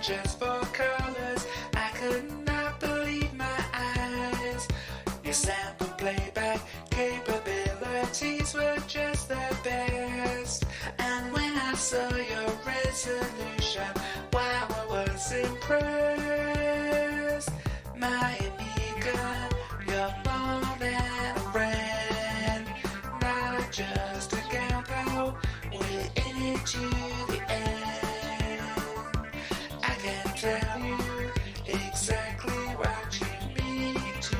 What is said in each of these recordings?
just for colors. I could not believe my eyes. Your sample playback capabilities were just the best. And when I saw your resolution, wow, I was impressed. My Amiga, you're more than a friend, not just a gal pal. We're in it to the end. I can tell you exactly what you mean to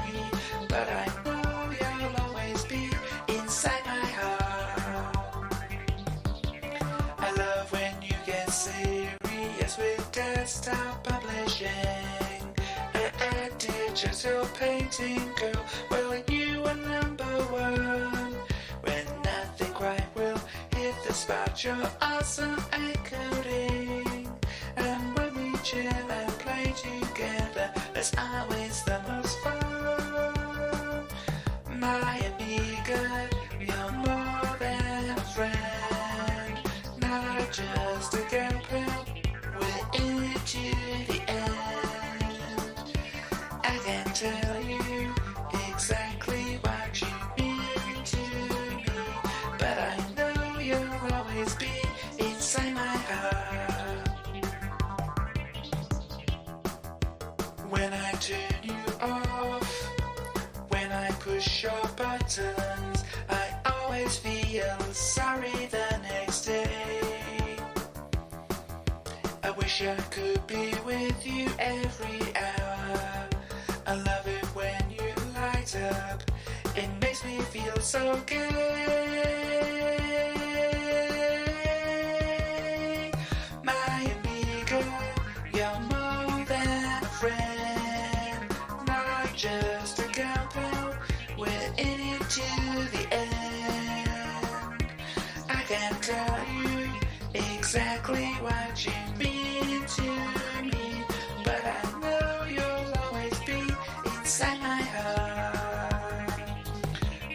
me, but I know you'll always be inside my heart. I love when you get serious with desktop publishing. A digital painting girl, well, you are number one. When nothing quite will hit the spot, you're awesome at coding. And when we chill and play together, that's always the most fun. My Amiga, you're more than a friend, not just a gal pal. We're in it to the end. I can tell you exactly what you mean to me, but I know you'll always be inside my heart. When I turn you off, when I push your buttons, I always feel sorry the next day. I wish I could be with you every hour. I love it when you light up. It makes me feel so gay. My Amiga, you're more than a friend, not just a gal pal. We're in it to the end. I can tell you exactly what you mean to me, but I know you'll always be inside my heart.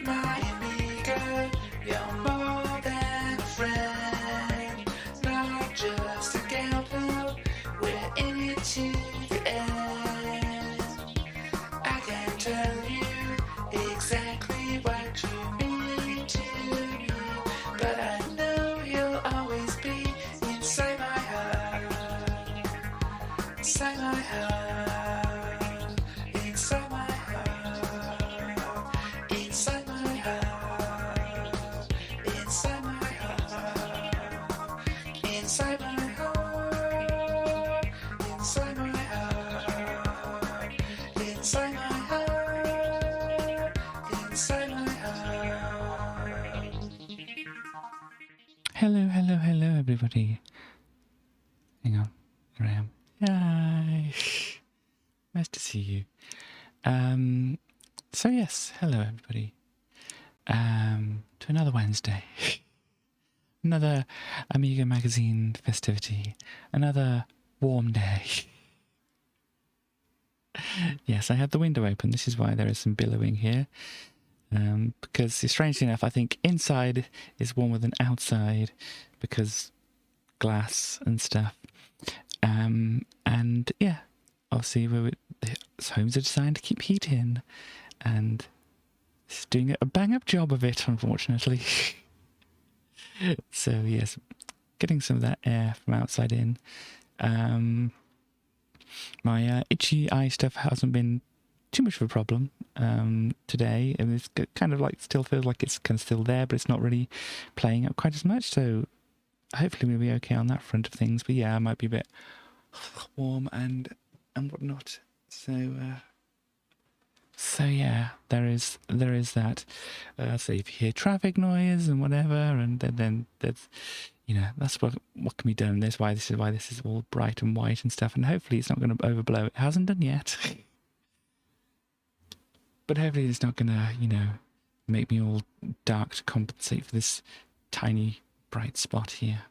My Amiga, you're more than a friend, not just a gal pal. We're in it to the end. I can tell you exactly what you mean to me, but I know you'll always be inside my heart. Inside my heart. Inside my heart. Inside my heart. Inside my heart. Inside my heart. Inside my heart. Inside my heart. Inside my heart. Hello, hello, hello, everybody. Hang on, here I am. Hi. Nice to see you. So yes, hello, everybody. To another Wednesday. Another Amiga magazine festivity. Another warm day. Yes, I have the window open. This is why there is some billowing here. Because strangely enough, I think inside is warmer than outside because glass and stuff. And yeah, obviously homes are designed to keep heat in, and it's doing a bang-up job of it, unfortunately. So yes, getting some of that air from outside in. My itchy eye stuff hasn't been too much of a problem today, and it's kind of like still feels like it's kind of still there, but it's not really playing up quite as much, so hopefully we'll be okay on that front of things. But yeah, I might be a bit warm and whatnot, so yeah, there is that. So if you hear traffic noise and whatever, and then that's, you know, that's what can be done. That's why this is all bright and white and stuff, and hopefully it's not going to overblow. It hasn't done yet. But hopefully it's not going to, you know, make me all dark to compensate for this tiny bright spot here.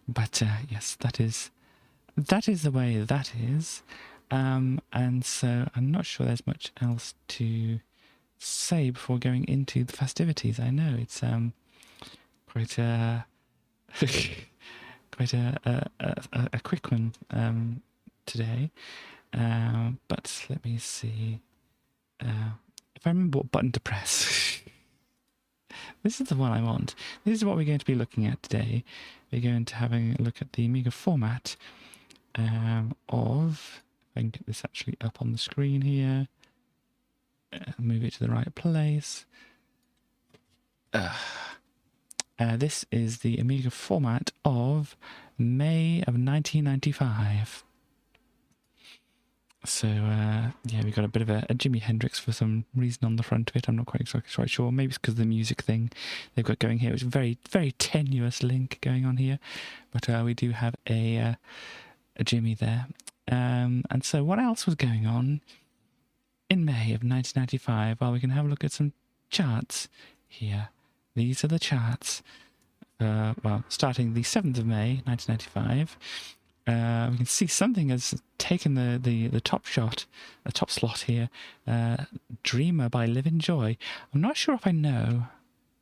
But yes, that is the way that is. And so I'm not sure there's much else to say before going into the festivities. I know it's quite quite a quick one today. But let me see if I remember what button to press. This is the one I want. This is what we're going to be looking at today. We're going to having a look at the Amiga format of. If I can get this actually up on the screen here. Move it to the right place. This is the Amiga format of May of 1995. So, yeah, we got a bit of a Jimi Hendrix for some reason on the front of it. I'm not quite sure. Maybe it's because of the music thing they've got going here. It's a very, very tenuous link going on here. But we do have a Jimmy there. And so what else was going on in May of 1995? Well, we can have a look at some charts here. These are the charts. Well, starting the 7th of May, 1995. We can see something has taken the top shot, the top slot here. Dreamer by Live in Joy. I'm not sure if I know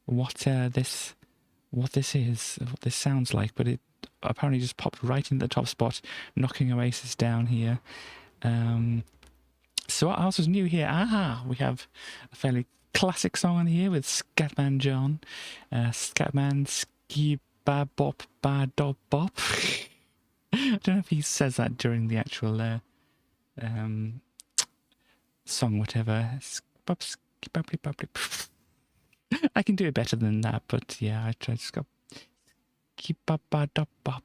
what this is, what this sounds like, but it apparently just popped right into the top spot, knocking Oasis down here. So what else is new here? We have a fairly classic song on here with Scatman John. Scatman Ski Ba Bop Ba Dob Bop. I don't know if he says that during the actual song, whatever. I can do it better than that, but yeah, I just got keep up ba dop bop.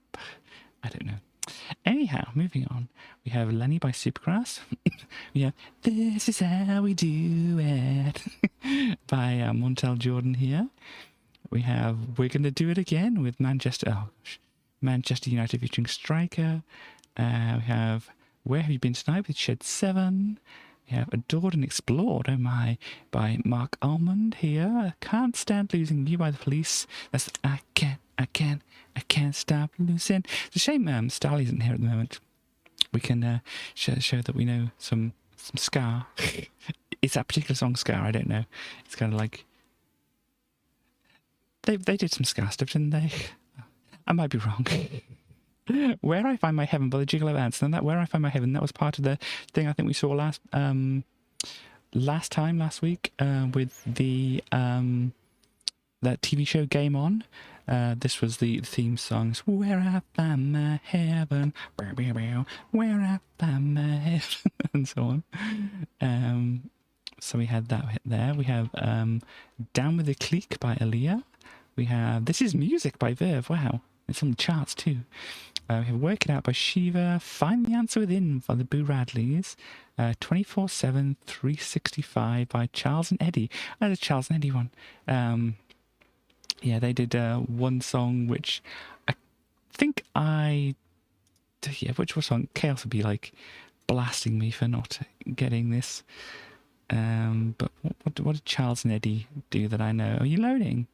I don't know. Anyhow, moving on. We have Lenny by Supergrass. We have This Is How We Do It by Montel Jordan here. We have We're Gonna Do It Again with Manchester United featuring Striker. We have Where Have You Been Tonight with Shed 7. We have Adored and Explored, oh my, by Mark Almond here. Can't Stand Losing You by The Police. That's I can't stop losing. It's a shame Starly isn't here at the moment. We can show that we know some ska. Is that particular song ska? I don't know. It's kind of like they did some ska stuff, didn't they? I might be wrong. Where I Find My Heaven by the Gigolo Ants. And that Where I Find My Heaven, that was part of the thing I think we saw last week with the that TV show Game On. This was the theme songs. Where I Find My Heaven, where I Find My Heaven, and so on. So we had that hit there. We have Down With The Clique by Aaliyah. We have This Is Music by Verve. Wow, it's on the charts too. We have Work It Out by Shiva. Find the Answer Within by the Boo Radleys. 24/7 365 by Charles and Eddie. That's a Charles and Eddie one. Yeah, they did one song which I think which was song? Chaos would be like blasting me for not getting this. But what did Charles and Eddie do that I know? Are you loading?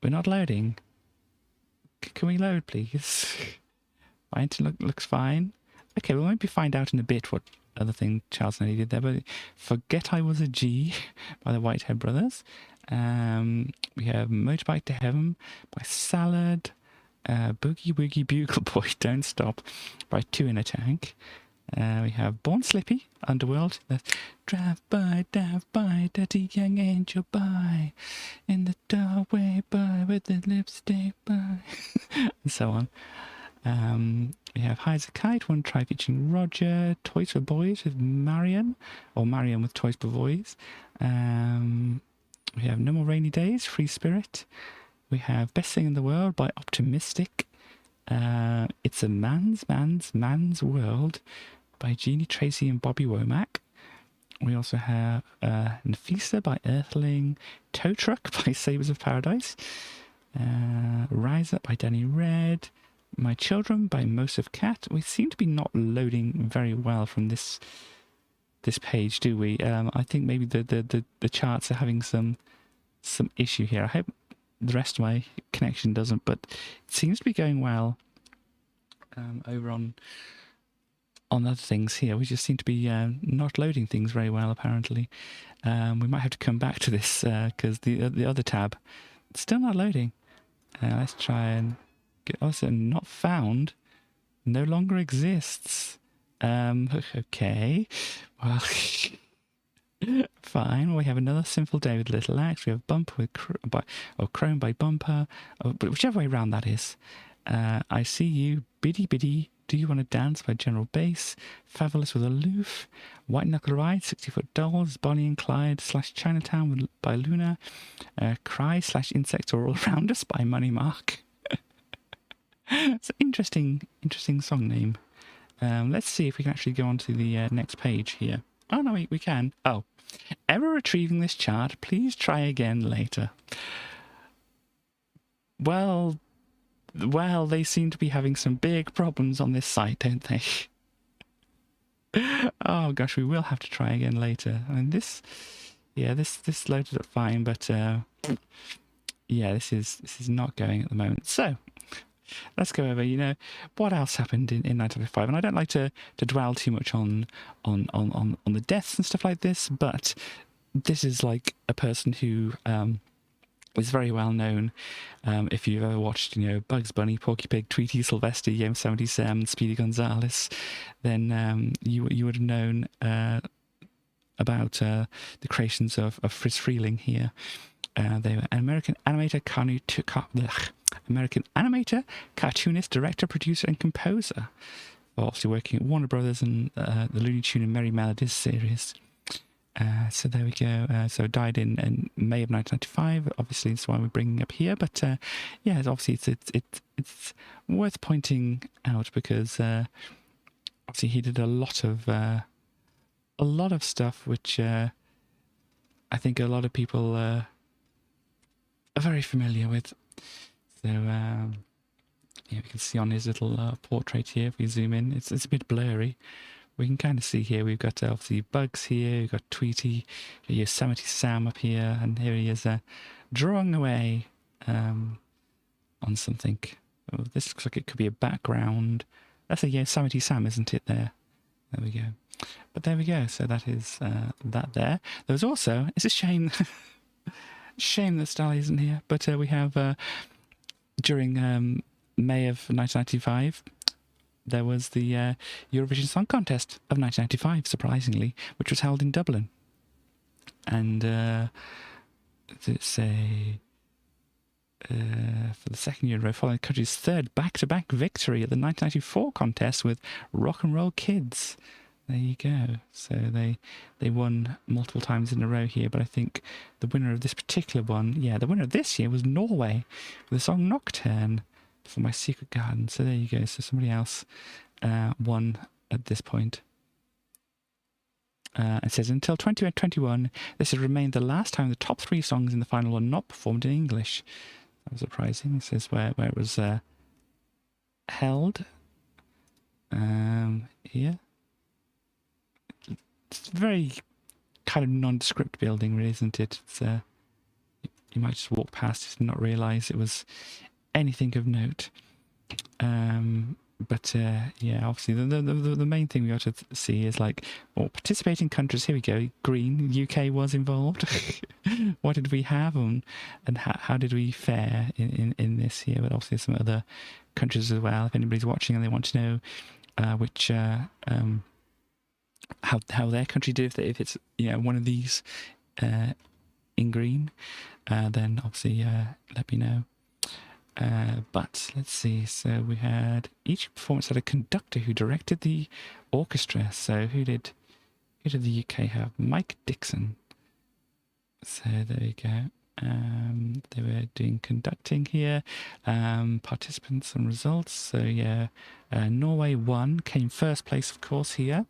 We're not loading. Can we load, please? My internet looks fine. Okay, we'll maybe find out in a bit what other thing Charles and Eddie did there. But Forget I Was a G by the Whitehead Brothers. We have Motorbike to Heaven by Salad. Boogie Woogie Bugle Boy Don't Stop by Two in a Tank. We have Born Slippy, Underworld. Drive by, dirty young angel by, in the doorway by, with the lipstick by, and so on. We have High as a Kite, One Try featuring Roger, Toys for Boys with Marion, or Marion with Toys for Boys. We have No More Rainy Days, Free Spirit. We have Best Thing in the World by Optimistic. It's a Man's World by Jeannie Tracy and Bobby Womack. We also have Nafisa by Earthling, Tow Truck by Sabres of Paradise, Rise Up by Danny Red, My Children by Mosif Cat. We seem to be not loading very well from this page, do we? I think maybe the charts are having some issue here. I hope the rest of my connection doesn't, but it seems to be going well over on other things here. We just seem to be not loading things very well, apparently. We might have to come back to this because the other tab, it's still not loading. Let's try and Also, not found. No longer exists. Okay. Well, fine. We have another simple day with little axe. We have bumper with chrome by bumper. But whichever way round that is. I see you. Biddy biddy. Do you want to dance by General Bass? Fabulous with Aloof. White Knuckle Ride. 60-Foot Dolls. Bonnie and Clyde / Chinatown by Luna. Cry / Insects Are All Around Us by Money Mark. It's an interesting song name. Let's see if we can actually go on to the next page here. Oh, no, we can. Oh. Ever retrieving this chart? Please try again later. Well, they seem to be having some big problems on this site, don't they? Oh, gosh, we will have to try again later. I mean, this loaded up fine, but, yeah, this is not going at the moment. So, let's go over, what else happened in 1995. And I don't like to dwell too much on the deaths and stuff like this, but this is like a person who is very well known. If you've ever watched, Bugs Bunny, Porky Pig, Tweety, Sylvester, Yosemite Sam, Speedy Gonzales, then you would have known about the creations of Friz Freleng here. They were an American animator, cartoonist, director, producer, and composer. Obviously working at Warner Brothers and the Looney Tune and Merry Melodies series. So there we go. So died in May of 1995. Obviously, that's why we're bringing up here. But yeah, obviously it's worth pointing out because obviously he did a lot of stuff which I think a lot of people are very familiar with. So yeah, we can see on his little portrait here. If we zoom in, it's a bit blurry. We can kind of see here, we've got obviously Bugs here, we've got Tweety, Yosemite Sam up here, and here he is drawing away on something. Oh, this looks like it could be a background. That's a Yosemite Sam, isn't it, there? There we go. But there we go, so that is that there. There was also, it's a shame, shame that Stally isn't here, but we have, during May of 1995, there was the Eurovision Song Contest of 1995, surprisingly, which was held in Dublin. And it's for the second year in a row, following the country's third back-to-back victory at the 1994 contest with Rock and Roll Kids. There you go. So they won multiple times in a row here, but I think the winner of this particular one, the winner of this year was Norway with the song Nocturne for My Secret Garden. So there you go. So somebody else won at this point. It says, until 2021, this has remained the last time the top 3 songs in the final were not performed in English. That was surprising. It says where it was held. Here. It's very kind of nondescript building, really, isn't it? It's, you might just walk past it and not realise it was anything of note. But yeah, obviously the main thing we got to see is participating countries. Here we go. Green, UK was involved. What did we have and how did we fare in this here? But obviously some other countries as well. If anybody's watching and they want to know which how their country did, if it's one of these in green, then obviously let me know. But let's see. So we had each performance had a conductor who directed the orchestra. So who did the UK have? Mike Dixon. So there we go. They were doing conducting here. Participants and results. So yeah, Norway won, came first place, of course, here,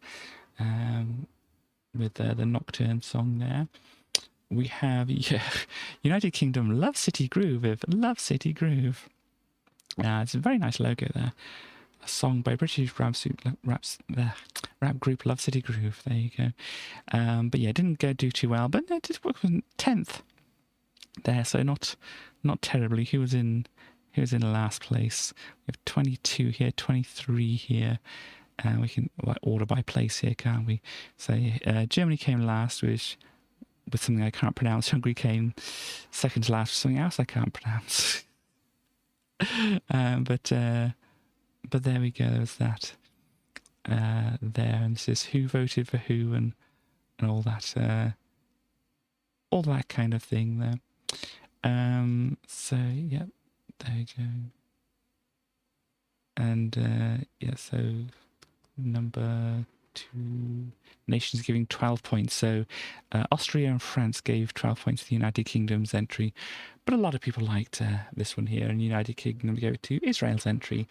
with the Nocturne song there. We have United Kingdom, Love City Groove with Love City Groove. It's a very nice logo there. A song by British rap group Love City Groove. There you go. But yeah, it didn't do too well. But it did work with 10th there, so not terribly. Who was in last place? We have 22 here, 23 here. We can order by place here, can't we? So Germany came last, with something I can't pronounce. Hungary came second to last with something else I can't pronounce. But there we go. There was that there, and this is who voted for who, and all that kind of thing there. So yeah, there we go. And yeah, so number 2, nations giving 12 points. So Austria and France gave 12 points to the United Kingdom's entry, but a lot of people liked this one here, and United Kingdom gave it to Israel's entry.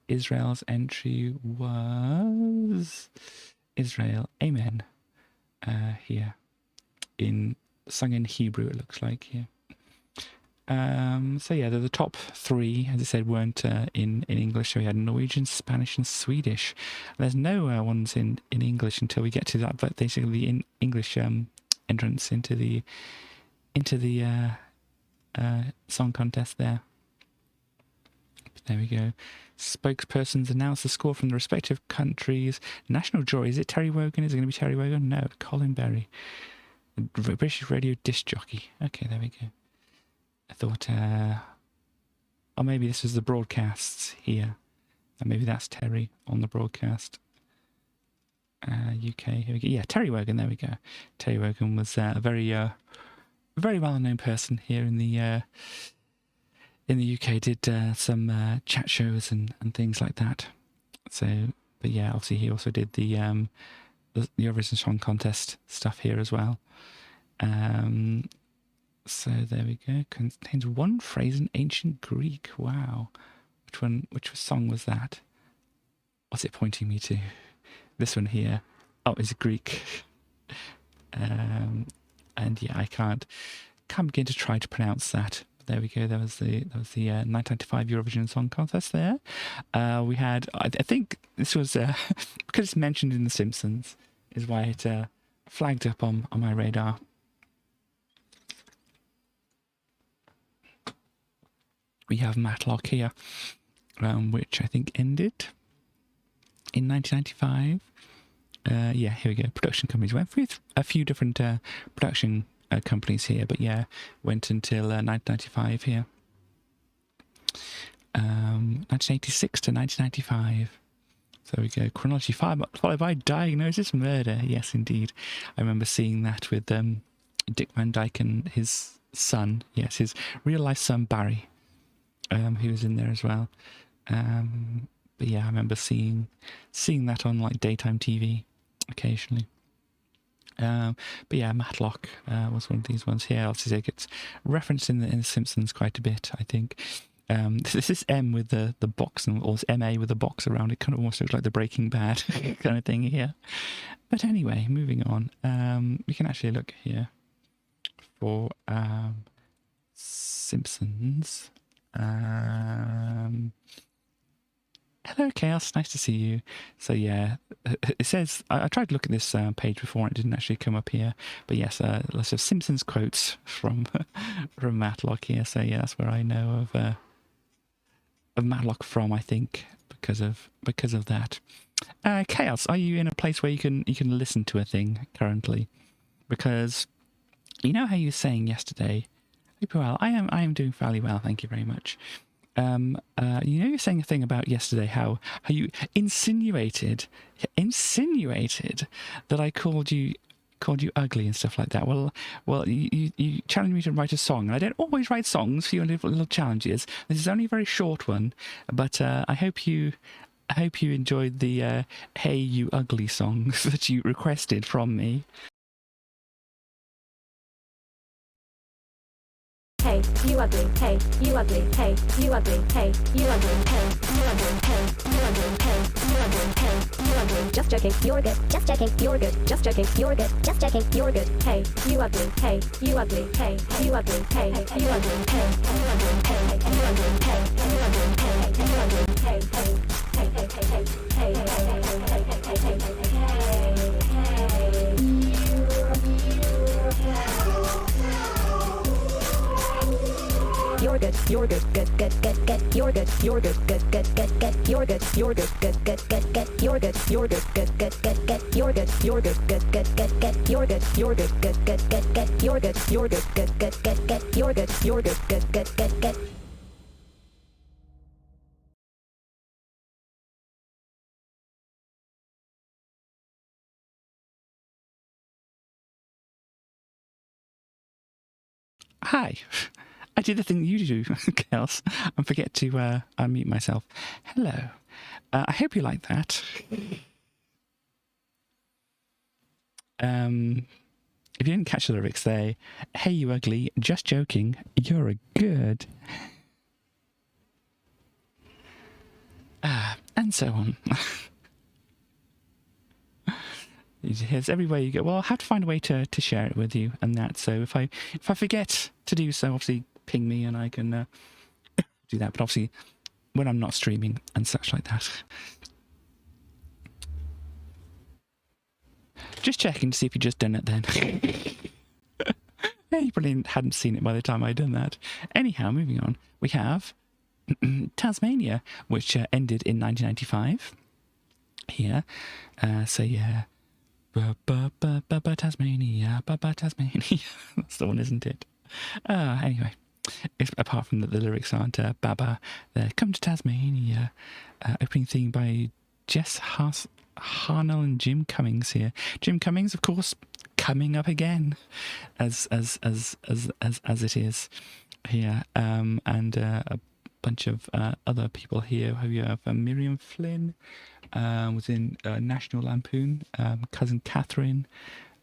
Israel's entry was Israel, Amen, here, sung in Hebrew, it looks like here. So yeah, the top 3, as I said, weren't in English. So we had Norwegian, Spanish, and Swedish. There's no ones in English until we get to that, but basically in English entrance into the song contest there. But there we go. Spokespersons announce the score from the respective countries. National jury, is it Terry Wogan? Is it going to be Terry Wogan? No, Colin Berry. British radio disc jockey. Okay, there we go. I thought, or maybe this was the broadcasts here, and maybe that's Terry on the broadcast. UK, here we go. Yeah, Terry Wogan, there we go. Terry Wogan was a very well-known person here in the UK. Did some chat shows and things like that. So, but yeah, obviously he also did the Eurovision Song Contest stuff here as well. So there we go. Contains one phrase in ancient Greek. Wow. Which song was that? What's it pointing me to? This one here. Oh, it's Greek. And yeah, I can't begin to try to pronounce that. But there we go. That was the 1995 Eurovision Song Contest there. We had, I think this was, because it's mentioned in The Simpsons, is why it flagged up on my radar. We have Matlock here, which I think ended in 1995. Yeah, here we go. Production companies went with a few different production companies here, but yeah, went until 1995 here. 1986 to 1995. So we go. Chronology 5, followed by Diagnosis Murder. Yes, indeed. I remember seeing that with Dick Van Dyke and his son. Yes, his real-life son, Barry. He was in there as well. But yeah, I remember seeing that on like daytime TV occasionally. But yeah, Matlock was one of these ones here. Obviously, it gets referenced in the Simpsons quite a bit, I think. This is M with the box, or MA with the box around it. Kind of almost looks like the Breaking Bad kind of thing here. But anyway, moving on. We can actually look here for Simpsons. Hello Chaos, nice to see you. So yeah, it says, I tried to look at this page before and it didn't actually come up here, but yes, lots of Simpsons quotes from Matlock here. So yeah, that's where I know of Matlock from, I think, because of that. Chaos, are you in a place where you can listen to a thing currently? Because you know how you were saying yesterday, well, I am doing fairly well, thank you very much. You know, you're saying a thing about yesterday, how you insinuated that I called you ugly and stuff like that. Well, you challenged me to write a song, and I don't always write songs for you, little challenges. This is only a very short one, but I hope you enjoyed the "Hey You Ugly" songs that you requested from me. Hey, you ugly, hey, you ugly, hey, you ugly, hey, you ugly, hey, you ugly, hey, you ugly, hey, you ugly, hey, you ugly, just joking, you're good, just joking, you're good, just joking, you're good, just joking, you're good, hey, you ugly, hey, you ugly, hey, you ugly, hey, you ugly, hey, you ugly, hey, you ugly, hey, you ugly, hey, you ugly, hey, you ugly, hey, You're good, you're good, good, good, good, good, you're good, you're good, good, good, good, good, you're good, you're good, good, good, good, good, you're good, you're good, good, good, good, good, you're good, you're good, good, good, good, good, you're good, you're good, good, good, good, good, you're good, you're good, good, good, good, good, you're good, you're good, good, good, good, good. Hi. I did the thing you do, girls, and forget to unmute myself. Hello. I hope you like that. If you didn't catch the lyrics, they, hey, you ugly, just joking, you're a good. And so on. Here's every way you go. Well, I have to find a way to share it with you and that. So if I forget to do so, obviously ping me and I can do that. But obviously when I'm not streaming and such like that. Just checking to see if you've just done it then. Yeah, you probably hadn't seen it by the time I'd done that. Anyhow, moving on. We have Tasmania, which ended in 1995. Here. So yeah. Tasmania, Tasmania. That's the one, isn't it? Anyway, apart from that the lyrics aren't Baba, they're Come to Tasmania. Opening theme by Jess Harnell and Jim Cummings here. Jim Cummings, of course, coming up again, as it is here, and a bunch of other people here. You have Miriam Flynn. Was in National Lampoon, Cousin Catherine,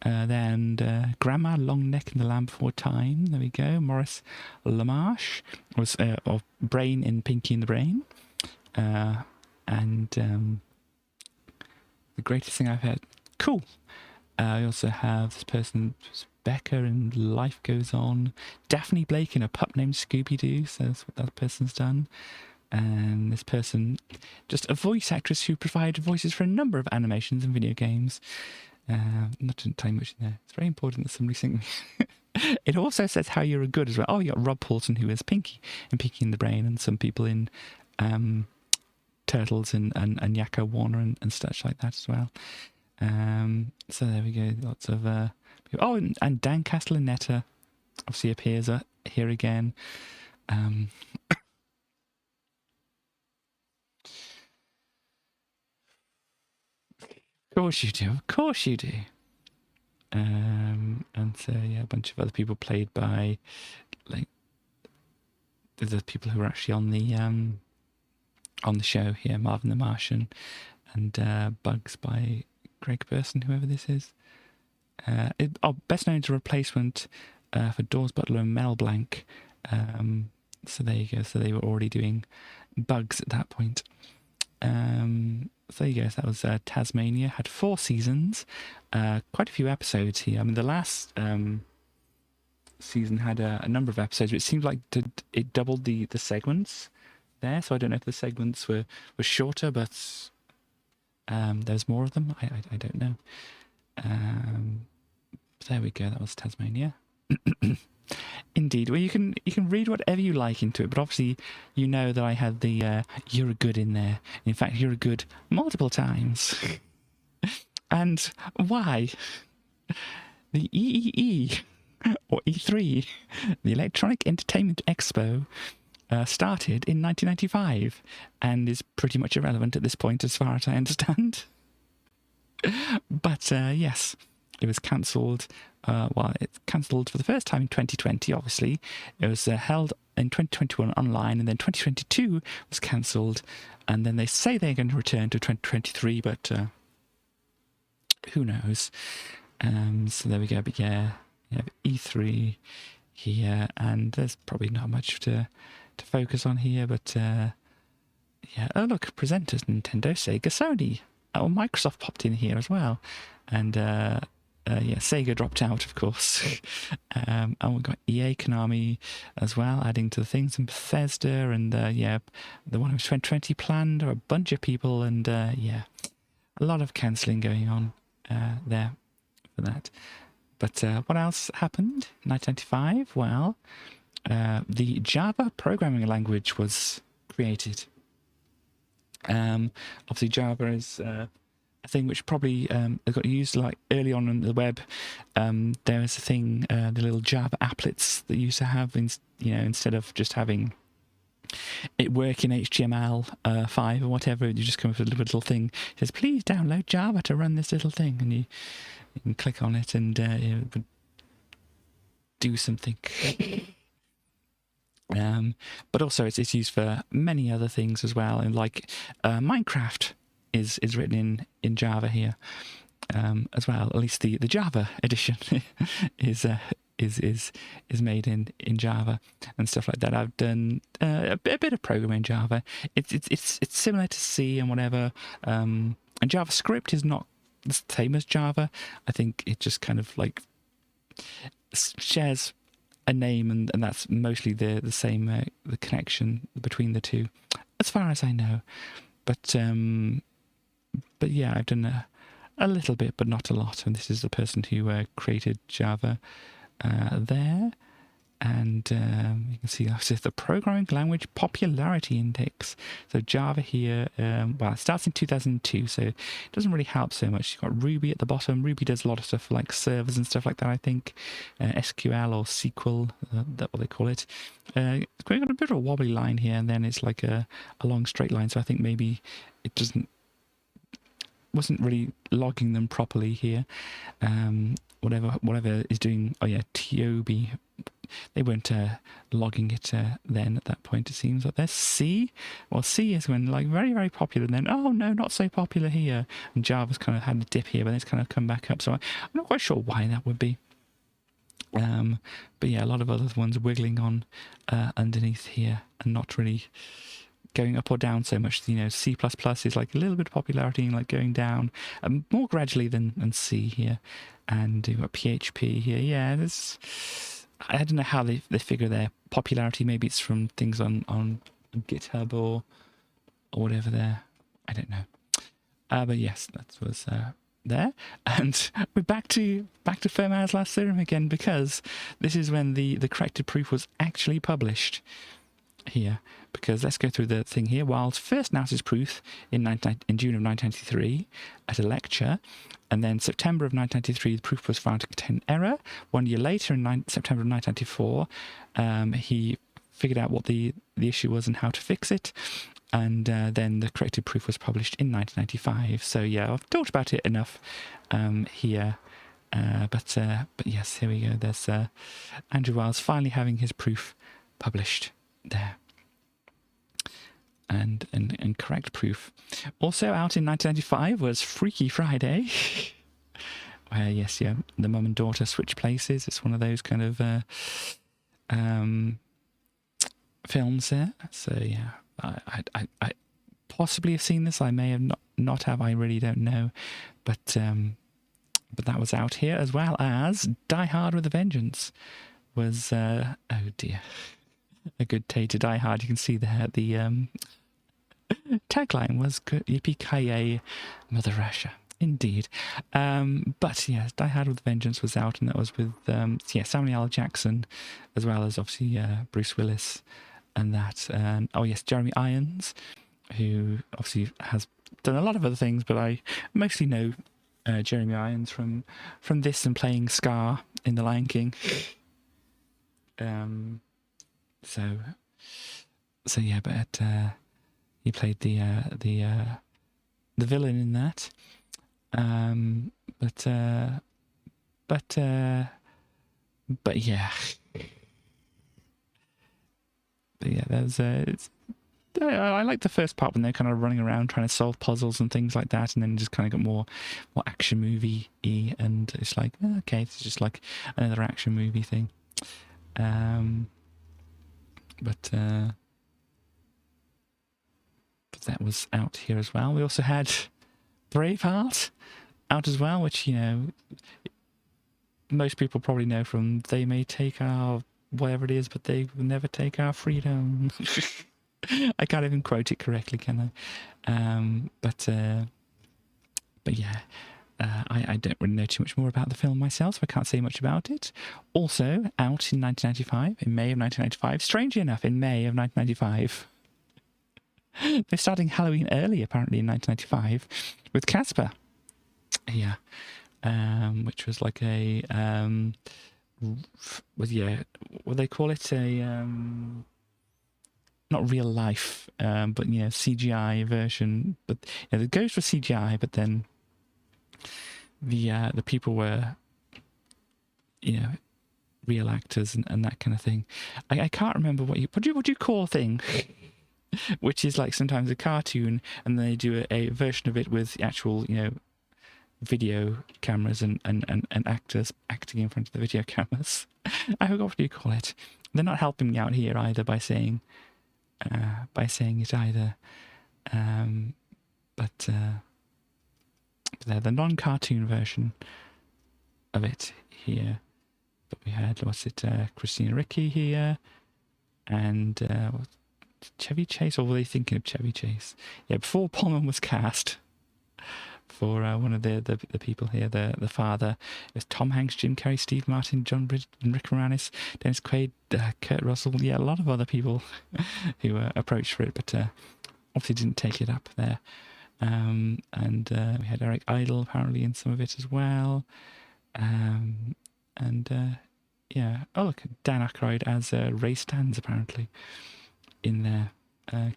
then Grandma Longneck in The Land Before Time, there we go, Maurice LaMarche was of Brain in Pinky and the Brain, and The Greatest Thing I've Heard. Cool. I also have this person, Becca in Life Goes On, Daphne Blake in A Pup Named Scooby-Doo, so that's what that person's done. And this person, just a voice actress who provided voices for a number of animations and video games. Not to tell you much in there. It's very important that somebody sing. It also says how you're a good as well. Oh, you got Rob Paulson, who is Pinky in Pinky and the Brain, and some people in Turtles and Yakko Warner and such like that as well. So there we go. Lots of people. Oh, and Dan Castellaneta obviously appears here again. Of course you do. Of course you do. And so yeah, a bunch of other people played by like the people who are actually on the show here. Marvin the Martian and Bugs by Greg Burson, whoever this is. Best known as a replacement for Dawes Butler and Mel Blanc. So there you go. So they were already doing Bugs at that point. So there you go. So that was Tasmania. Had 4 seasons, quite a few episodes here. I mean, the last season had a number of episodes, but it seemed like it doubled the segments there. So I don't know if the segments were shorter, but there's more of them. I don't know. There we go. That was Tasmania. Indeed. Well, you can read whatever you like into it, but obviously you know that I had the you're a good in there. In fact, you're a good multiple times. And why? The EEE, or E3, the Electronic Entertainment Expo, started in 1995 and is pretty much irrelevant at this point as far as I understand. But yes, it was cancelled. It's cancelled for the first time in 2020, obviously. It was held in 2021 online, and then 2022 was cancelled. And then they say they're going to return to 2023, but who knows? So there we go. But yeah, you have E3 here, and there's probably not much to focus on here, but yeah. Oh, look, presenters, Nintendo, Sega, Sony. Oh, Microsoft popped in here as well. And yeah, Sega dropped out, of course. And we've got EA, Konami as well, adding to the things, and Bethesda, and yeah, the one of 2020 planned, or a bunch of people, and yeah, a lot of cancelling going on there for that. But what else happened in 1995? Well, the Java programming language was created. Obviously, Java is a thing which probably got used like early on the web. There was a thing, the little Java applets that you used to have, instead of just having it work in HTML5 or whatever. You just come up with a little thing. It says, please download Java to run this little thing, and you can click on it, and it would do something. But also it's used for many other things as well, and like Minecraft is written in Java here as well. At least the Java edition is made in Java and stuff like that. I've done a bit of programming in Java. It's similar to C and whatever. And JavaScript is not the same as Java. I think it just kind of like shares a name, and that's mostly the same the connection between the two, as far as I know. But yeah, I've done a little bit, but not a lot. And this is the person who created Java there. And you can see the Programming Language Popularity Index. So Java here, well, it starts in 2002, so it doesn't really help so much. You've got Ruby at the bottom. Ruby does a lot of stuff like servers and stuff like that, I think. SQL or SQL, that's what they call it. It's got a bit of a wobbly line here, and then it's like a long straight line, so I think maybe it wasn't really logging them properly here. Whatever is doing, oh yeah, TOB, they weren't logging it then at that point, it seems. Like there's C. Well, C is when like very, very popular, and then, oh no, not so popular here. And Java's kind of had a dip here, but it's kind of come back up. So I'm not quite sure why that would be. But yeah, a lot of other ones wiggling on underneath here and not really going up or down so much. You know, C++ is like a little bit of popularity and like going down more gradually than C here. And you've got PHP here. Yeah, I don't know how they figure their popularity. Maybe it's from things on GitHub or whatever there. I don't know. But yes, that was there. And we're back to Fermat's last theorem again, because this is when the corrected proof was actually published here. Because let's go through the thing here. Wilde first announced his proof in June of 1993 at a lecture, and then September of 1993 the proof was found to contain error. 1 year later, in September of 1994, he figured out what the issue was and how to fix it, and then the corrected proof was published in 1995. So yeah, I've talked about it enough here. But yes, here we go. There's Andrew Wiles finally having his proof published there. And correct proof. Also out in 1995 was Freaky Friday, where yes, yeah, the mum and daughter switch places. It's one of those kind of films there. So yeah, I possibly have seen this. I may have not have. I really don't know, but that was out here, as well as Die Hard with a Vengeance was. Oh dear. A good day to die hard. You can see there the tagline was Yippee-ki-yay, Mother Russia. Indeed. But yes, Die Hard with Vengeance was out, and that was with Samuel L. Jackson, as well as obviously Bruce Willis and that. And oh yes, Jeremy Irons, who obviously has done a lot of other things, but I mostly know Jeremy Irons from this and playing Scar in The Lion King. So yeah, but he played the villain in that. But yeah, there's I like the first part when they're kind of running around trying to solve puzzles and things like that, and then just kind of got more action movie-y, and it's like, okay, it's just like another action movie thing. But that was out here as well. We also had Braveheart out as well, which, you know, most people probably know from They May Take Our whatever it is, but they will never take our freedom. I can't even quote it correctly, can I? But yeah. I don't really know too much more about the film myself, so I can't say much about it. Also, out in 1995, in May of 1995, strangely enough, in May of 1995, they're starting Halloween early, apparently, in 1995, with Casper. Yeah. Which was like a, what they call it? Not real life, but, you know, CGI version. But, you know, the ghost was CGI, but then the people were, you know, real actors and that kind of thing. I can't remember what do you call a thing which is like sometimes a cartoon and then they do a version of it with actual, you know, video cameras and actors acting in front of the video cameras. I forgot what you call it. They're not helping me out here either by saying it either. But they're the non-cartoon version of it here. But we had, what's it, Christina Ricci here, and Chevy Chase, or were they thinking of Chevy Chase? Yeah, before Pullman was cast for one of the people here, the father. It was Tom Hanks, Jim Carrey, Steve Martin, John Bridges, Rick Moranis, Dennis Quaid, Kurt Russell. Yeah, a lot of other people who were approached for it, but obviously didn't take it up there. And we had Eric Idle apparently in some of it as well. Yeah. Oh, look, Dan Aykroyd as Ray Stantz apparently in there.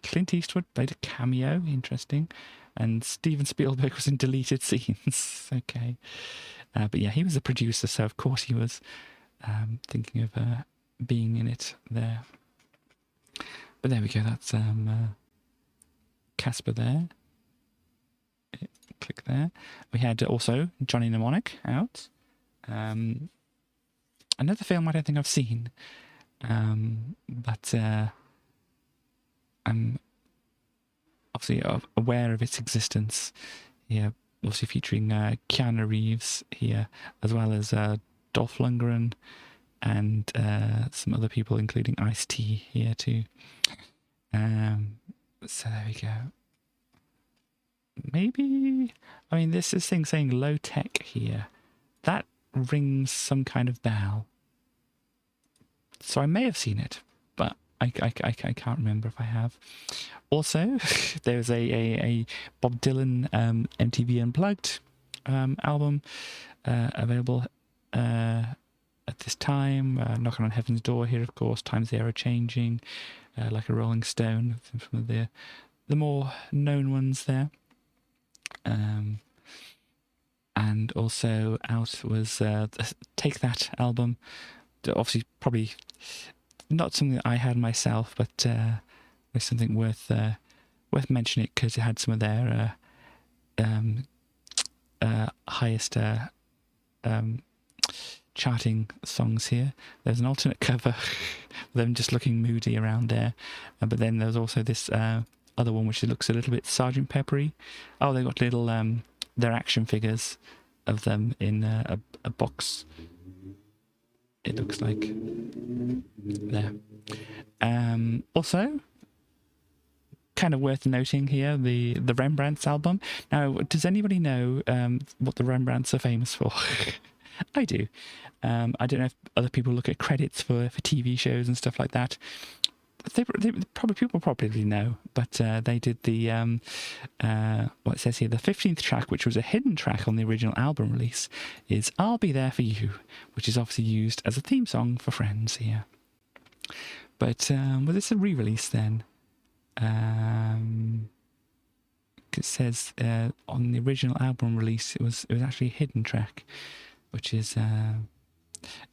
Clint Eastwood played a cameo, interesting. And Steven Spielberg was in deleted scenes. Okay. But yeah, he was a producer, so of course he was thinking of being in it there. But there we go, that's Casper there. Click there. We had also Johnny Mnemonic out. Another film I don't think I've seen. But I'm obviously aware of its existence. Yeah, obviously featuring Keanu Reeves here, as well as Dolph Lundgren and some other people, including Ice-T here too. So there we go. Maybe, I mean, this is thing saying low tech here. That rings some kind of bell. So I may have seen it, but I can't remember if I have. Also, there's a Bob Dylan MTV Unplugged album available at this time. Knocking on Heaven's Door here, of course. Times they are changing, like a Rolling Stone, some of the more known ones there. And also out was Take That album. Obviously, probably not something that I had myself, but it's something worth mentioning because it had some of their highest charting songs here. There's an alternate cover of them just looking moody around there, but then there's also this other one which looks a little bit Sergeant Peppery. Oh, they got little their action figures of them in a box. It looks like there. Also, kind of worth noting here, the Rembrandts album. Now, does anybody know what the Rembrandts are famous for? I do. I don't know if other people look at credits for TV shows and stuff like that. People probably know, but they did the what it says here, the 15th track, which was a hidden track on the original album release, is "I'll Be There for You," which is obviously used as a theme song for Friends here. But was this a re-release then? It says on the original album release, it was actually a hidden track, which is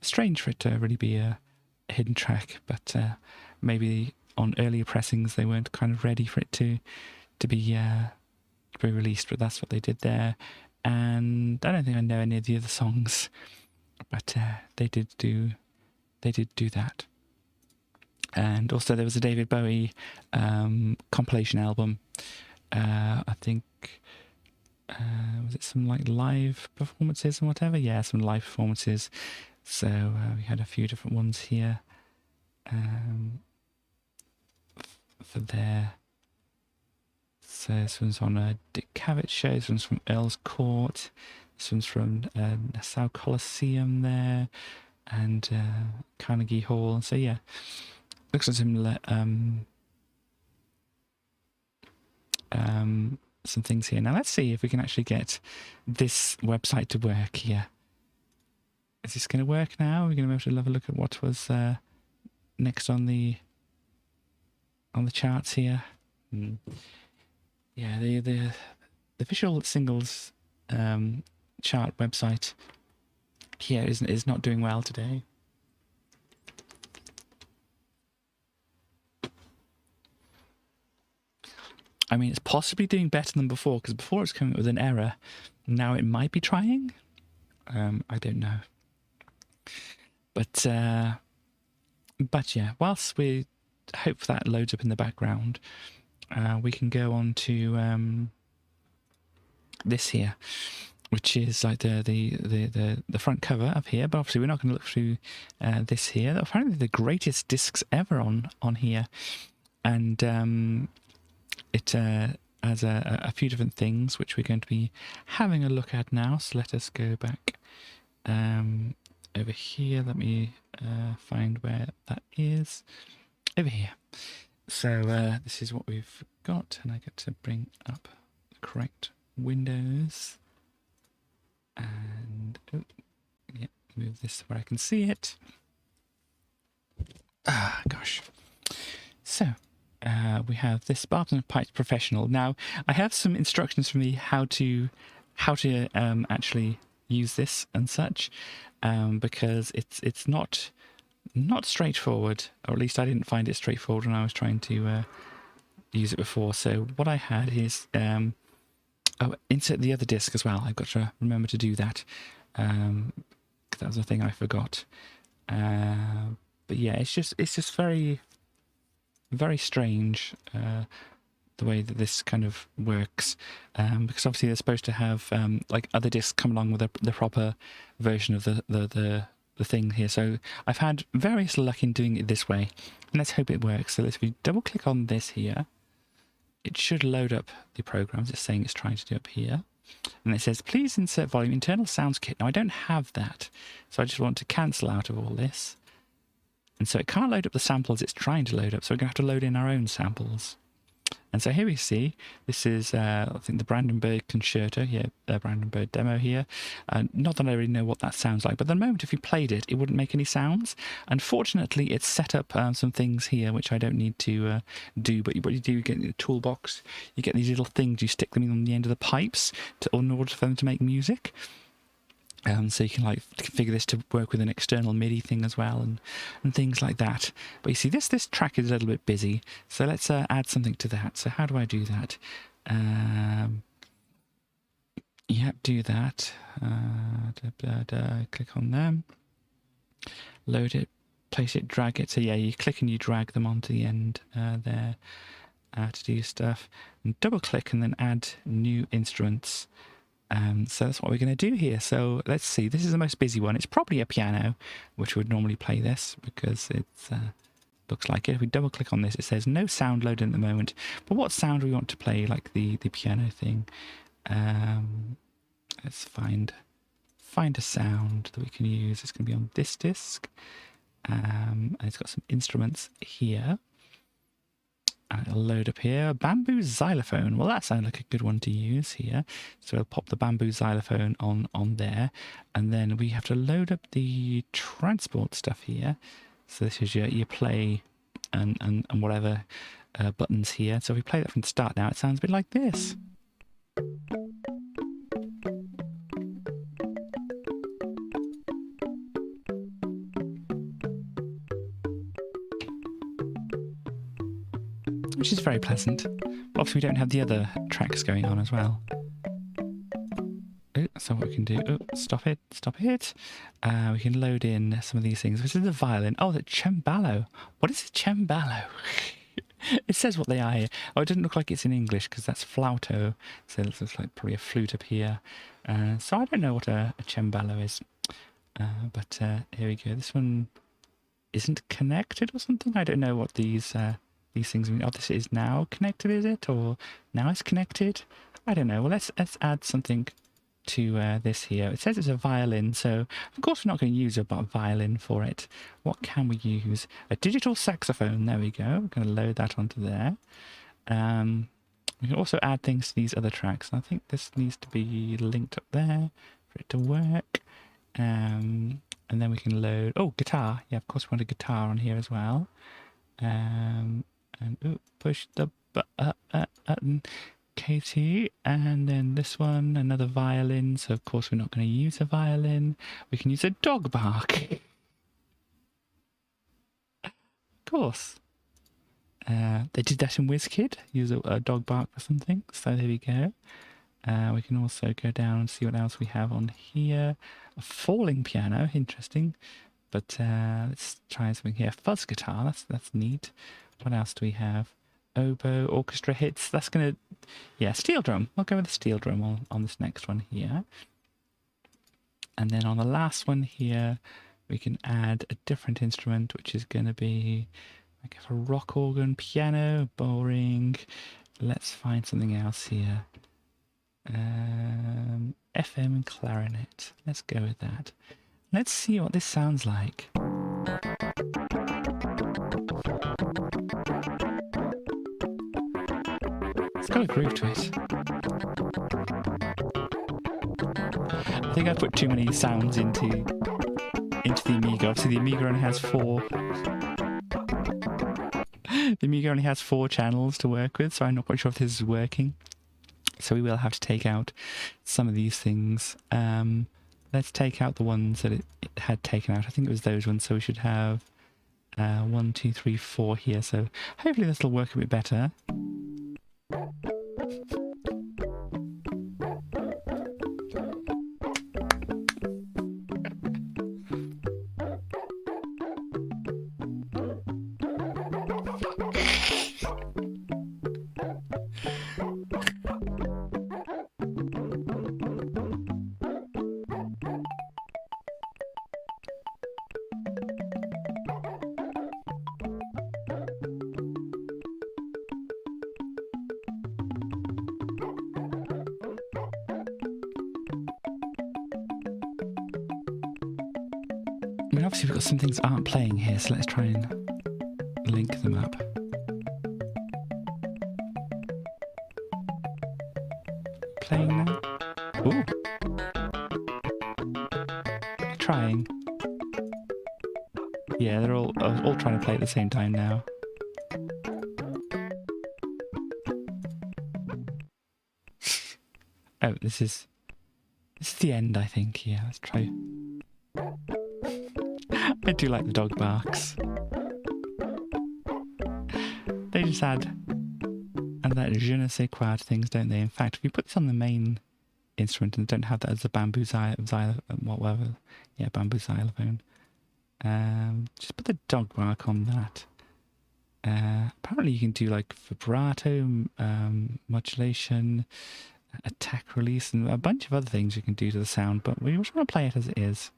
strange for it to really be a hidden track, but maybe on earlier pressings they weren't kind of ready for it to be released, but that's what they did there. And I don't think I know any of the other songs, but they did do that. And also there was a David Bowie compilation album. I think was it some like live performances and whatever? Yeah, some live performances. So we had a few different ones here. For there. So this one's on a Dick Cavett show. This one's from Earl's Court. This one's from Nassau Coliseum there, and Carnegie Hall. So yeah, looks like some things here. Now let's see if we can actually get this website to work here. Is this going to work now? We're going to be able to have a look at what was next on the charts here. Yeah, the official singles chart website here is not doing well today. I mean, it's possibly doing better than before, because before it's coming up with an error. Now it might be trying. I don't know. But yeah, whilst we hope that loads up in the background, we can go on to this here, which is like the front cover up here. But obviously we're not going to look through this here. Apparently the greatest discs ever on here, and it has a few different things which we're going to be having a look at now. So let us go back over here. Let me find where that is. Over here. So this is what we've got, and I get to bring up the correct windows. And yeah, move this where I can see it. Ah, gosh. So we have this Spartan Pipes Professional. Now I have some instructions for me how to actually use this and such, because it's not straightforward, or at least I didn't find it straightforward when I was trying to use it before. So what I had is insert the other disc as well. I've got to remember to do that, 'cause that was a thing I forgot. But yeah, it's just very, very strange the way that this kind of works, because obviously they're supposed to have like other discs come along with the proper version of the thing here. So I've had various luck in doing it this way, and let's hope it works. So let's double click on this here. It should load up the programs. It's saying it's trying to do up here, and it says please insert volume internal sounds kit. Now I don't have that, so I just want to cancel out of all this, and so it can't load up the samples it's trying to load up, so we're going to have to load in our own samples. And so here we see, this is, I think, the Brandenburg Concerto, Brandenburg demo here. Not that I really know what that sounds like, but at the moment if you played it, it wouldn't make any sounds. Unfortunately, it's set up some things here, which I don't need to do, but what you do, you get the toolbox, you get these little things, you stick them in on the end of the pipes in order for them to make music. So you can like configure this to work with an external MIDI thing as well, and things like that. But you see, this track is a little bit busy, so let's add something to that. So how do I do that? Yep, do that. Click on them, load it, place it, drag it. So yeah, you click and you drag them onto the end there to do stuff, and double click and then add new instruments. So that's what we're going to do here. So let's see, this is the most busy one. It's probably a piano, which would normally play this, because it looks like it. If we double click on this, it says no sound loaded at the moment. But what sound do we want to play, like the piano thing? Let's find a sound that we can use. It's going to be on this disc. And it's got some instruments here. And it'll load up here. Bamboo xylophone. Well, that sounds like a good one to use here. So we'll pop the bamboo xylophone on there. And then we have to load up the transport stuff here. So this is your play and whatever buttons here. So if we play that from the start now, it sounds a bit like this. Which is very pleasant. Obviously we don't have the other tracks going on as well. So what we can do, stop it. We can load in some of these things. This is the violin. Oh, the cembalo. What is a cembalo? It says what they are here. Oh, it doesn't look like it's in English because that's flauto. So it looks like probably a flute up here. So I don't know what a cembalo is. But here we go. This one isn't connected or something. I don't know what these things mean. Oh, this is now connected, is it? Or now it's connected? I don't know. Well, let's add something to this here. It says it's a violin, so of course we're not going to use a violin for it. What can we use? A digital saxophone. There we go. We're going to load that onto there. We can also add things to these other tracks. I think this needs to be linked up there for it to work. And then we can load... Oh, guitar. Yeah, of course we want a guitar on here as well. And push the button, KT, and then this one, another violin. So of course we're not going to use a violin. We can use a dog bark. Of course. They did that in WizKid, use a dog bark or something. So there we go. We can also go down and see what else we have on here. A falling piano, interesting. But let's try something here. Fuzz guitar, that's neat. What else do we have? Oboe, orchestra hits. That's gonna, yeah, steel drum. We'll go with the steel drum on this next one here. And then on the last one here, we can add a different instrument, which is going to be like a rock organ, piano, boring. Let's find something else here. FM and clarinet. Let's go with that. Let's see what this sounds like. It's got a groove to it. I think I put too many sounds into the Amiga. Obviously, the Amiga only has four. The Amiga only has 4 channels to work with, so I'm not quite sure if this is working. So we will have to take out some of these things. Let's take out the ones that it had taken out. I think it was those ones. So we should have 1, 2, 3, 4 here. So hopefully this will work a bit better. I mean, obviously we've got some things that aren't playing here, so let's try and link them up. Playing now? Ooh. Trying. Yeah, they're all trying to play at the same time now. Oh, this is the end, I think. Yeah, let's try. I do like the dog barks. They just add that je ne sais quoi to things, don't they? In fact, if you put this on the main instrument and don't have that as a bamboo whatever, yeah, bamboo xylophone, just put the dog bark on that. Apparently you can do like vibrato, modulation, attack release, and a bunch of other things you can do to the sound, but we just want to play it as it is.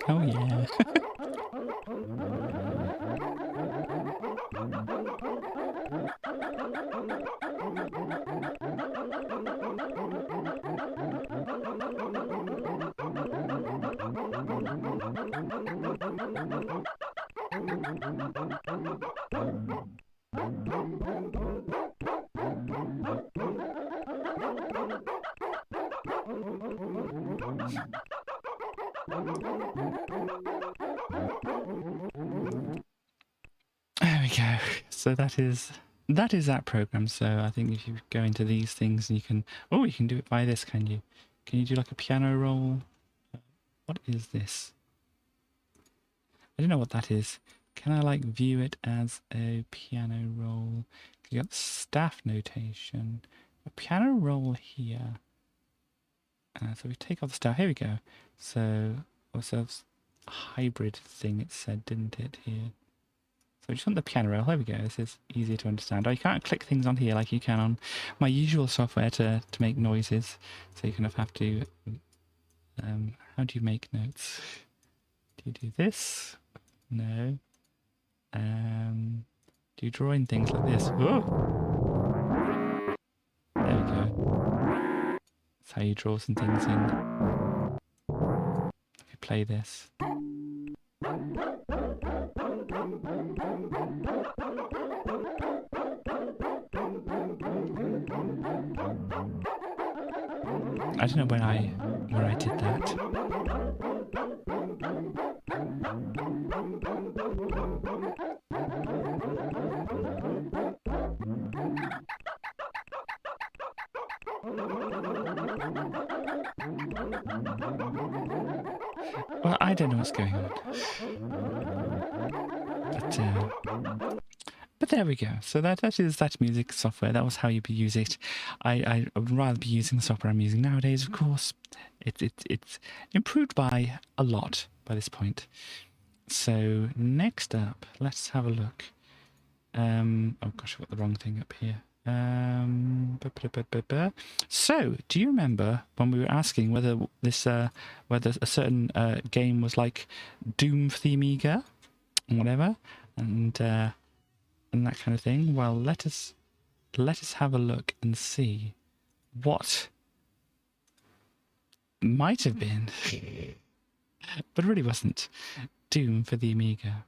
Oh yeah. There we go. So that is that program. So I think if you go into these things and you can do it by this, can you? Can you do like a piano roll? What is this? I don't know what that is. Can I like view it as a piano roll? You got staff notation. A piano roll here. So we take off the staff. Here we go. So also a hybrid thing it said, didn't it, here? So we just want the piano roll. There we go. This is easier to understand. Oh, you can't click things on here like you can on my usual software to make noises. So you kind of have to... how do you make notes? Do you do this? No. Do you draw in things like this? Whoa! There we go. That's how you draw some things in. If you play this. I don't know where I did that. Well, I don't know what's going on. But there we go. So that is that music software. That was how you use it. I would rather be using the software I'm using nowadays, of course. It's improved by a lot by this point. So next up, let's have a look. Oh gosh, I've got the wrong thing up here. So, do you remember when we were asking whether this whether a certain game was like Doom for the Amiga and whatever, and that kind of thing? Well, let us have a look and see what might have been, but really wasn't Doom for the Amiga.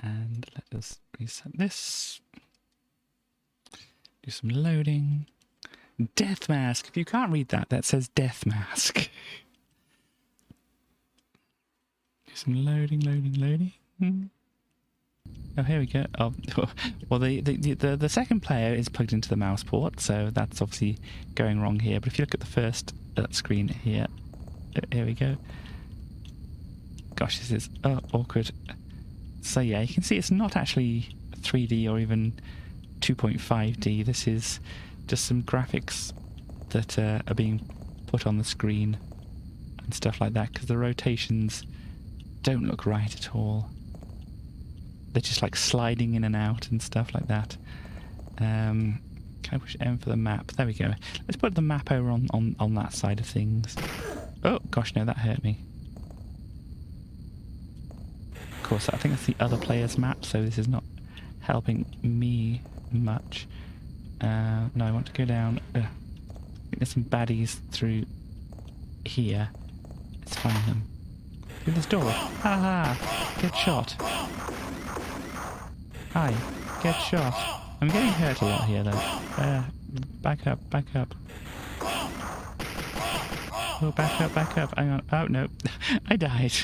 And let us reset this. Do some loading. Death Mask. If you can't read that, that says Death Mask. Do some loading. Oh, here we go. Oh, well, the second player is plugged into the mouse port, so that's obviously going wrong here. But if you look at the first screen here, here we go. Gosh, this is awkward. So yeah, you can see it's not actually 3D or even 2.5D. This is just some graphics that are being put on the screen and stuff like that, because the rotations don't look right at all. They're just like sliding in and out and stuff like that. Can I push M for the map? There we go. Let's put the map over on that side of things. Oh gosh, no, that hurt me. Of course, I think that's the other player's map, so this is not helping me much. No, I want to go down. I think there's some baddies through here. Let's find them. Through this door. Ha ha! Get shot. Hi. Get shot. I'm getting hurt a lot here, though. Back up. Oh, back up. Hang on. Oh, no. I died.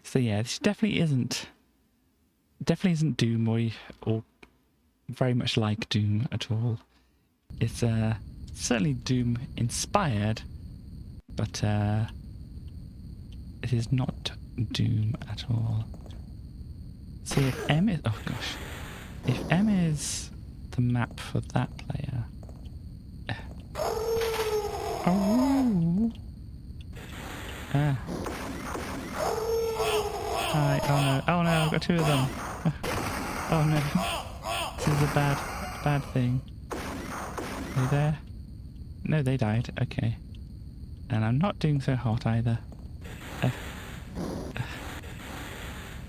So yeah, this definitely isn't Doom or very much like Doom at all. It's certainly Doom inspired, but it is not Doom at all. See, if M is if M is the map for that player. Oh. Hi. Oh no, I've got two of them. Oh no. This is a bad thing. Are they there? No, they died. Okay. And I'm not doing so hot either.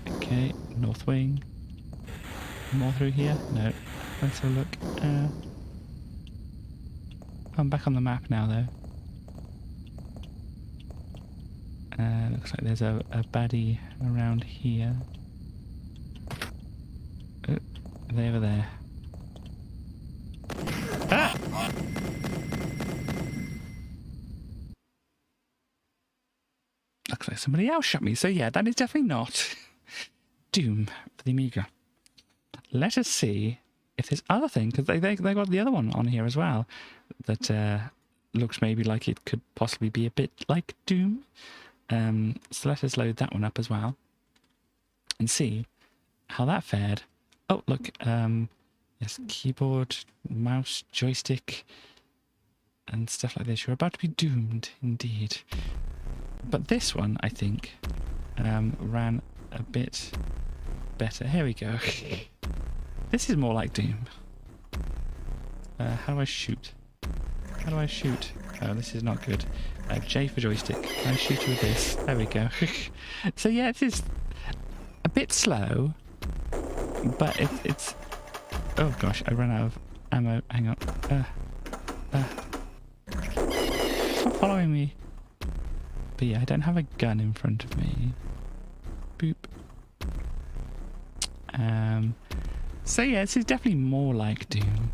Okay, north wing. More through here? No. Let's have a look. I'm back on the map now though. Looks like there's a baddie around here. Oh, are they over there? Ah! Looks like somebody else shot me. So yeah, that is definitely not Doom for the Amiga. Let us see if there's other thing, because they got the other one on here as well that looks maybe like it could possibly be a bit like Doom. So let us load that one up as well and see how that fared. Oh, look, yes, keyboard, mouse, joystick, and stuff like this. You're about to be doomed, indeed. But this one, I think, ran a bit better. Here we go. This is more like Doom. How do I shoot? How do I shoot? Oh, this is not good. J for joystick. I shoot with this. There we go. So yeah, it is a bit slow, but it's... Oh gosh, I ran out of ammo. Hang on. Stop following me. But yeah, I don't have a gun in front of me. Boop. So yeah, this is definitely more like Doom.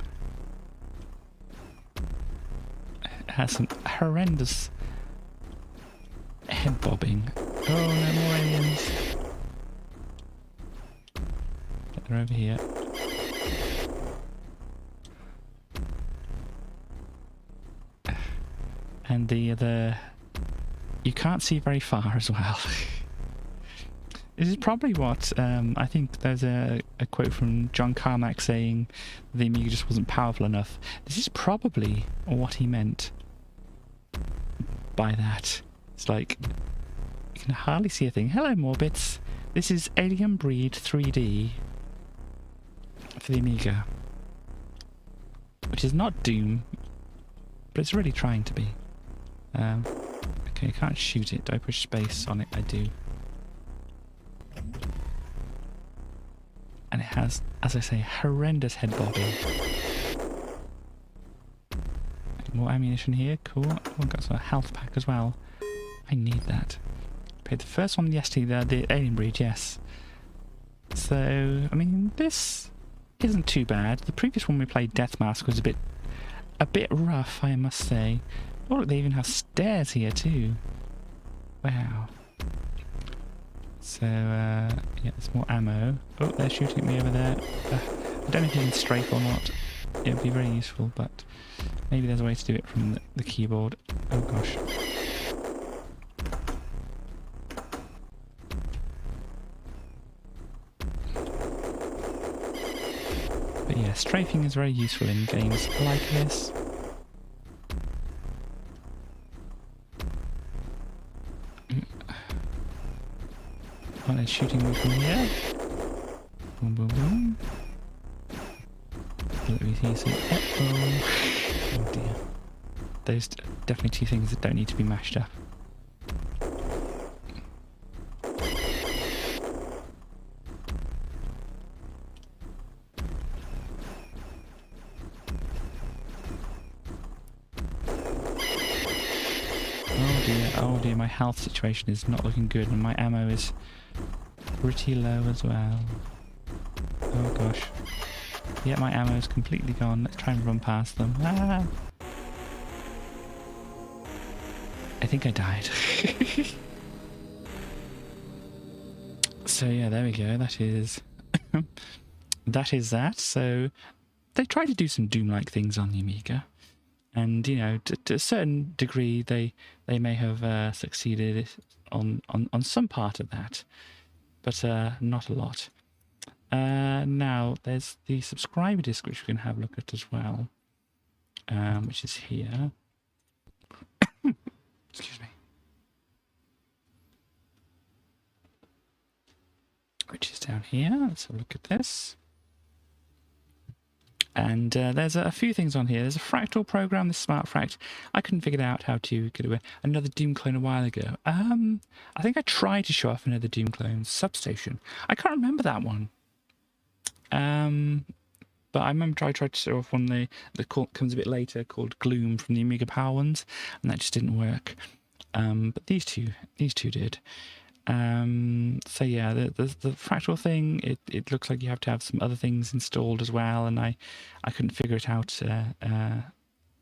It has some horrendous head bobbing. Oh no, more aliens. They're over here. And the you can't see very far as well. This is probably what I think there's a quote from John Carmack saying the Amiga just wasn't powerful enough. This is probably what he meant by that. It's like you can hardly see a thing. Hello, Morbits. This is Alien Breed 3D for the Amiga, which is not Doom, but it's really trying to be. Okay, I can't shoot it. Do I push space on it? I do. And it has, as I say, horrendous head bobbing. More ammunition here. Cool. Oh, I've got some health pack as well. I need that. Okay, the first one, yes, the Alien Breed, yes. So, I mean, this isn't too bad. The previous one we played, Death Mask, was a bit rough, I must say. Oh, look, they even have stairs here too. Wow. So, yeah, there's more ammo. Oh, they're shooting at me over there. I don't know if you can strafe or not. It would be very useful, but maybe there's a way to do it from the keyboard. Oh gosh. But yeah, strafing is very useful in games like this. Oh, they're shooting me from here. Boom, boom, boom. Let me see. Oh dear. Those definitely two things that don't need to be mashed up. Oh dear, my health situation is not looking good and my ammo is pretty low as well. Oh gosh. Yeah, my ammo is completely gone. Let's try and run past them. Ah! I think I died. So yeah, there we go. That is that is that. So they tried to do some Doom-like things on the Amiga. And, you know, to a certain degree, they may have succeeded on some part of that, but not a lot. Now, there's the subscriber disc, which we can have a look at as well, which is here. Excuse me. Which is down here. Let's have a look at this. And there's a few things on here. There's a fractal program, the Smart Fract. I couldn't figure out how to get away. Another Doom clone a while ago. I think I tried to show off another Doom clone, Substation. I can't remember that one. But I remember I tried to show off one that comes a bit later called Gloom from the Amiga Power ones, and that just didn't work. But these two did. So yeah, the fractal thing, it looks like you have to have some other things installed as well, and I couldn't figure it out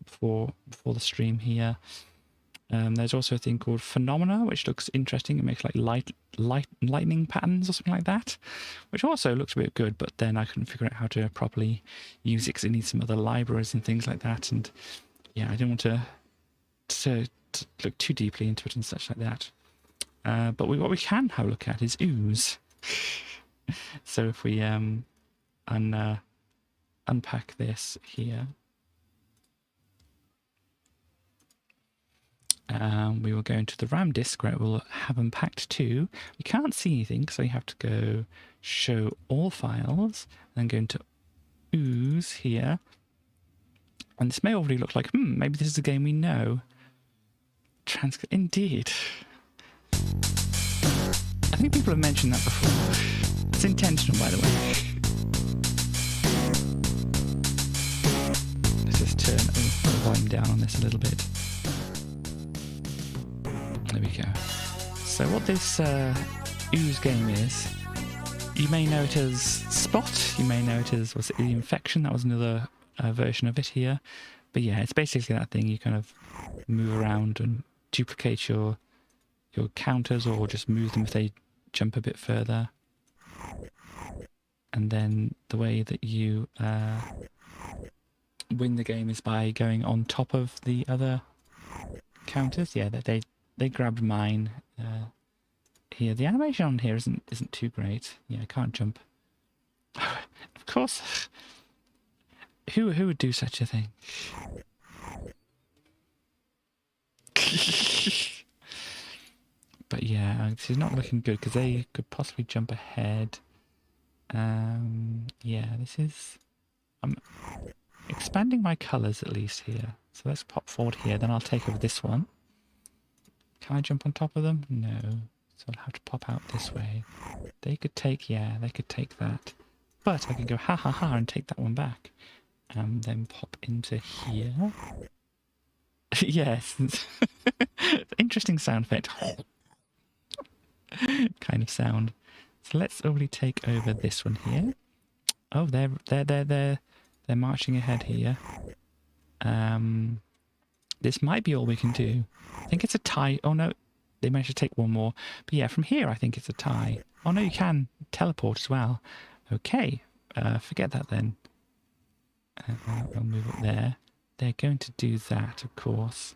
before the stream here. There's also a thing called Phenomena, which looks interesting. It makes like lightning patterns or something like that, which also looks a bit good, but then I couldn't figure out how to properly use it because it needs some other libraries and things like that, and yeah, I didn't want to look too deeply into it and such like that. But what we can have a look at is Ooze. So if we unpack this here, we will go into the RAM disk where it will have unpacked too. We can't see anything, so you have to go show all files, and then go into Ooze here. And this may already look like, maybe this is a game we know. Indeed. I think people have mentioned that before. It's intentional, by the way. Let's just turn the volume down on this a little bit. There we go. So what this Ooze game is You may know it as Spot. You may know it as, was it the Infection? That was another version of it here. But yeah, it's basically that thing. You kind of move around and duplicate your counters, or just move them if they jump a bit further. And then the way that you win the game is by going on top of the other counters. Yeah, they grabbed mine here. The animation on here isn't too great. Yeah, I can't jump. Of course. Who would do such a thing? But yeah, this is not looking good because they could possibly jump ahead. Yeah, this is... I'm expanding my colours at least here. So let's pop forward here, then I'll take over this one. Can I jump on top of them? No. So I'll have to pop out this way. They could take, yeah, they could take that. But I could go ha ha ha and take that one back. And then pop into here. Yes. Interesting sound effect. Kind of sound. So let's already take over this one here. Oh, they're marching ahead here. This might be all we can do. I think it's a tie. Oh no, they managed to take one more. But yeah, from here I think it's a tie. Oh no, you can teleport as well. Okay, forget that then. We'll move up there. They're going to do that, of course.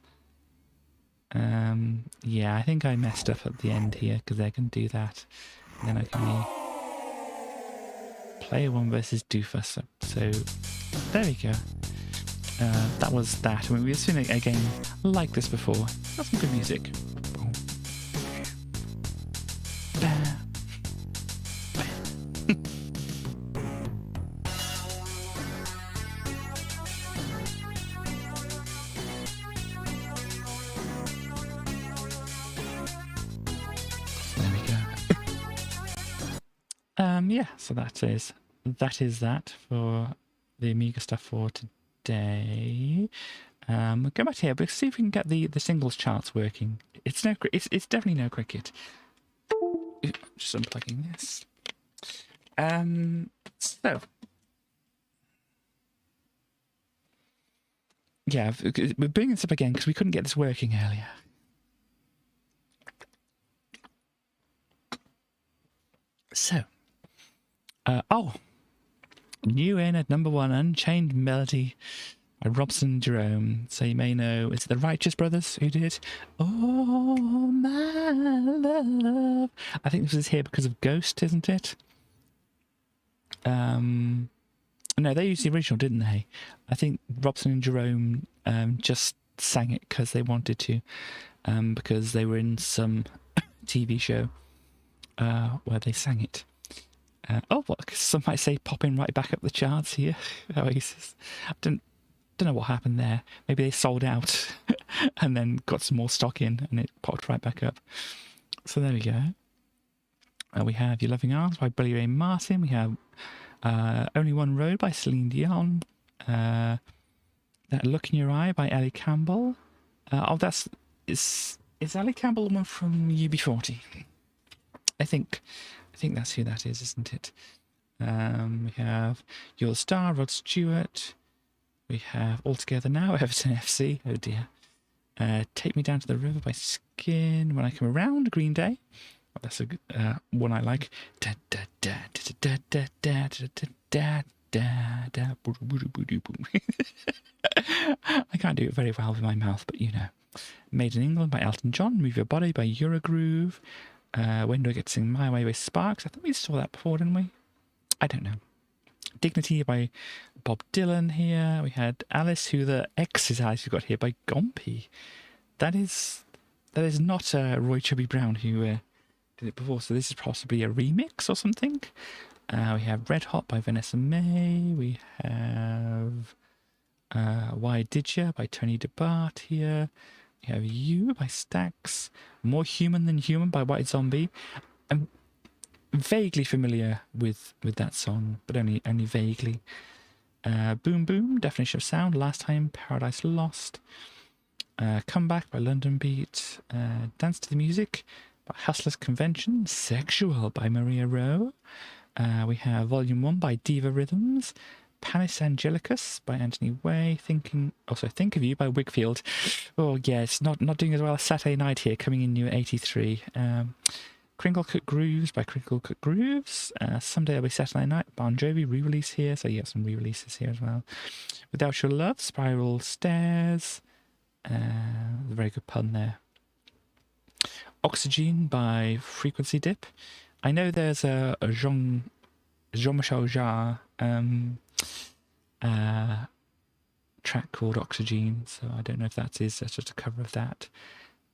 Yeah, I think I messed up at the end here because they're going to do that. And then I can player one versus Doofus. So there we go. That was that. I mean, we've seen a game like this before. Got some good music. Yeah, so that is that for the Amiga stuff for today. We'll go back here, but see if we can get the singles charts working. It's definitely no cricket. Just unplugging this. So yeah, we're bringing this up again because we couldn't get this working earlier. So. New in at number 1, Unchained Melody by Robson and Jerome. So you may know, it's the Righteous Brothers who did it. Oh, my love. I think this is here because of Ghost, isn't it? No, they used the original, didn't they? I think Robson and Jerome just sang it because they wanted to, because they were in some TV show where they sang it. Oh, well, some might say popping right back up the charts here. Oasis. I don't know what happened there. Maybe they sold out and then got some more stock in and it popped right back up. So there we go. We have Your Loving Arms by Billy Ray Martin. We have Only One Road by Celine Dion. That Look in Your Eye by Ellie Campbell. Is Ellie Campbell the one from UB40? I think that's who that is, isn't it? We have Your Star, Rod Stewart. We have All Together Now, Everton FC. Oh dear. Take Me Down to the River by Skin. When I Come Around, Green Day. Oh, that's a good one I like. I can't do it very well with my mouth, but you know. Made in England by Elton John. Move Your Body by Eurogroove. When Do I Get to Sing My Way by Sparks? I think we saw that before, didn't we? I don't know. Dignity by Bob Dylan here. We had Alice, Who the X is Alice, we got here by Gompy. That is not Roy Chubby Brown who did it before, so this is possibly a remix or something. We have Red Hot by Vanessa May. We have Why Did Ya by Tony DeBart here. We have You by Stax. More Human Than Human by White Zombie. I'm vaguely familiar with that song, but only vaguely. Boom Boom, Definition of Sound, Last Time Paradise Lost. Comeback by London Beat. Dance to the Music by Hustlers Convention. Sexual by Maria Rowe. We have Volume 1 by Diva Rhythms, Panis Angelicus by Anthony Way, Think of You by Wigfield. Oh yeah, it's not doing as well as Saturday Night here, coming in new at 83. Crinkle Cut Grooves by Crinkle Cut Grooves. Someday I'll be Saturday Night. Bon Jovi re-release here, so you have some re-releases here as well. Without Your Love, Spiral Stairs. A very good pun there. Oxygen by Frequency Dip. I know there's a Jean-Michel Jarre track called Oxygen, so I don't know if that's just a cover of that.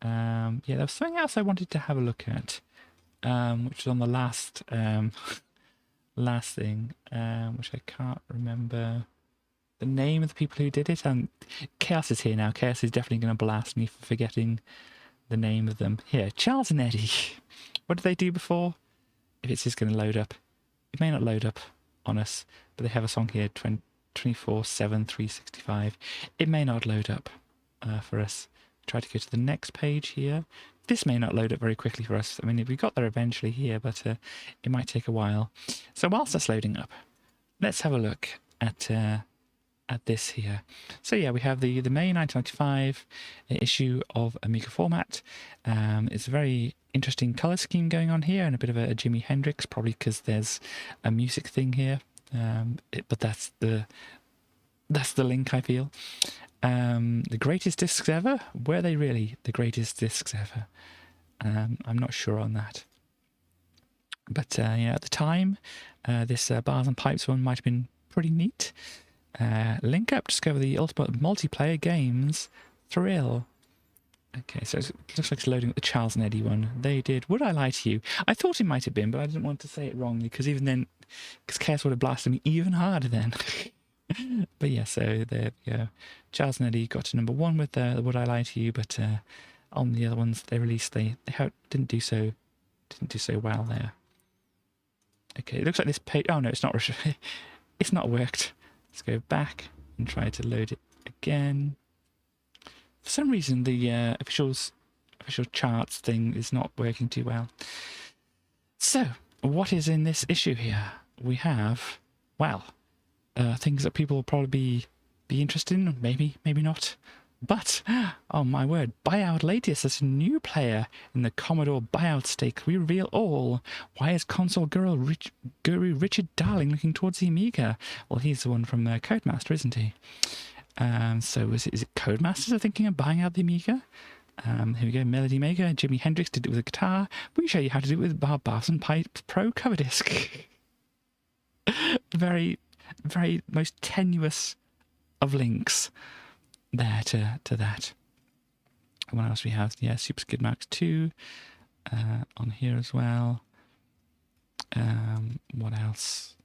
Yeah, there was something else I wanted to have a look at, which was on the last thing, which I can't remember the name of the people who did it. Chaos is here now. Chaos is definitely going to blast me for forgetting the name of them. Here, Charles and Eddie. What did they do before? If it's just going to load up. It may not load up on us, but they have a song here, 24/7 365. It may not load up for us. Try to go to the next page here. This may not load up very quickly for us. I mean, we got there eventually here, but it might take a while. So whilst that's loading up, let's have a look at this here. So yeah, we have the May 1995 issue of Amiga Format. It's a very interesting colour scheme going on here, and a bit of a Jimi Hendrix, probably because there's a music thing here. But that's the link, I feel. The greatest discs ever? Were they really the greatest discs ever? I'm not sure on that. But yeah, at the time, this Bars and Pipes one might have been pretty neat. Link up, discover the ultimate multiplayer games thrill. Okay, so it looks like it's loading up the Charles and Eddie one. They did Would I Lie to You? I thought it might have been, but I didn't want to say it wrongly, because even then, Chaos would have blasted me even harder then. But yeah, so there we go. Charles and Eddie got to number 1 with the Would I Lie to You, but on the other ones they released, they didn't do so well there. Okay, it looks like this page. Oh no, it's not. It's not worked. Let's go back and try to load it again. For some reason, the official charts thing is not working too well. So, what is in this issue here? We have, well, things that people will probably be interested in, maybe not. But, oh my word, Buyout latest as a new player in the Commodore Buyout stake. We reveal all. Why is console guru Richard Darling looking towards the Amiga? Well, he's the one from Codemaster, isn't he? So is it Codemasters are thinking of buying out the Amiga? Here we go, Melody Maker. Jimi Hendrix did it with a guitar. We show you how to do it with Bars and Pipes Pro cover disc. Very, very most tenuous of links there to that. And what else we have? Yeah, Super Skid Marks 2 on here as well. What else?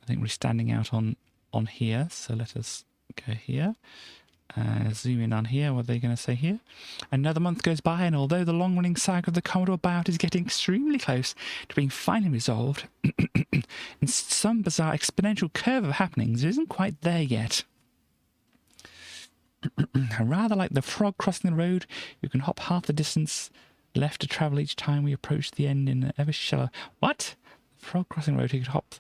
I think we're standing out on here, so let us go here. Zoom in on here. What are they going to say here? Another month goes by, and although the long-running saga of the Commodore Buyout is getting extremely close to being finally resolved, in some bizarre exponential curve of happenings, it isn't quite there yet. Rather like the frog crossing the road, you can hop half the distance left to travel each time we approach the end in an ever shallow... What? The frog crossing the road, you could hop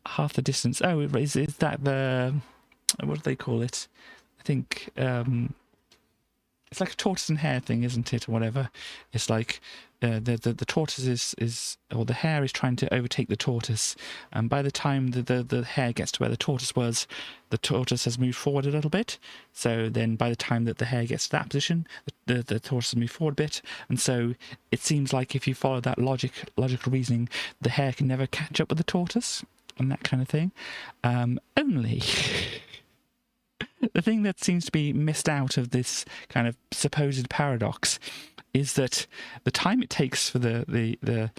half the distance. Oh, is that the... What do they call it? I think it's like a tortoise and hare thing, isn't it, or whatever? It's like the tortoise is or the hare is trying to overtake the tortoise, and by the time the hare gets to where the tortoise was, the tortoise has moved forward a little bit. So then by the time that the hare gets to that position, the tortoise has moved forward a bit, and so it seems like if you follow that logical reasoning, the hare can never catch up with the tortoise and that kind of thing. Only the thing that seems to be missed out of this kind of supposed paradox is that the time it takes for the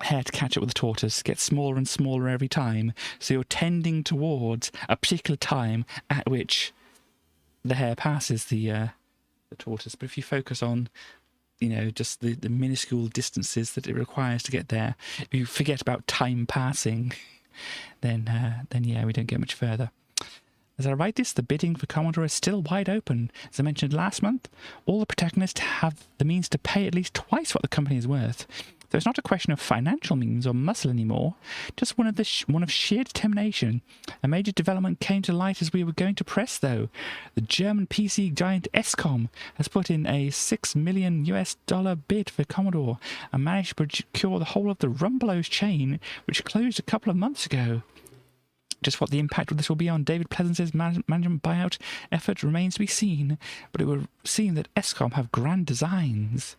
hare to catch up with the tortoise gets smaller and smaller every time. So you're tending towards a particular time at which the hare passes the tortoise. But if you focus on, you know, just the minuscule distances that it requires to get there, if you forget about time passing, then yeah, we don't get much further. As I write this, the bidding for Commodore is still wide open. As I mentioned last month, all the protagonists have the means to pay at least twice what the company is worth. So it's not a question of financial means or muscle anymore, just one of sheer determination. A major development came to light as we were going to press, though. The German PC giant Escom has put in a $6 million bid for Commodore and managed to procure the whole of the Rumblos chain, which closed a couple of months ago. Just what the impact of this will be on David Pleasance's management buyout effort remains to be seen, but it would seem that Escom have grand designs.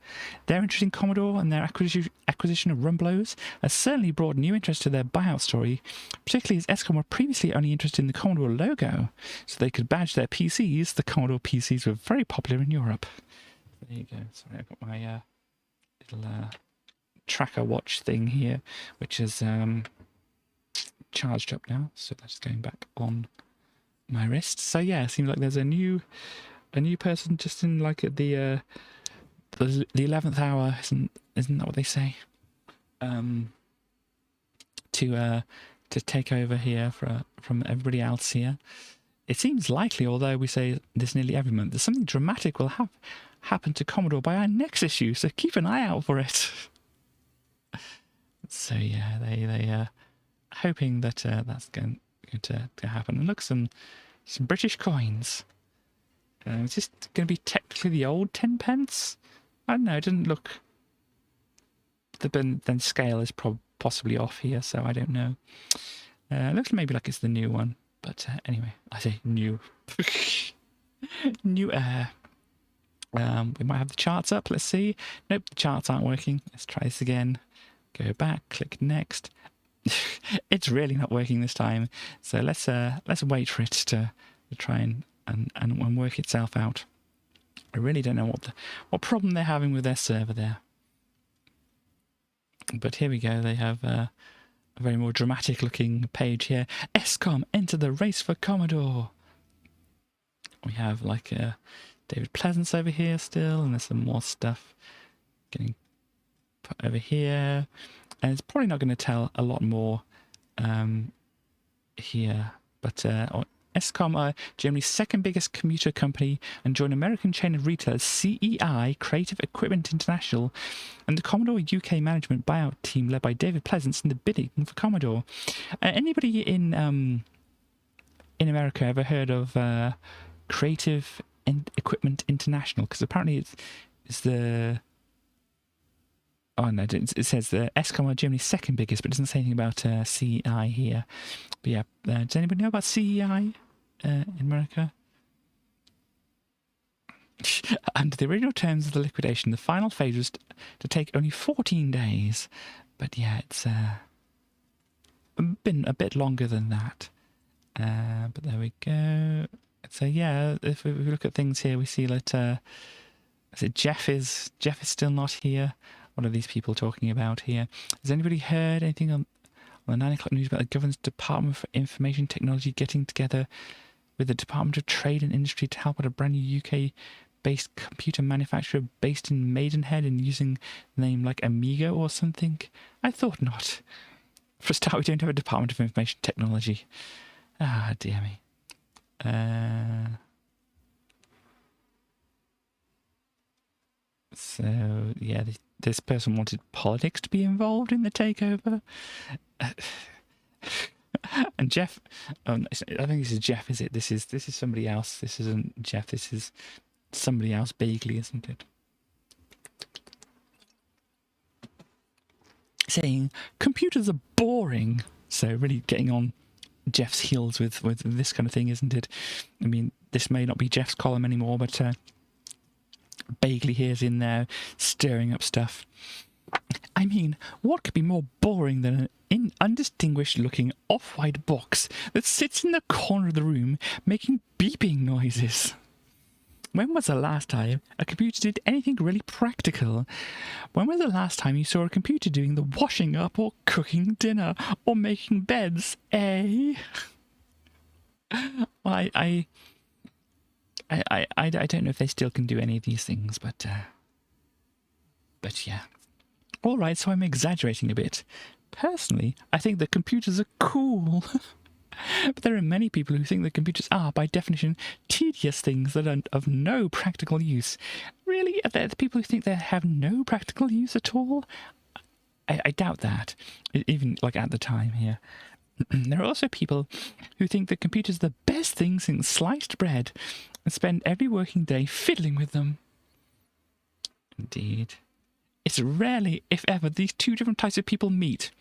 Their interest in Commodore and their acquisition of Rumblos has certainly brought new interest to their buyout story, particularly as Escom were previously only interested in the Commodore logo, so they could badge their PCs. The Commodore PCs were very popular in Europe. There you go. Sorry, I've got my little tracker watch thing here, which is charged up now, so that's going back on my wrist. So yeah, it seems like there's a new person just in like at the 11th hour, isn't that what they say? To take over here from everybody else here. It seems likely, although we say this nearly every month, that something dramatic will happen to Commodore by our next issue. So keep an eye out for it. So yeah, they hoping that that's going to happen. And look, some British coins. Is this going to be technically the old 10 pence? I don't know. It doesn't look. Then scale is possibly off here, so I don't know. It looks maybe like it's the new one, but anyway, I say new. New air. We might have the charts up. Let's see. Nope, the charts aren't working. Let's try this again. Go back. Click next. It's really not working this time, so let's wait for it to try and work itself out. I really don't know what problem they're having with their server there, but here we go. They have a very more dramatic looking page here. Escom enter the race for Commodore. We have like David Pleasance over here still, and there's some more stuff getting put over here. And it's probably not going to tell a lot more here, but Escom are Germany's second biggest computer company and join American chain of retailers CEI, Creative Equipment International, and the Commodore UK management buyout team led by David Pleasance in the bidding for Commodore. Anybody in America ever heard of Creative Equipment International? Because apparently it's the... Oh no, it says the Escom are Germany's second biggest, but it doesn't say anything about CEI here. But yeah, does anybody know about CEI in America? Under the original terms of the liquidation, the final phase was to take only 14 days. But yeah, it's been a bit longer than that. But there we go. So yeah, if we look at things here, we see that Jeff is still not here. What are these people talking about here? Has anybody heard anything on the 9 o'clock news about the government's Department for Information Technology getting together with the Department of Trade and Industry to help out a brand new UK-based computer manufacturer based in Maidenhead and using the name like Amiga or something? I thought not. For a start, we don't have a Department of Information Technology. Ah, dear me. So, yeah, this person wanted politics to be involved in the takeover. And Jeff, I think this is Jeff, is it? This is somebody else. This isn't Jeff. This is somebody else vaguely, isn't it? Saying computers are boring. So really getting on Jeff's heels with this kind of thing, isn't it? I mean, this may not be Jeff's column anymore, but Bagley here's in there stirring up stuff. I mean, what could be more boring than an undistinguished looking off-white box that sits in the corner of the room making beeping noises? When was the last time a computer did anything really practical? When was the last time you saw a computer doing the washing up or cooking dinner or making beds, eh? Well, I don't know if they still can do any of these things, but yeah. All right, so I'm exaggerating a bit. Personally, I think that computers are cool. But there are many people who think that computers are, by definition, tedious things that are of no practical use. Really? Are there the people who think they have no practical use at all? I doubt that, even like at the time here. There are also people who think that computers are the best thing since sliced bread and spend every working day fiddling with them. Indeed. It's rarely, if ever, these two different types of people meet.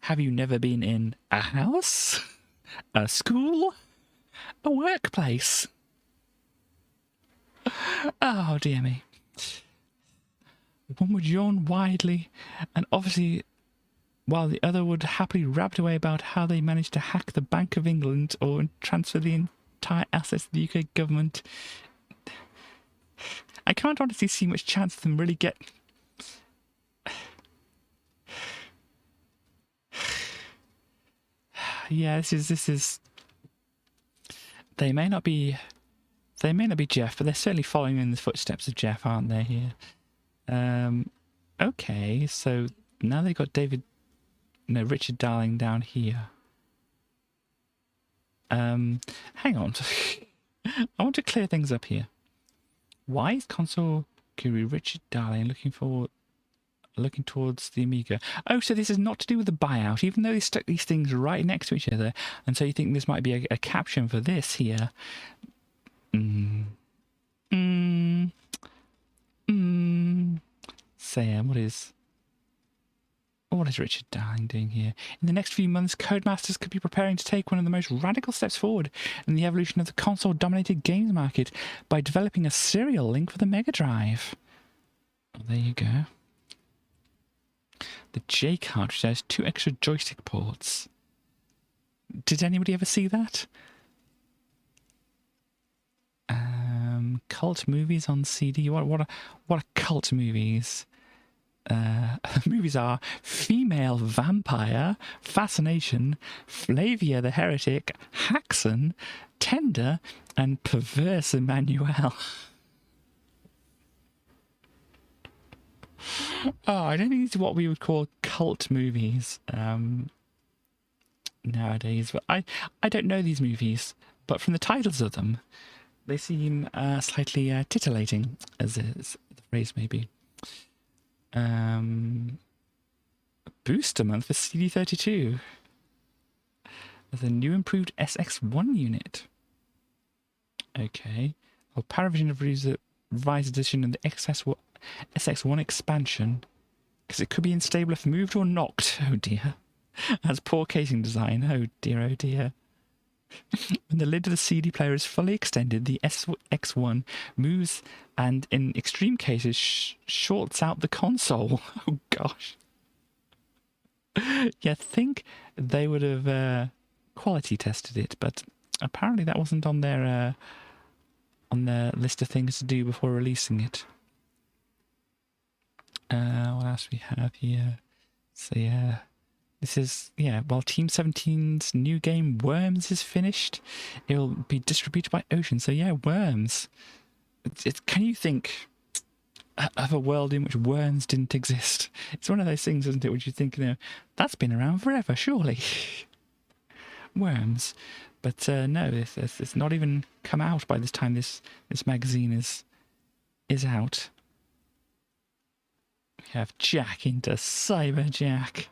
Have you never been in a house, a school, a workplace? Oh, dear me. One would yawn widely, and obviously, while the other would happily rabbit away about how they managed to hack the Bank of England or transfer the entire assets of the UK government. I can't honestly see much chance of them really get... Yeah, this is... They may not be Jeff, but they're certainly following in the footsteps of Jeff, aren't they, here? Okay, so now they've got Richard Darling down here. Hang on. I want to clear things up here. Why is console guru Richard Darling looking towards the Amiga? Oh, so this is not to do with the buyout, even though they stuck these things right next to each other, and so you think this might be a caption for this here. Sam, what is Richard Darling doing here? In the next few months, Codemasters could be preparing to take one of the most radical steps forward in the evolution of the console-dominated games market by developing a serial link for the Mega Drive. Well, there you go. The J cartridge has 2 extra joystick ports. Did anybody ever see that? Cult movies on CD. What are cult movies? Movies are Female Vampire, Fascination, Flavia the Heretic, Haxon, Tender, and Perverse Emmanuel. Oh, I don't think these are what we would call cult movies nowadays. But I don't know these movies, but from the titles of them, they seem slightly titillating, as the phrase may be. Booster month for CD32. There's a new improved SX1 unit. Okay. Well, Paravision have released a revised edition of the SX1 expansion, because it could be unstable if moved or knocked. Oh dear. Has poor casing design. Oh dear, oh dear. When the lid of the CD player is fully extended, the SX1 moves and, in extreme cases, shorts out the console. Oh gosh. You think they would have quality tested it, but apparently that wasn't on their list of things to do before releasing it. What else we have here? So yeah. This is, while Team 17's new game Worms is finished, it will be distributed by Ocean. So yeah, Worms. Can you think of a world in which Worms didn't exist? It's one of those things, isn't it, which you think, that's been around forever, surely. Worms. But no, it's not even come out by this time this magazine is out. We have Jack into Cyber Jack.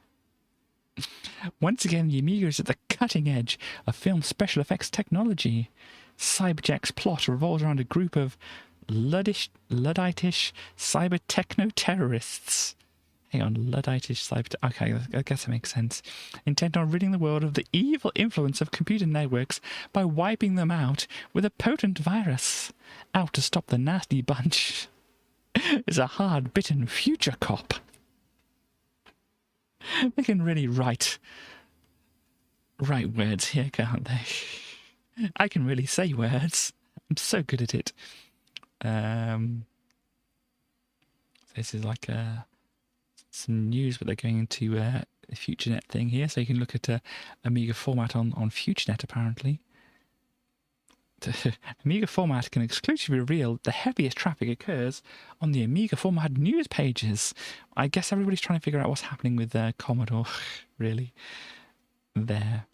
Once again, the Amiga is at the cutting edge of film special effects technology. Cyberjack's plot revolves around a group of Ludditish cyber techno-terrorists. Hang on, Ludditish cyber... Okay, I guess that makes sense. Intent on ridding the world of the evil influence of computer networks by wiping them out with a potent virus. Out to stop the nasty bunch is a hard-bitten future cop. They can really write words here, can't they? I can really say words. I'm so good at it. This is like some news, but they're going into a FutureNet thing here, so you can look at Amiga Format on FutureNet, apparently. Amiga Format can exclusively reveal the heaviest traffic occurs on the Amiga Format news pages. I guess everybody's trying to figure out what's happening with Commodore, really. There.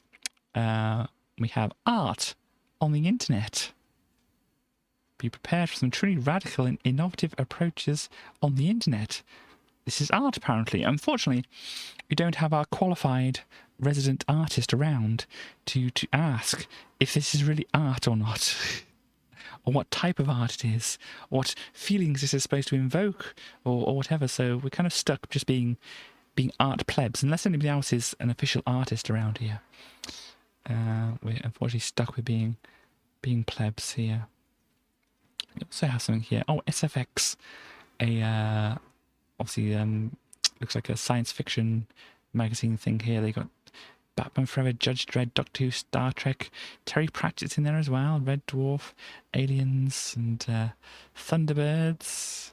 We have art on the internet. Be prepared for some truly radical and innovative approaches on the internet. this is art, apparently. Unfortunately, we don't have our qualified resident artist around to ask if this is really art or not, or what type of art it is, or what feelings this is supposed to invoke, or whatever. So we're kind of stuck just being art plebs, unless anybody else is an official artist around here. We're unfortunately stuck with being plebs here. We also have something here. Oh, SFX, obviously looks like a science fiction magazine thing here. They got Batman Forever, Judge Dredd, Doctor Who, Star Trek, Terry Pratchett's in there as well, Red Dwarf, Aliens, and Thunderbirds,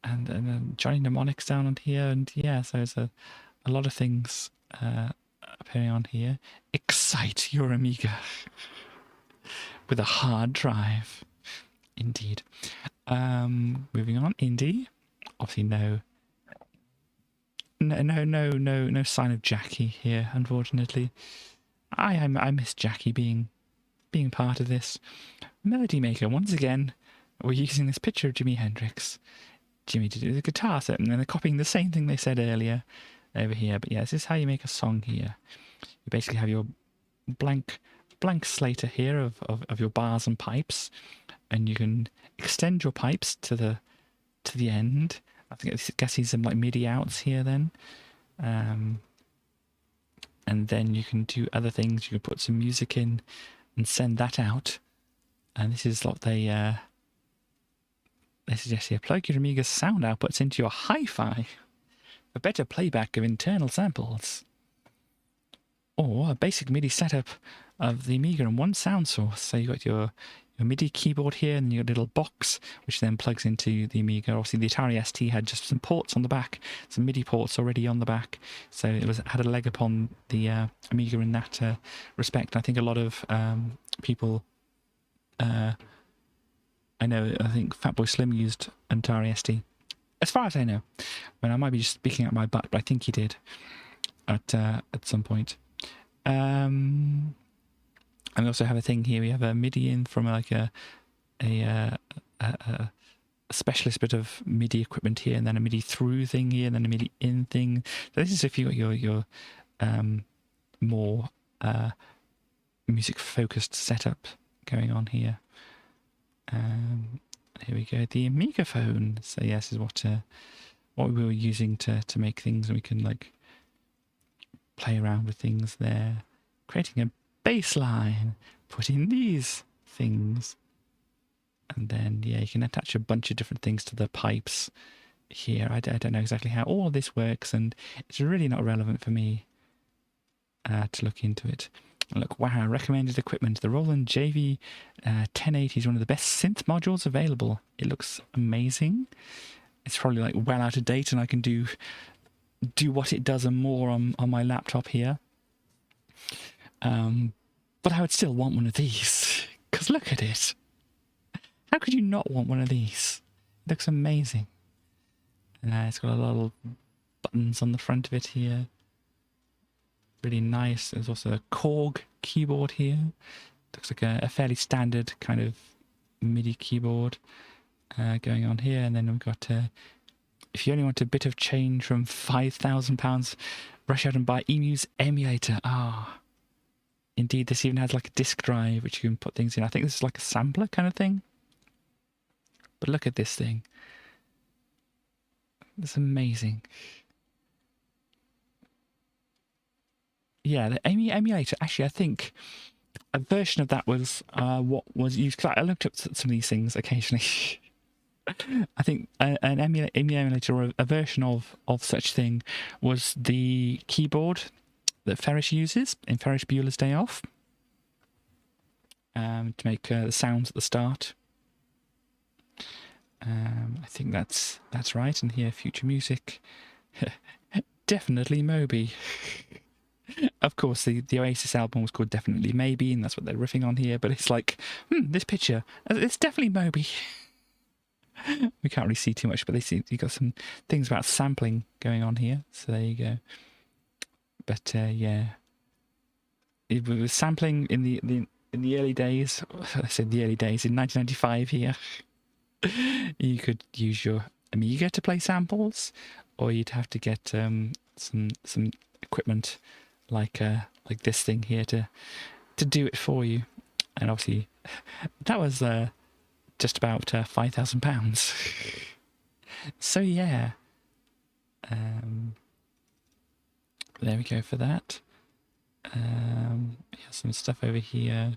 and Johnny Mnemonic's down on here, and yeah, so there's a lot of things appearing on here. Excite your Amiga with a hard drive, indeed. Moving on, indie. Obviously, no sign of Jackie here, unfortunately. I miss Jackie being part of this. Melody Maker, once again, we're using this picture of Jimi Hendrix. Jimmy to do the guitar set, and then they're copying the same thing they said earlier over here. But yeah, this is how you make a song here. You basically have your blank slater here of your bars and pipes, and you can extend your pipes to the end. I guess these are like MIDI outs here then. And then you can do other things. You can put some music in and send that out. And this is what they suggest here. Plug your Amiga sound outputs into your hi-fi for better playback of internal samples. Or a basic MIDI setup of the Amiga and one sound source. So you've got your MIDI keyboard here and your little box, which then plugs into the Amiga. Obviously, the Atari ST had just some ports on the back, some MIDI ports already on the back. So it had a leg upon the Amiga in that respect. I think a lot of people... I think Fatboy Slim used an Atari ST. As far as I know. I might be just speaking out my butt, but I think he did at some point. And we also have a thing here. We have a MIDI in from like a specialist bit of MIDI equipment here, and then a MIDI through thing here, and then a MIDI in thing. So this is if you got your more music focused setup going on here. Here we go, the Amiga phone. So yes, is what we were using to make things, and we can like play around with things there, creating a bass line, put in these things, and then yeah, you can attach a bunch of different things to the pipes here. I don't know exactly how all of this works, and it's really not relevant for me to look into it. Look, wow, recommended equipment. The Roland JV 1080 is one of the best synth modules available. It looks amazing. It's probably like well out of date, and I can do what it does and more on my laptop here. But I would still want one of these, because look at it. How could you not want one of these? It looks amazing. It's got a lot of buttons on the front of it here. Really nice. There's also a Korg keyboard here. Looks like a fairly standard kind of MIDI keyboard going on here. And then we've got, if you only want a bit of change from £5,000, rush out and buy Emu's emulator. Indeed, this even has like a disk drive which you can put things in. I think this is like a sampler kind of thing. But look at this thing. It's amazing. Yeah, the emulator, actually, I think a version of that was what was used. Cause I looked up some of these things occasionally. I think an emulator, or a version of such thing, was the keyboard that Ferris uses in Ferris Bueller's Day Off to make the sounds at the start. I think that's right. And here, future music, definitely Moby. Of course, the Oasis album was called Definitely Maybe, and that's what they're riffing on here. But it's like, this picture, it's definitely Moby. We can't really see too much, but you got some things about sampling going on here. So there you go. But yeah, it was sampling in the early days. I said the early days in 1995 here. You could use your Amiga to play samples, or you'd have to get some equipment like this thing here to do it for you. And obviously, that was just about £5,000. So yeah, there we go for that. Some stuff over here.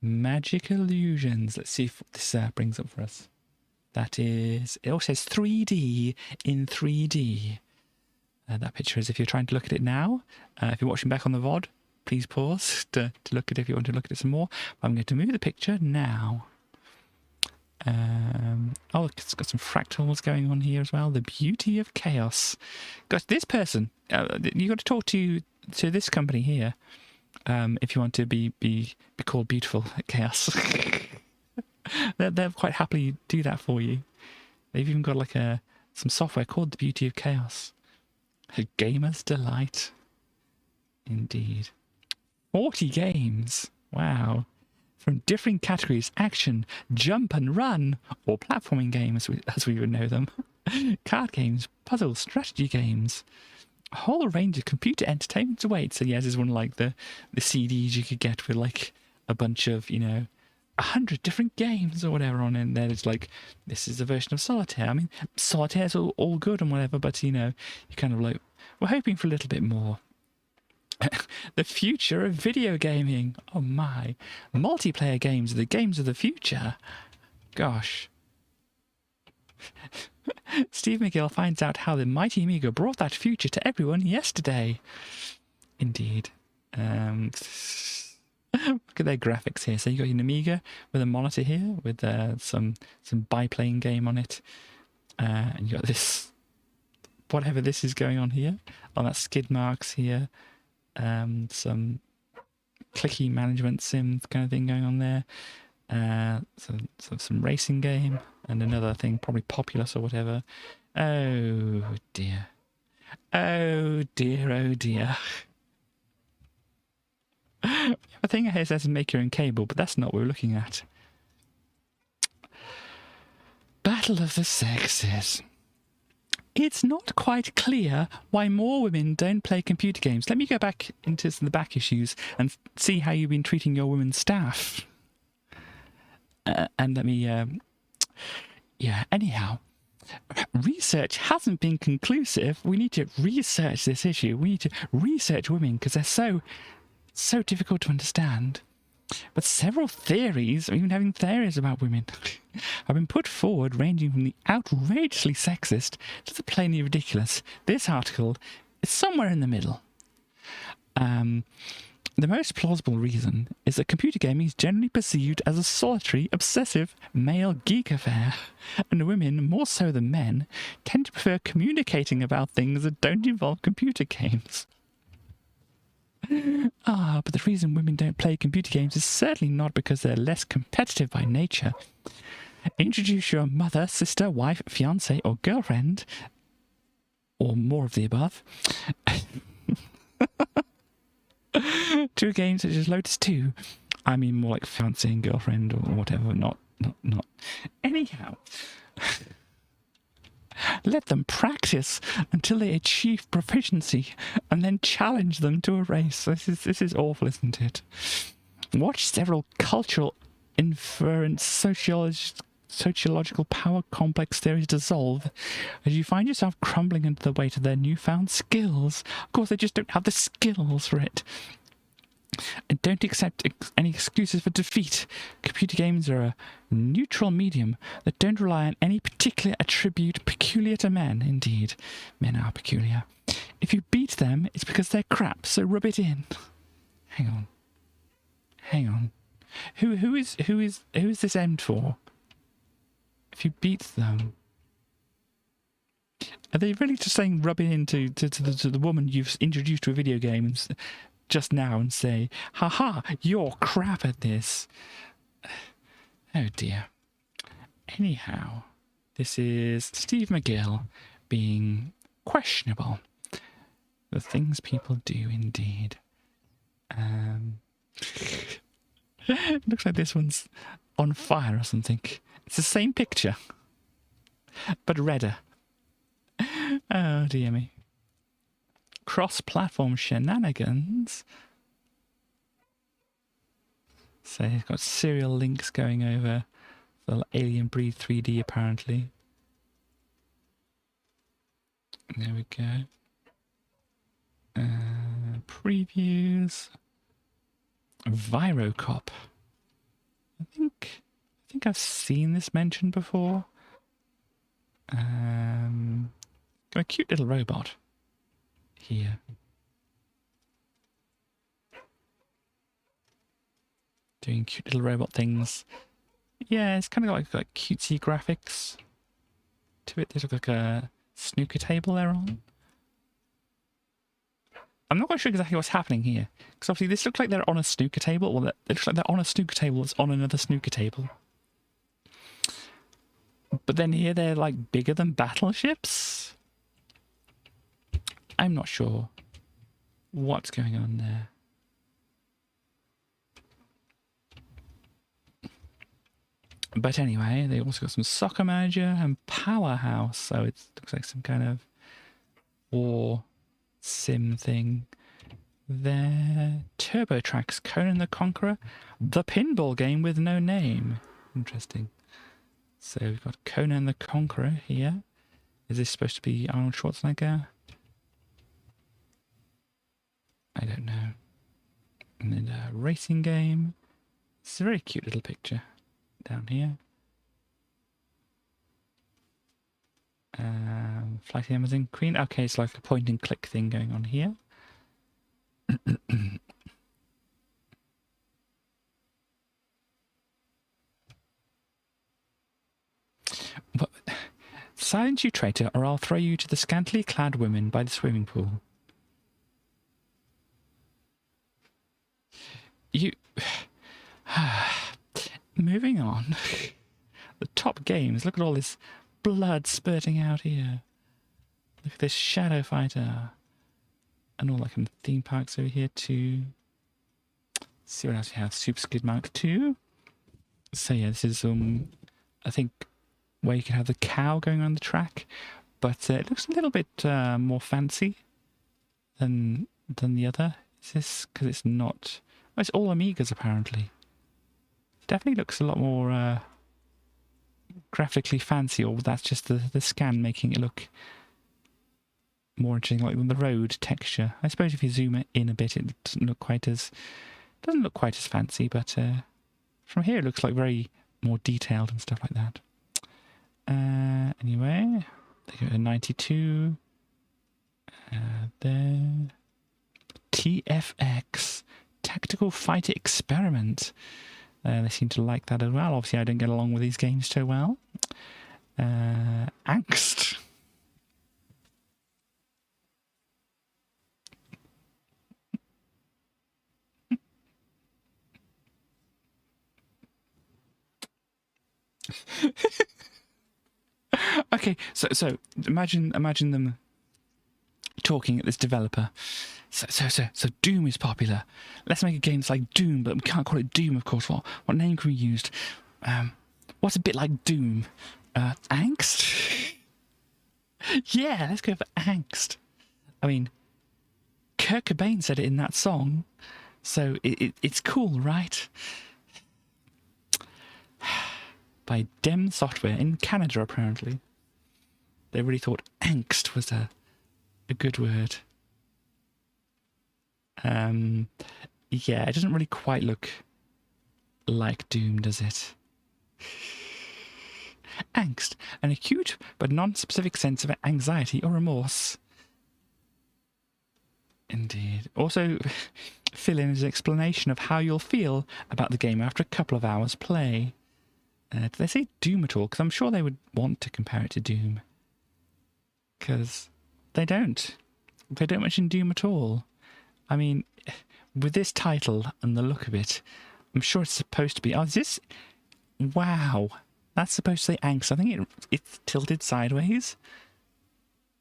Magic illusions. Let's see if this brings up for us. That is, it also says 3D in 3D. That picture is if you're trying to look at it now. If you're watching back on the VOD, please pause to look at it if you want to look at it some more. I'm going to move the picture now. Oh, it's got some fractals going on here as well. The beauty of chaos. Got this person. You got to talk to this company here. If you want to be called beautiful at chaos, they'll quite happily do that for you. They've even got like some software called the Beauty of Chaos. A gamer's delight, indeed. 40 games. Wow. From different categories: action, jump and run, or platforming games, as we would know them, card games, puzzles, strategy games, a whole range of computer entertainment to wait. So yes, this is one like the CDs you could get with like a bunch of 100 different games or whatever on in there. It's like, this is a version of Solitaire. I mean, Solitaire's all good and whatever, but you kind of like, we're hoping for a little bit more. The future of video gaming. Oh my. Multiplayer games are the games of the future. Gosh. Steve McGill finds out how the mighty Amiga brought that future to everyone yesterday. Indeed. Look at their graphics here. So you got your Amiga with a monitor here with some biplane game on it. And you got this, whatever this is going on here. Oh, that's skid marks here. Some clicky management sim kind of thing going on there. Some racing game and another thing, probably Populous or whatever. Oh dear. Oh dear, oh dear. I think it says make your own cable, but that's not what we're looking at. Battle of the Sexes. It's not quite clear why more women don't play computer games. Let me go back into the back issues and see how you've been treating your women's staff. And let me... anyhow. Research hasn't been conclusive. We need to research this issue. We need to research women because they're so difficult to understand. But several theories, or even having theories about women, have been put forward, ranging from the outrageously sexist to the plainly ridiculous. This article is somewhere in the middle. The most plausible reason is that computer gaming is generally perceived as a solitary, obsessive, male geek affair, and women, more so than men, tend to prefer communicating about things that don't involve computer games. But the reason women don't play computer games is certainly not because they're less competitive by nature. Introduce your mother, sister, wife, fiancé, or girlfriend, or more of the above, to a game such as Lotus 2. I mean more like fiancé and girlfriend or whatever, not. Anyhow. Let them practice until they achieve proficiency and then challenge them to a race. This is awful, isn't it? Watch several cultural inference sociological power complex theories dissolve as you find yourself crumbling under the weight of their newfound skills. Of course, they just don't have the skills for it. And don't accept any excuses for defeat. Computer games are a neutral medium that don't rely on any particular attribute peculiar to men. Indeed, men are peculiar. If you beat them, it's because they're crap, so rub it in. Hang on. Who is this aimed for? If you beat them, are they really just saying rub it into to the woman you've introduced to a video game just now and say, haha, you're crap at this? Oh dear. Anyhow, this is Steve McGill being questionable. The things people do, indeed. Looks like this one's on fire or something. It's the same picture, but redder. Oh, dear me. Cross-platform shenanigans. So he's got serial links going over the Alien Breed 3D, apparently. There we go. Previews. Virocop. I think I've seen this mentioned before. Got a cute little robot here. Doing cute little robot things. Yeah, it's kind of got like cutesy graphics to it. They look like a snooker table they're on. I'm not quite sure exactly what's happening here. Because obviously this looks like they're on a snooker table. Well, it looks like they're on a snooker table that's on another snooker table. But then here they're like bigger than battleships? I'm not sure what's going on there. But anyway, they also got some Soccer Manager and Powerhouse. So it looks like some kind of war sim thing. There. Turbo Tracks, Conan the Conqueror, the pinball game with no name. Interesting. So we've got Conan the Conqueror here. Is this supposed to be Arnold Schwarzenegger? I don't know. And then a racing game. It's a very cute little picture down here. Flight Amazon Queen. Okay, it's like a point and click thing going on here. But, silence you traitor, or I'll throw you to the scantily clad women by the swimming pool. You... Moving on. The top games. Look at all this blood spurting out here. Look at this Shadow Fighter. And all like in theme parks over here too. Let's see what else we have. Super Skid Mark 2. So yeah, this is I think where you can have the cow going on the track. But it looks a little bit more fancy than the other. Is this because it's not... Oh, it's all Amigas apparently. Definitely looks a lot more graphically fancy, or that's just the scan making it look more interesting, like the road texture. I suppose if you zoom it in a bit, it doesn't look quite as fancy, but from here it looks like very more detailed and stuff like that. Anyway, they go to 92. There. TFX, Tactical Fighter Experiment. They seem to like that as well. Obviously, I don't get along with these games so well. Angst. Okay, so imagine them talking at this developer. So Doom is popular. Let's make a game that's like Doom, but we can't call it Doom, of course. What name can we use? What's a bit like Doom? Angst? Yeah, let's go for Angst. I mean, Kurt Cobain said it in that song, so it's cool, right? By Dem Software in Canada, apparently. They really thought angst was a good word. Yeah, it doesn't really quite look like Doom, does it? Angst, an acute but non-specific sense of anxiety or remorse. Indeed. Also, fill in his explanation of how you'll feel about the game after a couple of hours play. Did they say Doom at all? Because I'm sure they would want to compare it to Doom. Because they don't. They don't mention Doom at all. I mean, with this title and the look of it, I'm sure it's supposed to be... Oh, is this... Wow. That's supposed to say angst. I think it's tilted sideways.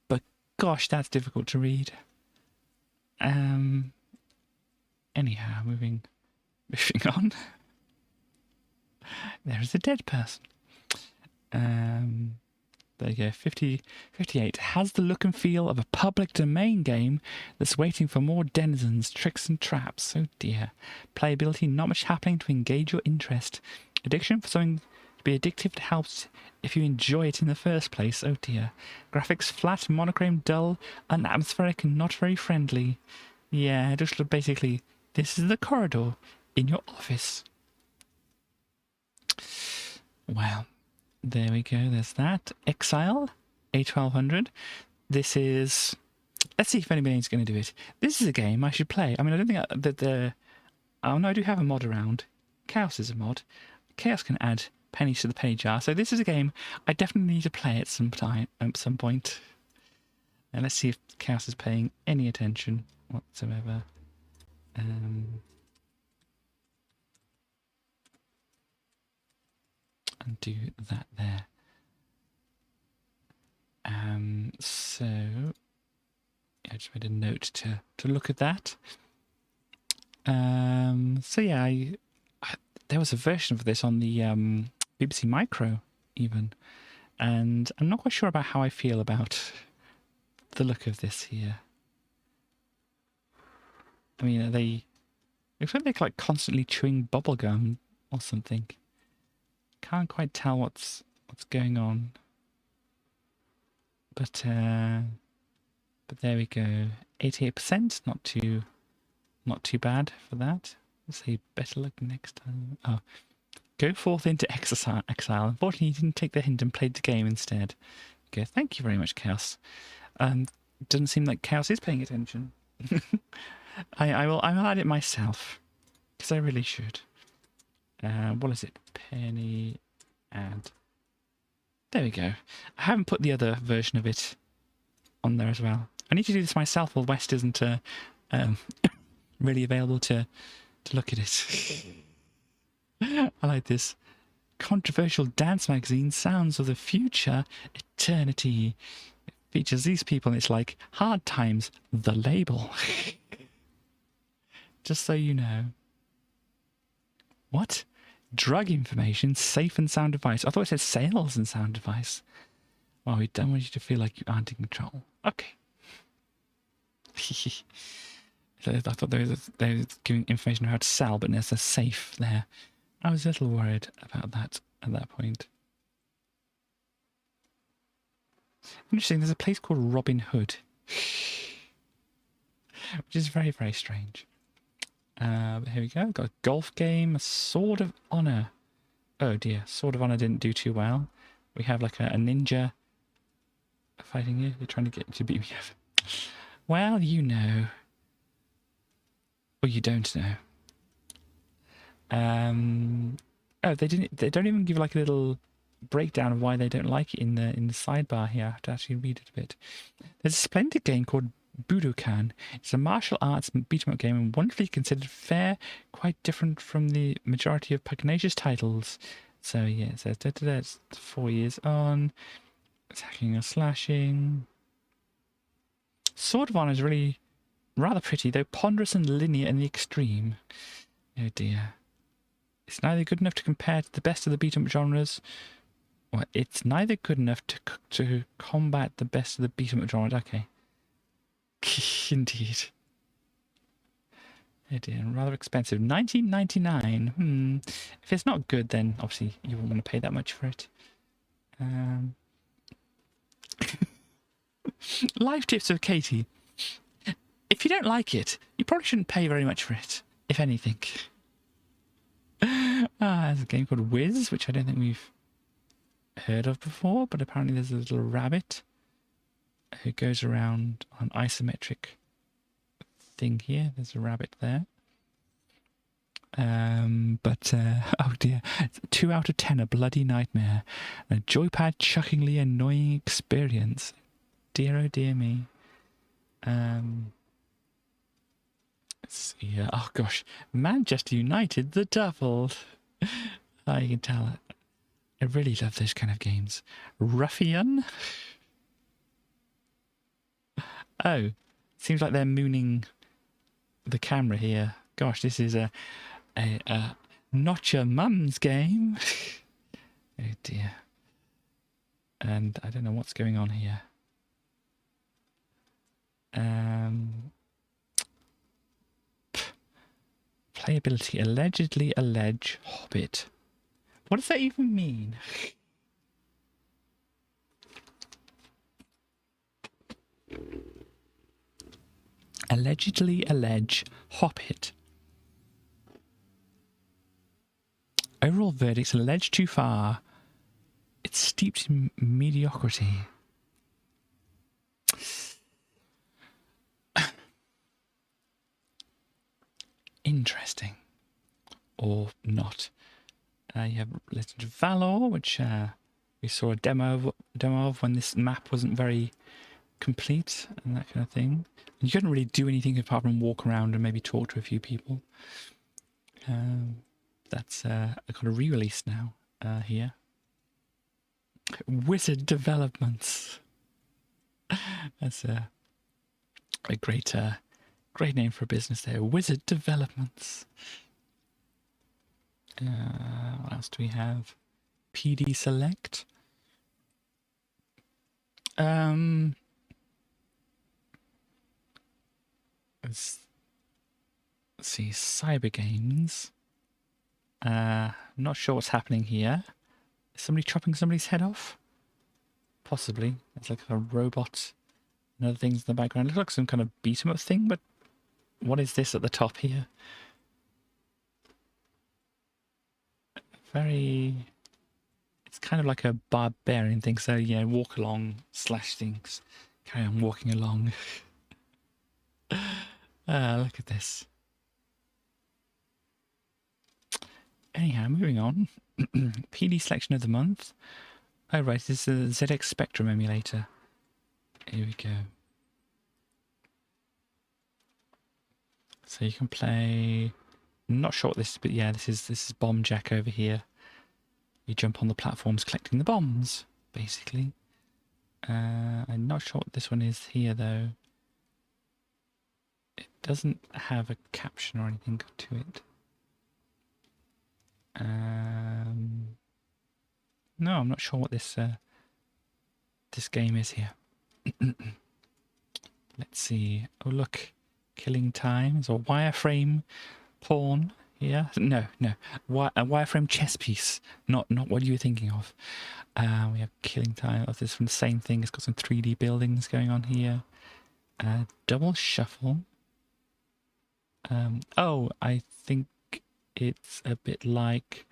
But gosh, that's difficult to read. Anyhow, moving on. There is a dead person. There you go, 58. Has the look and feel of a public domain game that's waiting for more denizens, tricks and traps. Oh dear. Playability, not much happening to engage your interest. Addiction, for something to be addictive, it helps if you enjoy it in the first place. Oh dear. Graphics, flat, monochrome, dull, unatmospheric and not very friendly. Yeah, just basically, this is the corridor in your office. Well, there we go, there's that. Exile, A1200. This is... Let's see if anybody's going to do it. This is a game I should play. I mean, I don't think that the... Oh, no, I do have a mod around. Chaos is a mod. Chaos can add pennies to the penny jar. So this is a game I definitely need to play at some point. And let's see if Chaos is paying any attention whatsoever. And do that there. So I just made a note to look at that. So yeah, there was a version of this on the BBC Micro even, and I'm not quite sure about how I feel about the look of this here. I mean, looks like they're like constantly chewing bubblegum or something. Can't quite tell what's going on, but there we go. 88%, not too bad for that. Let's say better luck next time. Oh, go forth into exile. Unfortunately, you didn't take the hint and played the game instead. Okay, thank you very much, Chaos. Doesn't seem like Chaos is paying attention. I'll add it myself because I really should. What is it? Penny add. There we go. I haven't put the other version of it on there as well. I need to do this myself while West isn't really available to look at it. I like this. Controversial dance magazine, Sounds of the Future, Eternity. It features these people and it's like, Hard Times, the label. Just so you know. What? Drug information, safe and sound device. I thought it said sales and sound device. Well, we don't want you to feel like you aren't in control. Okay. I thought they were giving information on how to sell, but there's a safe there. I was a little worried about that at that point. Interesting, there's a place called Robin Hood. Which is very, very strange. But here we go. Got a golf game, a Sword of Honor. Oh dear, Sword of Honor didn't do too well. We have like a ninja fighting you. You're trying to get to beat me up. Well, you know. Or you don't know. Oh, they don't even give like a little breakdown of why they don't like it in the sidebar here. I have to actually read it a bit. There's a splendid game called Budokan. It's a martial arts beat-em-up game and wonderfully considered fair, quite different from the majority of pugnacious titles. So yeah, it says it's 4 years on. It's hacking or slashing. Sword of Honor is really rather pretty, though ponderous and linear in the extreme. Oh dear. It's neither good enough to compare to the best of the beat-em-up genres. Well, it's neither good enough to combat the best of the beat-em-up genres. Okay. Indeed. Oh dear, rather expensive. $19.99. If it's not good, then obviously you won't want to pay that much for it. Live tips of Katie. If you don't like it, you probably shouldn't pay very much for it, if anything. There's a game called Wiz, which I don't think we've heard of before, but apparently there's a little rabbit who goes around on an isometric thing here. There's a rabbit there. Oh dear, 2 out of 10, a bloody nightmare. A joypad chuckingly annoying experience. Dear oh dear me. Let's see here. Oh gosh, Manchester United, the double. Oh, you can tell it. I really love those kind of games. Ruffian. Oh, seems like they're mooning the camera here. Gosh, this is a not your mum's game. Oh dear. And I don't know what's going on here. Playability, allegedly allege Hobbit. What does that even mean? Allegedly allege Hobbit. Overall verdicts alleged too far. It's steeped in mediocrity. Interesting. Or not. You have Legend of Valor, which we saw a demo of when this map wasn't very complete and that kind of thing. And you couldn't really do anything apart from walk around and maybe talk to a few people. That's got a re-release now here. Wizard Developments. That's a great great name for a business there. Wizard Developments. What else do we have? PD Select. Let's see. Cyber Games. Not sure what's happening here. Is somebody chopping somebody's head off? Possibly. It's like a robot and other things in the background. It looks like some kind of beat 'em up thing, but what is this at the top here? Very... It's kind of like a barbarian thing, so yeah, walk along, slash things. Carry on walking along. Look at this. Anyhow, moving on. PD selection of the month. Oh right, this is a ZX Spectrum emulator. Here we go. So you can play... I'm not sure what this is, but yeah, this is Bomb Jack over here. You jump on the platforms collecting the bombs, basically. I'm not sure what this one is here, though. It doesn't have a caption or anything to it. No, I'm not sure what this this game is here. Let's see. Oh look, Killing Times or wireframe porn here. No, a wireframe chess piece. Not what you were thinking of. We have Killing Time. Oh, this is from the same thing. It's got some 3D buildings going on here. Double Shuffle. Oh, I think it's a bit like,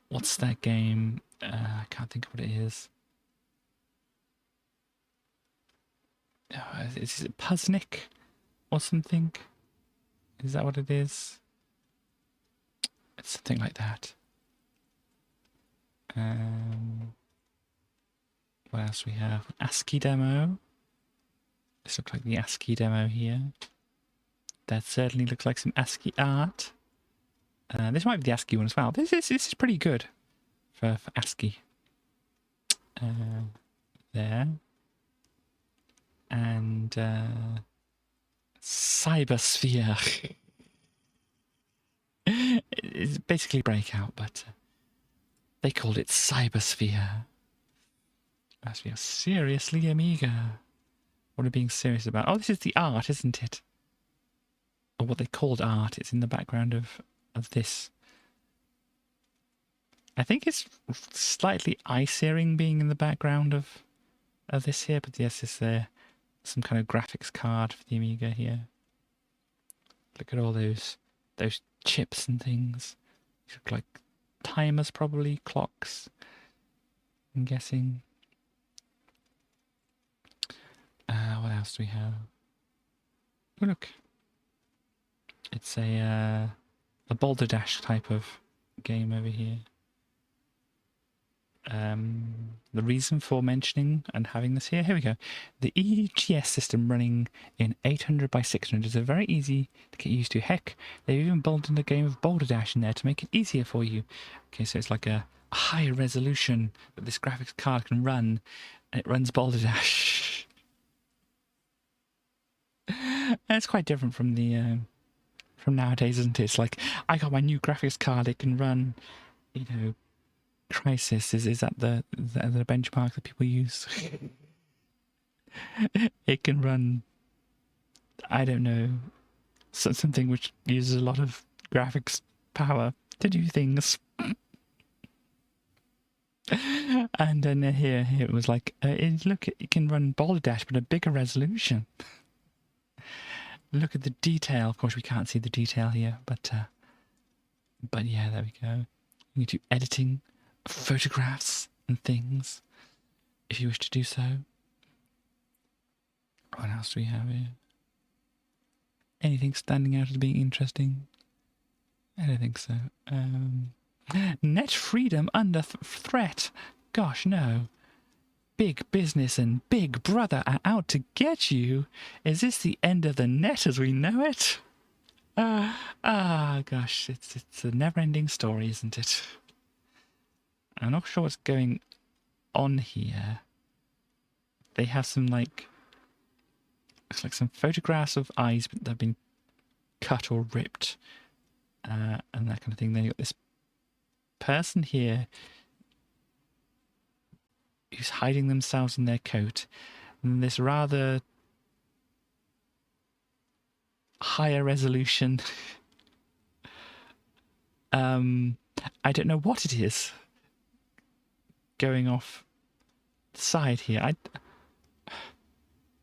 what's that game? I can't think of what it is. Is it Puznik or something? Is that what it is? It's something like that. What else we have? ASCII demo. This looks like the ASCII demo here. That certainly looks like some ASCII art. This might be the ASCII one as well. This is pretty good for ASCII. There. And Cybersphere. It's basically Breakout, but they called it Cybersphere. Cybersphere. Seriously, Amiga. What are we being serious about? Oh, this is the art, isn't it? Or what they called art. It's in the background of this. I think it's slightly eye-searing being in the background of this here, but yes, it's some kind of graphics card for the Amiga here. Look at all those chips and things. These look like timers, probably clocks, I'm guessing. What else do we have? Oh look, it's a Boulder Dash type of game over here. The reason for mentioning and having this here we go. The EGS system running in 800 by 600 is very easy to get used to. Heck, they've even built in a game of Boulder Dash in there to make it easier for you. Okay, so it's like a higher resolution that this graphics card can run, and it runs Boulder Dash. And it's quite different from the from nowadays, isn't it? It's like, I got my new graphics card, it can run, you know, Crisis? Is that the benchmark that people use? It can run, I don't know, something which uses a lot of graphics power to do things. And then here it was like, look, it can run Balderdash, but a bigger resolution. Look at the detail. Of course, we can't see the detail here, but yeah, there we go. You can do editing, photographs and things, if you wish to do so. What else do we have here? Anything standing out as being interesting? I don't think so. Net freedom under threat. Gosh, no. Big business and Big Brother are out to get you. Is this the end of the net as we know it? Gosh, it's a never-ending story, isn't it? I'm not sure what's going on here. They have some, like, looks like some photographs of eyes that have been cut or ripped, and that kind of thing. Then you've got this person here who's hiding themselves in their coat, and this rather higher resolution I don't know what it is going off the side here.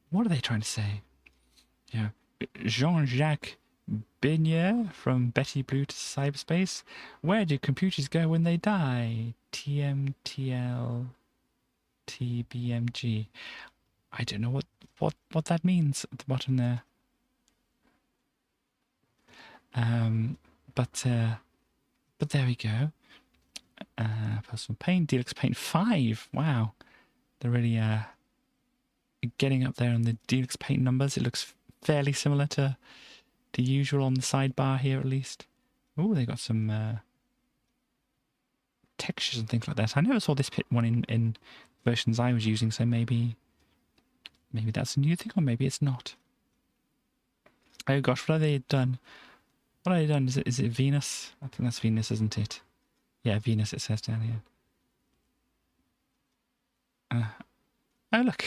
What are they trying to say? Yeah, Jean-Jacques Binier from Betty Blue to cyberspace. Where do computers go when they die? TMTL TBMG. I don't know what that means at the bottom there. But there we go. Personal Paint, Deluxe Paint 5. Wow, they're really getting up there on the Deluxe Paint numbers. It looks fairly similar to the usual on the sidebar here, at least. Oh, they got some textures and things like that. I never saw this one in versions I was using, so maybe that's a new thing, or maybe it's not. Oh gosh, what have they done? What have they done? Is it Venus? I think that's Venus, isn't it? Yeah, Venus, it says down here. Oh, look.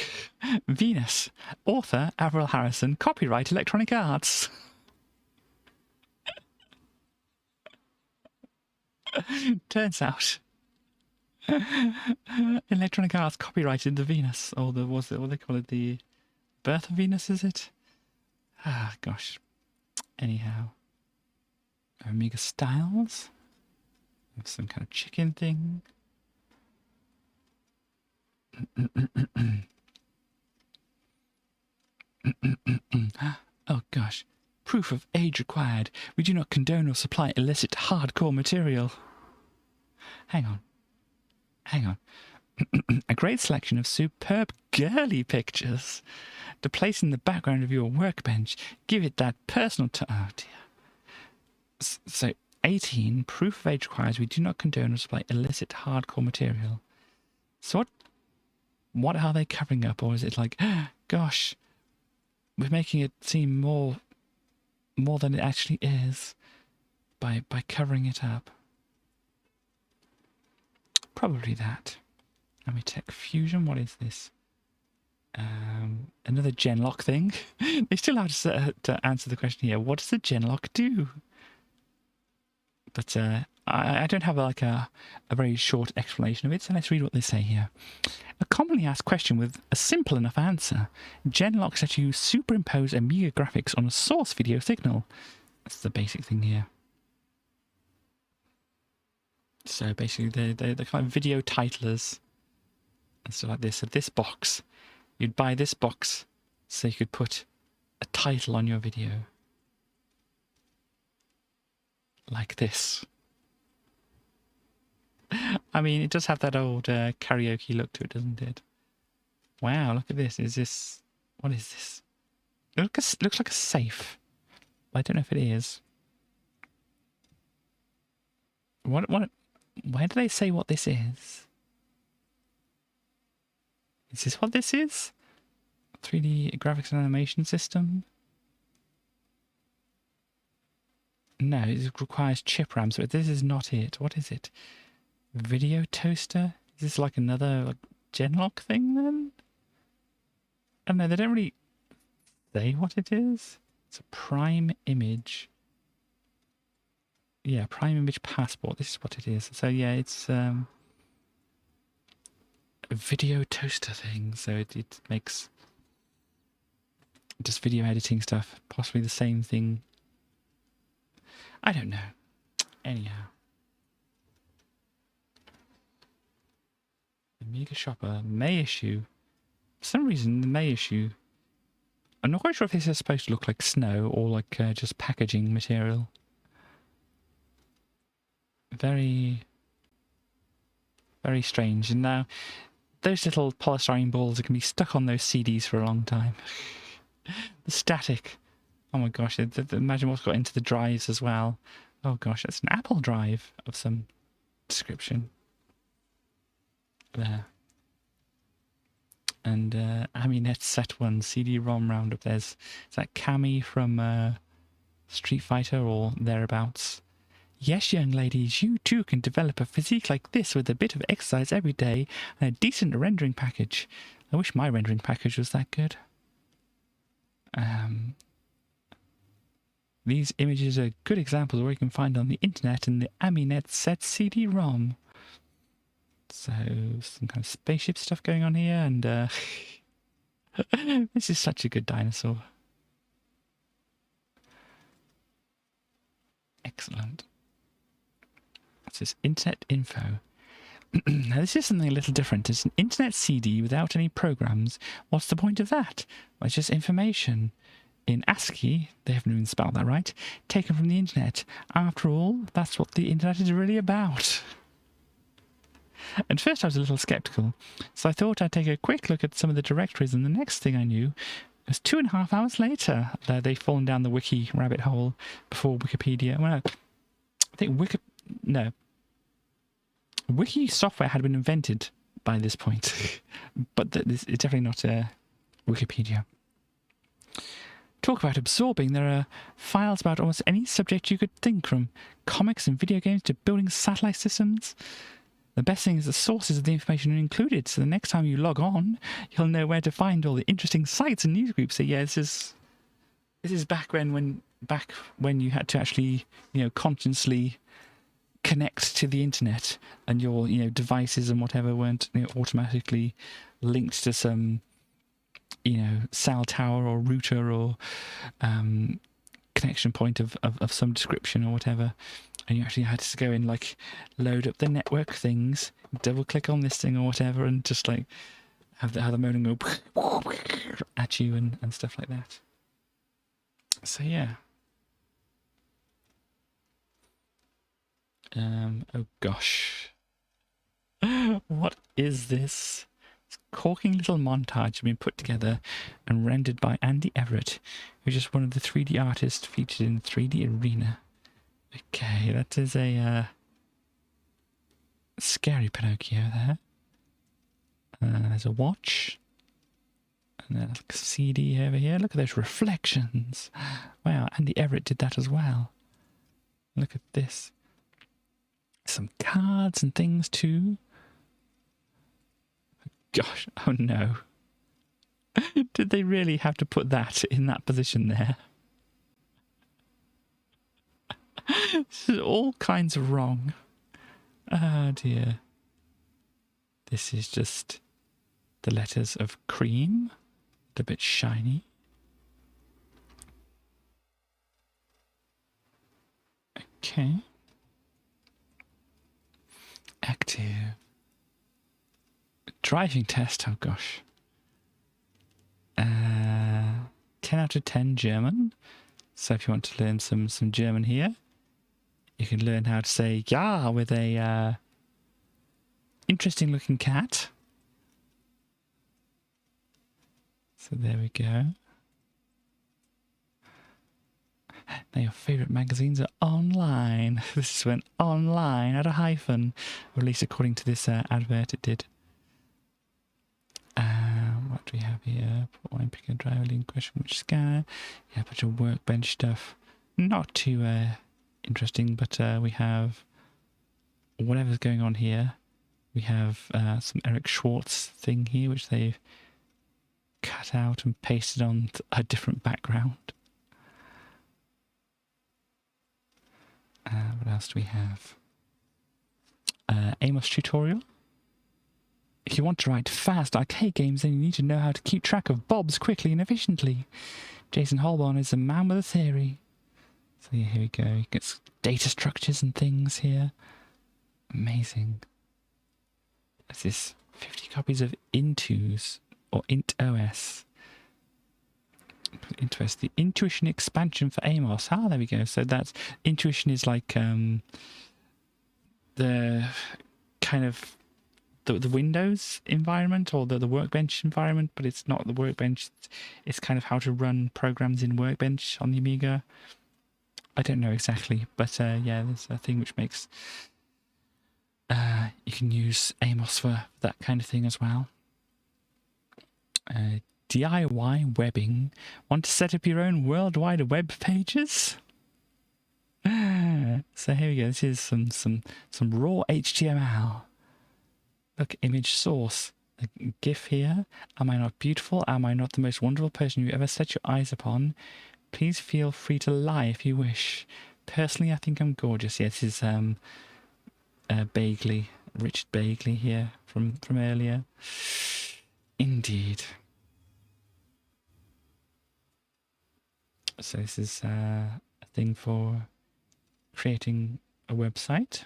Venus. Author, Avril Harrison. Copyright, Electronic Arts. Turns out Electronic Arts copyrighted the Venus, or what they call it, the Birth of Venus, is it? Ah, gosh. Anyhow. Amiga Styles. Some kind of chicken thing. Oh gosh. Proof of age required. We do not condone or supply illicit hardcore material. Hang on. A great selection of superb girly pictures to place in the background of your workbench. Give it that personal oh dear. So 18, proof of age requires. We do not condone or supply illicit hardcore material. So what are they covering up? Or is it like, gosh, we're making it seem more than it actually is by covering it up? Probably that. Amitech Fusion, what is this? Another Genlock thing. They still have to answer the question here. What does the Genlock do? But I don't have a very short explanation of it, so let's read what they say here. A commonly asked question with a simple enough answer. Genlock lets you superimpose Amiga graphics on a source video signal. That's the basic thing here. So basically they're kind of video titlers and stuff like this. So this box, you'd buy this box so you could put a title on your video. Like this. I mean, it does have that old karaoke look to it, doesn't it? Wow, look at this. What is this? It looks like a safe. But I don't know if it is. Where do they say what this is? Is this what this is? 3D graphics and animation system? No, it requires chip RAM, so this is not it. What is it? Video toaster? Is this like another like Genlock thing then? I don't know, they don't really say what it is. It's a prime image. Yeah, prime image passport. This is what it is. So yeah, it's a video toaster thing. So it makes just video editing stuff. Possibly the same thing. I don't know. Anyhow. Amiga Shopper, May issue. For some reason, the May issue, I'm not quite sure if this is supposed to look like snow or like just packaging material. Very, very strange. And now, those little polystyrene balls can be stuck on those CDs for a long time. The static. Oh my gosh, imagine what's got into the drives as well. Oh gosh, that's an Apple drive of some description. There. And Aminet Set 1 CD-ROM roundup. There's that Cammy from Street Fighter or thereabouts. Yes, young ladies, you too can develop a physique like this with a bit of exercise every day and a decent rendering package. I wish my rendering package was that good. These images are good examples of what you can find on the internet in the Aminet Set CD-ROM. So, some kind of spaceship stuff going on here, and this is such a good dinosaur. Excellent. This is internet info. Now, this is something a little different. It's an internet CD without any programs. What's the point of that? Well, it's just information. In ASCII, they haven't even spelled that right, taken from the internet. After all, that's what the internet is really about. At first I was a little sceptical, so I thought I'd take a quick look at some of the directories, and the next thing I knew, it was 2.5 hours later that they'd fallen down the wiki rabbit hole before Wikipedia. Well, I think wiki software had been invented by this point, but it's definitely not Wikipedia. Talk about absorbing. There are files about almost any subject you could think, from comics and video games to building satellite systems. The best thing is the sources of the information are included, so the next time you log on, you'll know where to find all the interesting sites and news groups. So yeah, this is back when you had to actually, consciously connect to the internet, and your devices and whatever weren't automatically linked to some cell tower or router or connection point of some description or whatever. And you actually had to go in, load up the network things, double click on this thing or whatever, and just have the modem go at you and stuff like that. So yeah. Oh gosh. What is this? This corking little montage has been put together and rendered by Andy Everett, who's just one of the 3D artists featured in 3D Arena. Okay, that is a scary Pinocchio there. There's a watch. And then a CD over here. Look at those reflections. Wow, Andy Everett did that as well. Look at this. Some cards and things too. Gosh, oh no. Did they really have to put that in that position there? This is all kinds of wrong. Oh dear. This is just the letters of cream. A bit shiny. Okay. Active. Driving test, oh gosh. 10 out of 10 German. So if you want to learn some German here, you can learn how to say "ja" with a interesting looking cat. So there we go. Now your favourite magazines are online. This went online at a hyphen, or at least according to this advert it did. What do we have here? Put wine picker, driver, lead question, which scanner. Yeah, a bunch of workbench stuff. Not too interesting, but we have whatever's going on here. We have some Eric Schwartz thing here, which they've cut out and pasted on a different background. What else do we have? Amos tutorial. If you want to write fast arcade games, then you need to know how to keep track of bobs quickly and efficiently. Jason Holborn is a man with a theory. So yeah, here we go. He gets data structures and things here. Amazing. What's this? 50 copies of Intuos, or IntOS. IntOS, the Intuition expansion for Amos. Ah, there we go. So that's, Intuition is like the kind of the Windows environment, or the Workbench environment, but it's not the Workbench. It's kind of how to run programs in Workbench on the Amiga. I don't know exactly, but yeah, there's a thing which makes you can use Amos for that kind of thing as well. DIY webbing. Want to set up your own worldwide web pages? So here we go. This is some raw HTML. Look, image source. A GIF here. Am I not beautiful? Am I not the most wonderful person you ever set your eyes upon? Please feel free to lie if you wish. Personally, I think I'm gorgeous. Yeah, this is Bagley, Richard Bagley here from earlier. Indeed. So this is a thing for creating a website.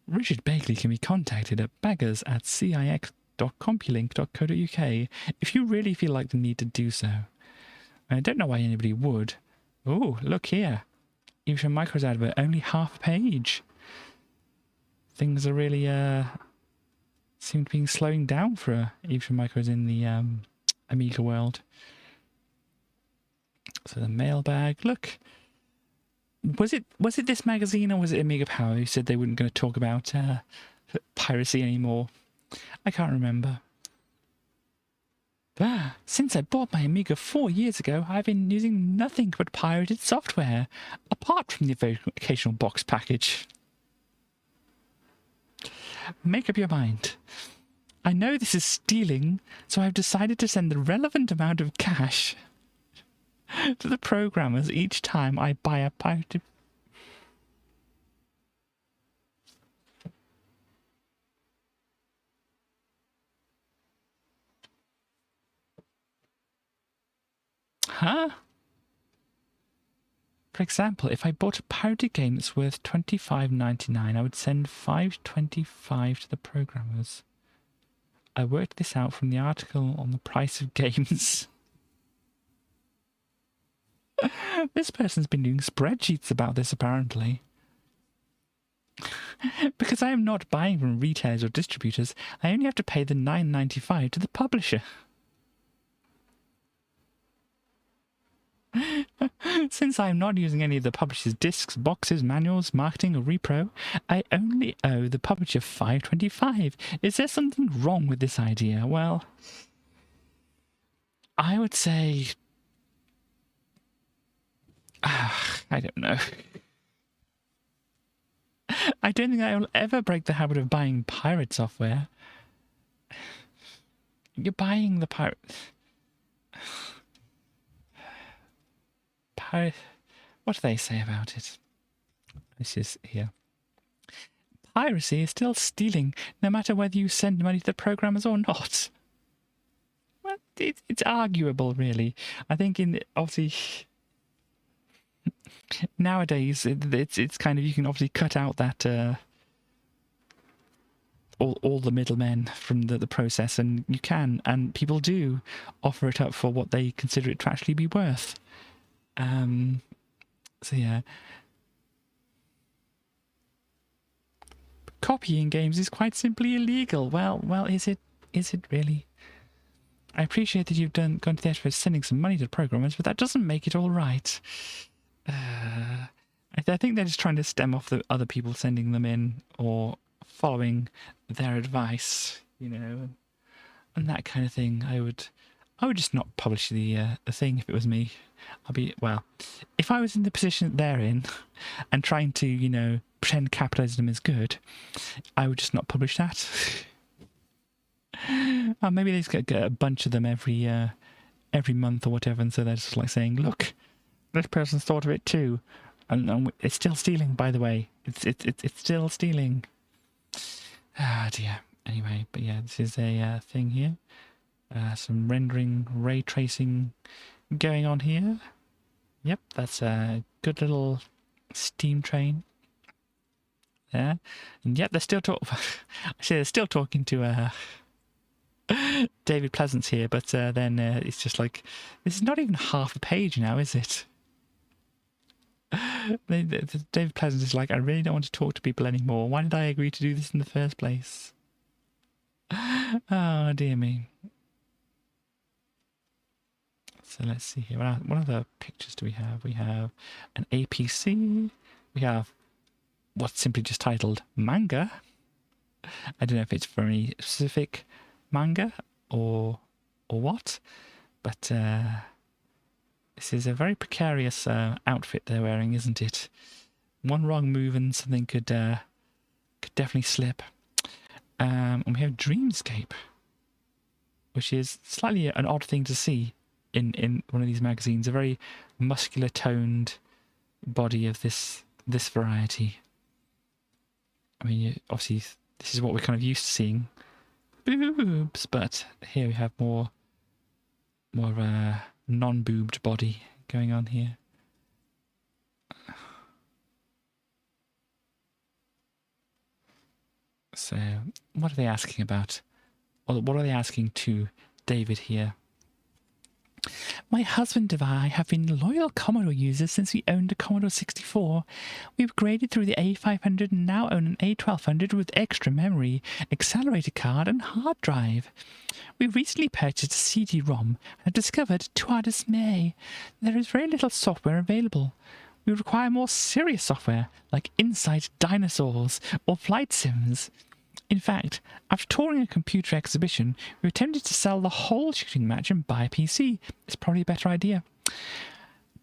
Richard Bagley can be contacted at baggers@cix.compulink.co.uk if you really feel like the need to do so. I don't know why anybody would. Oh, look here. Even Micro's advert, only half a page. Things are really seem to be slowing down for Even Micro's in the Amiga world. So the mailbag, look. Was it this magazine, or was it Amiga Power who said they weren't going to talk about piracy anymore? I can't remember. Since I bought my Amiga 4 years ago, I've been using nothing but pirated software, apart from the occasional box package. Make up your mind. I know this is stealing, so I've decided to send the relevant amount of cash to the programmers each time I buy a pirated... Huh? For example, if I bought a pirated game that's worth $25.99, I would send $5.25 to the programmers. I worked this out from the article on the price of games. This person's been doing spreadsheets about this, apparently. Because I am not buying from retailers or distributors, I only have to pay the $9.95 to the publisher. Since I am not using any of the publisher's discs, boxes, manuals, marketing, or repro, I only owe the publisher $5.25. Is there something wrong with this idea? Well, I would say... I don't know. I don't think I will ever break the habit of buying pirate software. You're buying the pirate... What do they say about it? This is here. Piracy is still stealing, no matter whether you send money to the programmers or not. Well, it's arguable, really. I think obviously nowadays it's kind of, you can obviously cut out that all the middlemen from the process, and you can, and people do offer it up for what they consider it to actually be worth. So yeah, copying games is quite simply illegal. Well, is it really? I appreciate that you've gone to the effort of sending some money to the programmers, but that doesn't make it all right. I think they're just trying to stem off the other people sending them in, or following their advice, you know, and that kind of thing. I would just not publish the thing if it was me. If I was in the position they're in and trying to, you know, pretend capitalism is good, I would just not publish that. Maybe they just get a bunch of them every month or whatever, and so they're just like saying, look, this person's thought of it too. And it's still stealing, by the way. It's still stealing. Ah, dear. Anyway, but yeah, this is a thing here. Some rendering, ray tracing going on here. Yep, that's a good little steam train there. And yep, they're still talking to David Pleasance here, but then it's just like, this is not even half a page now, is it? David Pleasance is like, I really don't want to talk to people anymore. Why did I agree to do this in the first place? Oh, dear me. So let's see here. What other pictures do we have? We have an APC. We have what's simply just titled manga. I don't know if it's for any specific manga or what, but this is a very precarious outfit they're wearing, isn't it? One wrong move and something could definitely slip. And we have Dreamscape, which is slightly an odd thing to see in one of these magazines. A very muscular toned body of this variety. I mean, obviously this is what we're kind of used to seeing. Boobs, but here we have more of a non-boobed body going on here. So, what are they asking about? Or what are they asking to David here? My husband and I have been loyal Commodore users since we owned a Commodore 64. We upgraded through the A500 and now own an A1200 with extra memory, accelerator card and hard drive. We recently purchased a CD-ROM and have discovered, to our dismay, there is very little software available. We require more serious software, like Insight Dinosaurs or Flight Sims. In fact, after touring a computer exhibition, we attempted to sell the whole shooting match and buy a PC. It's probably a better idea.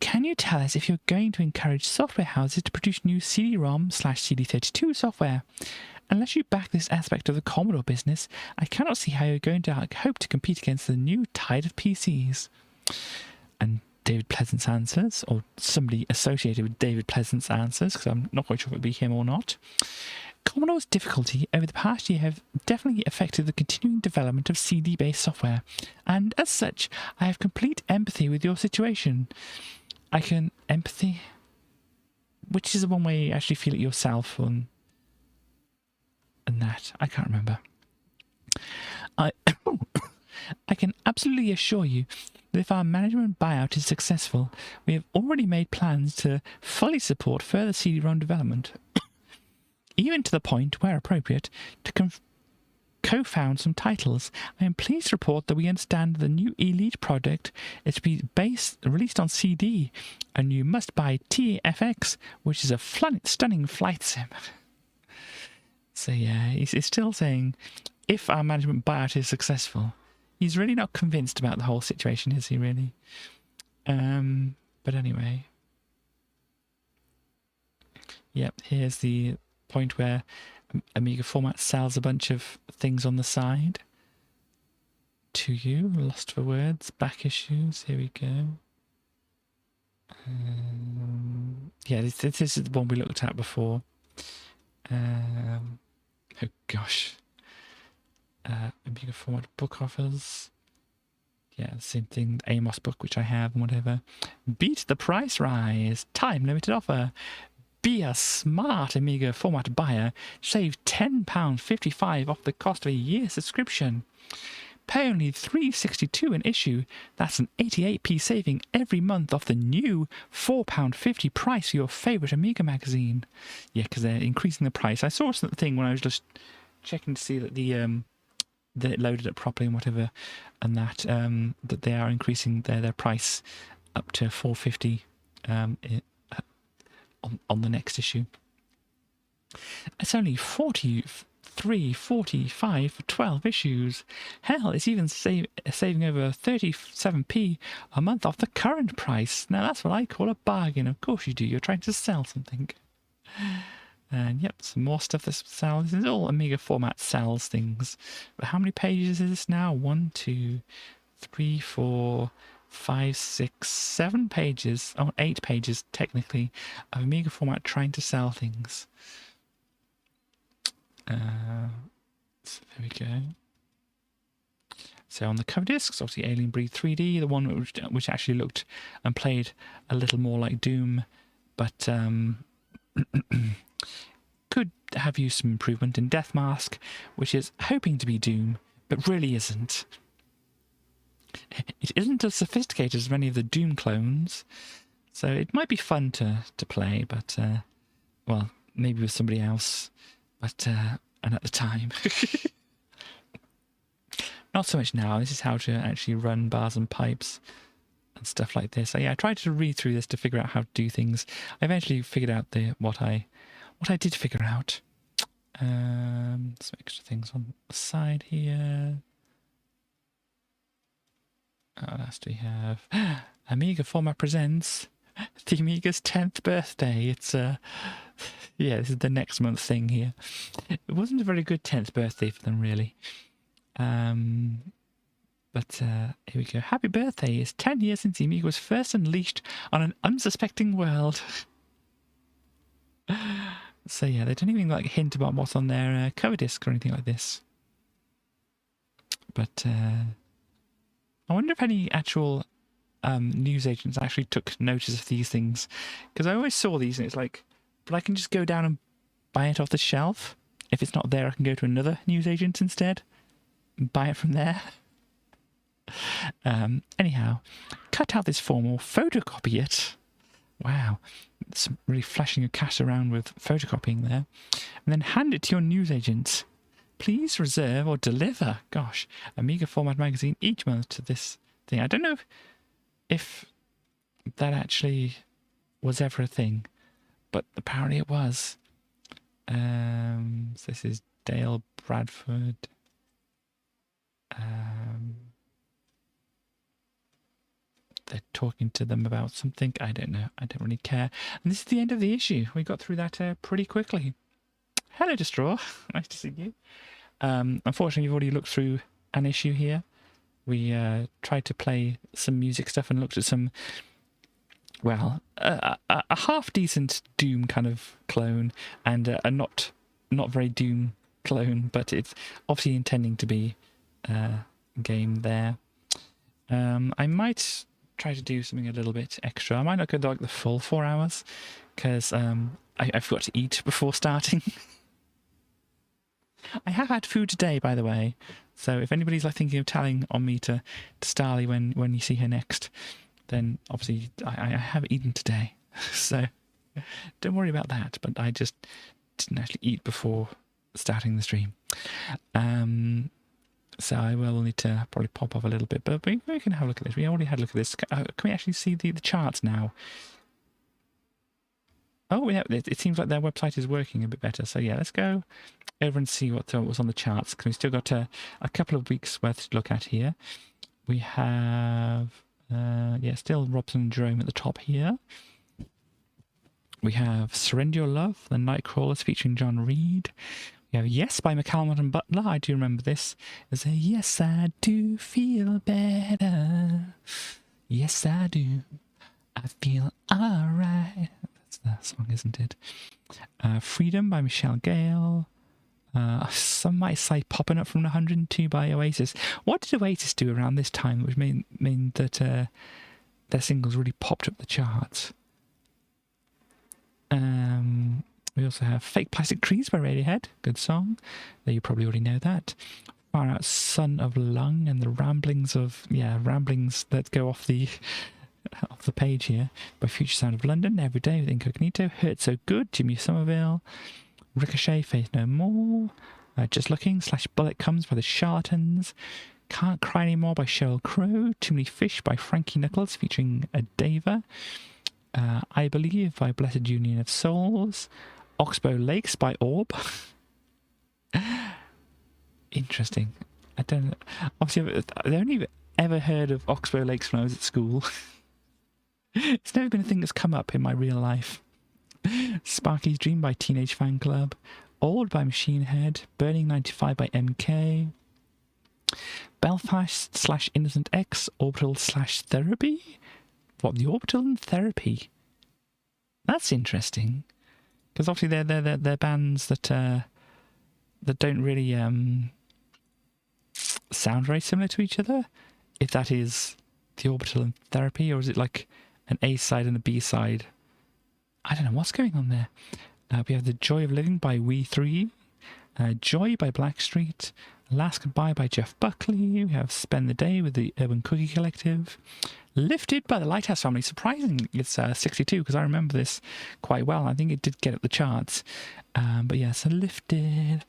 Can you tell us if you're going to encourage software houses to produce new CD-ROM/CD32 software? Unless you back this aspect of the Commodore business, I cannot see how you're going to hope to compete against the new tide of PCs. And David Pleasance answers, or somebody associated with David Pleasance answers, because I'm not quite sure if it'll be him or not. Commodore's difficulty over the past year have definitely affected the continuing development of CD-based software, and as such, I have complete empathy with your situation. Empathy? Which is the one way you actually feel it yourself and that. I can't remember. I can absolutely assure you that if our management buyout is successful, we have already made plans to fully support further CD-ROM development. Even to the point, where appropriate, to co-found some titles. I am pleased to report that we understand the new Elite project is to be released on CD, and you must buy TFX, which is a stunning flight sim. So yeah, he's still saying, if our management buyout is successful, he's really not convinced about the whole situation, is he really? But anyway. Yep, here's the point where Amiga Format sells a bunch of things on the side to you. Lost for words, back issues, here we go. Yeah, this is the one we looked at before. Oh gosh. Amiga Format book offers. Yeah, the same thing, the Amos book, which I have and whatever. Beat the price rise, time limited offer. Be a smart Amiga Format buyer. Save £10.55 off the cost of a year subscription. Pay only $3.62 an issue. That's an 88p saving every month off the new £4.50 price for your favourite Amiga magazine. Yeah, because they're increasing the price. I saw something when I was just checking to see that that it loaded up properly and whatever, and that they are increasing their price up to $4.50 on the next issue. It's only 40 3, 45 for 12 issues. Hell, it's even saving over 37p a month off the current price. Now that's what I call a bargain. Of course you do. You're trying to sell something. And yep, some more stuff that sells. This is all Amiga Format sells things. But how many pages is this now? 1, 2, 3, 4, 5, 6, 7 pages. Oh, 8 pages technically of Amiga Format trying to sell things. So there we go. So on the cover discs, obviously Alien Breed 3D, the one which actually looked and played a little more like Doom, but could have used some improvement in Death Mask, which is hoping to be Doom, but really isn't. It isn't as sophisticated as many of the Doom clones, so it might be fun to play, but, well, maybe with somebody else, but, and at the time. Not so much now. This is how to actually run bars and pipes and stuff like this. So yeah, I tried to read through this to figure out how to do things. I eventually figured out what I did figure out. Some extra things on the side here. What else do we have? Amiga Format presents the Amiga's 10th birthday. It's yeah, this is the next month thing here. It wasn't a very good 10th birthday for them, really. But here we go. Happy birthday. It's 10 years since the Amiga was first unleashed on an unsuspecting world. So yeah, they don't even like hint about what's on their cover disc or anything like this. But I wonder if any actual news agents actually took notice of these things, because I always saw these and it's like, but I can just go down and buy it off the shelf. If it's not there, I can go to another news agent instead and buy it from there. Anyhow, cut out this form or photocopy it. Wow, it's really flashing your cash around with photocopying there. And then hand it to your newsagent. Please reserve or deliver, gosh, Amiga Format magazine each month to this thing. I don't know if that actually was ever a thing, but apparently it was. So this is Dale Bradford. They're talking to them about something. I don't know. I don't really care. And this is the end of the issue. We got through that pretty quickly. Hello, Destroy. Nice to see you. Unfortunately, you've already looked through an issue here. We tried to play some music stuff and looked at some, well, a half-decent Doom kind of clone and a not very Doom clone, but it's obviously intending to be a game there. I might try to do something a little bit extra. I might not go like the full 4 hours because I forgot to eat before starting. I have had food today, by the way, so if anybody's like thinking of telling on me to Starly when you see her next, then obviously I have eaten today, so don't worry about that. But I just didn't actually eat before starting the stream, so I will need to probably pop off a little bit. But we can have a look at this. We already had a look at this. Can we actually see the charts now? Oh, yeah, it seems like their website is working a bit better. So yeah, let's go over and see what was on the charts, because we've still got a couple of weeks worth to look at here. We have, yeah, still Robson and Jerome at the top here. We have Surrender Your Love, the Nightcrawlers featuring John Reed. We have Yes by McCallum and Butler. I do remember this. There's a Yes, I do feel better. Yes, I do. I feel alright. The song, isn't it? Freedom by Michelle Gale. Some might say Popping Up from 102 by Oasis. What did Oasis do around this time, which mean that their singles really popped up the charts? We also have Fake Plastic Trees by Radiohead. Good song. You probably already know that. Far Out Son of Lung and the ramblings that go off the page here by Future Sound of London. Every Day with Incognito. Hurt So Good, Jimmy Somerville. Ricochet, Faith No More. Just Looking / Bullet Comes by the Charlatans. Can't Cry Anymore by Sheryl Crow. Too Many Fish by Frankie Knuckles featuring Dava. I Believe by Blessed Union of Souls. Oxbow Lakes by Orb. Interesting. I don't know. Obviously, I've only ever heard of Oxbow Lakes when I was at school. It's never been a thing that's come up in my real life. Sparky's Dream by Teenage Fan Club. Old by Machine Head. Burning 95 by MK. Belfast / Innocent X. Orbital / Therapy? What, the Orbital and Therapy? That's interesting. Because obviously they're bands that don't really sound very similar to each other. If that is the Orbital and Therapy, or is it like an A side and a B side? I don't know what's going on there. We have The Joy of Living by We 3, Joy by Blackstreet, Last Goodbye by Jeff Buckley. We have Spend the Day with the Urban Cookie Collective, Lifted by the Lighthouse Family. Surprisingly, it's 62 because I remember this quite well. I think it did get up the charts. But yeah, so Lifted,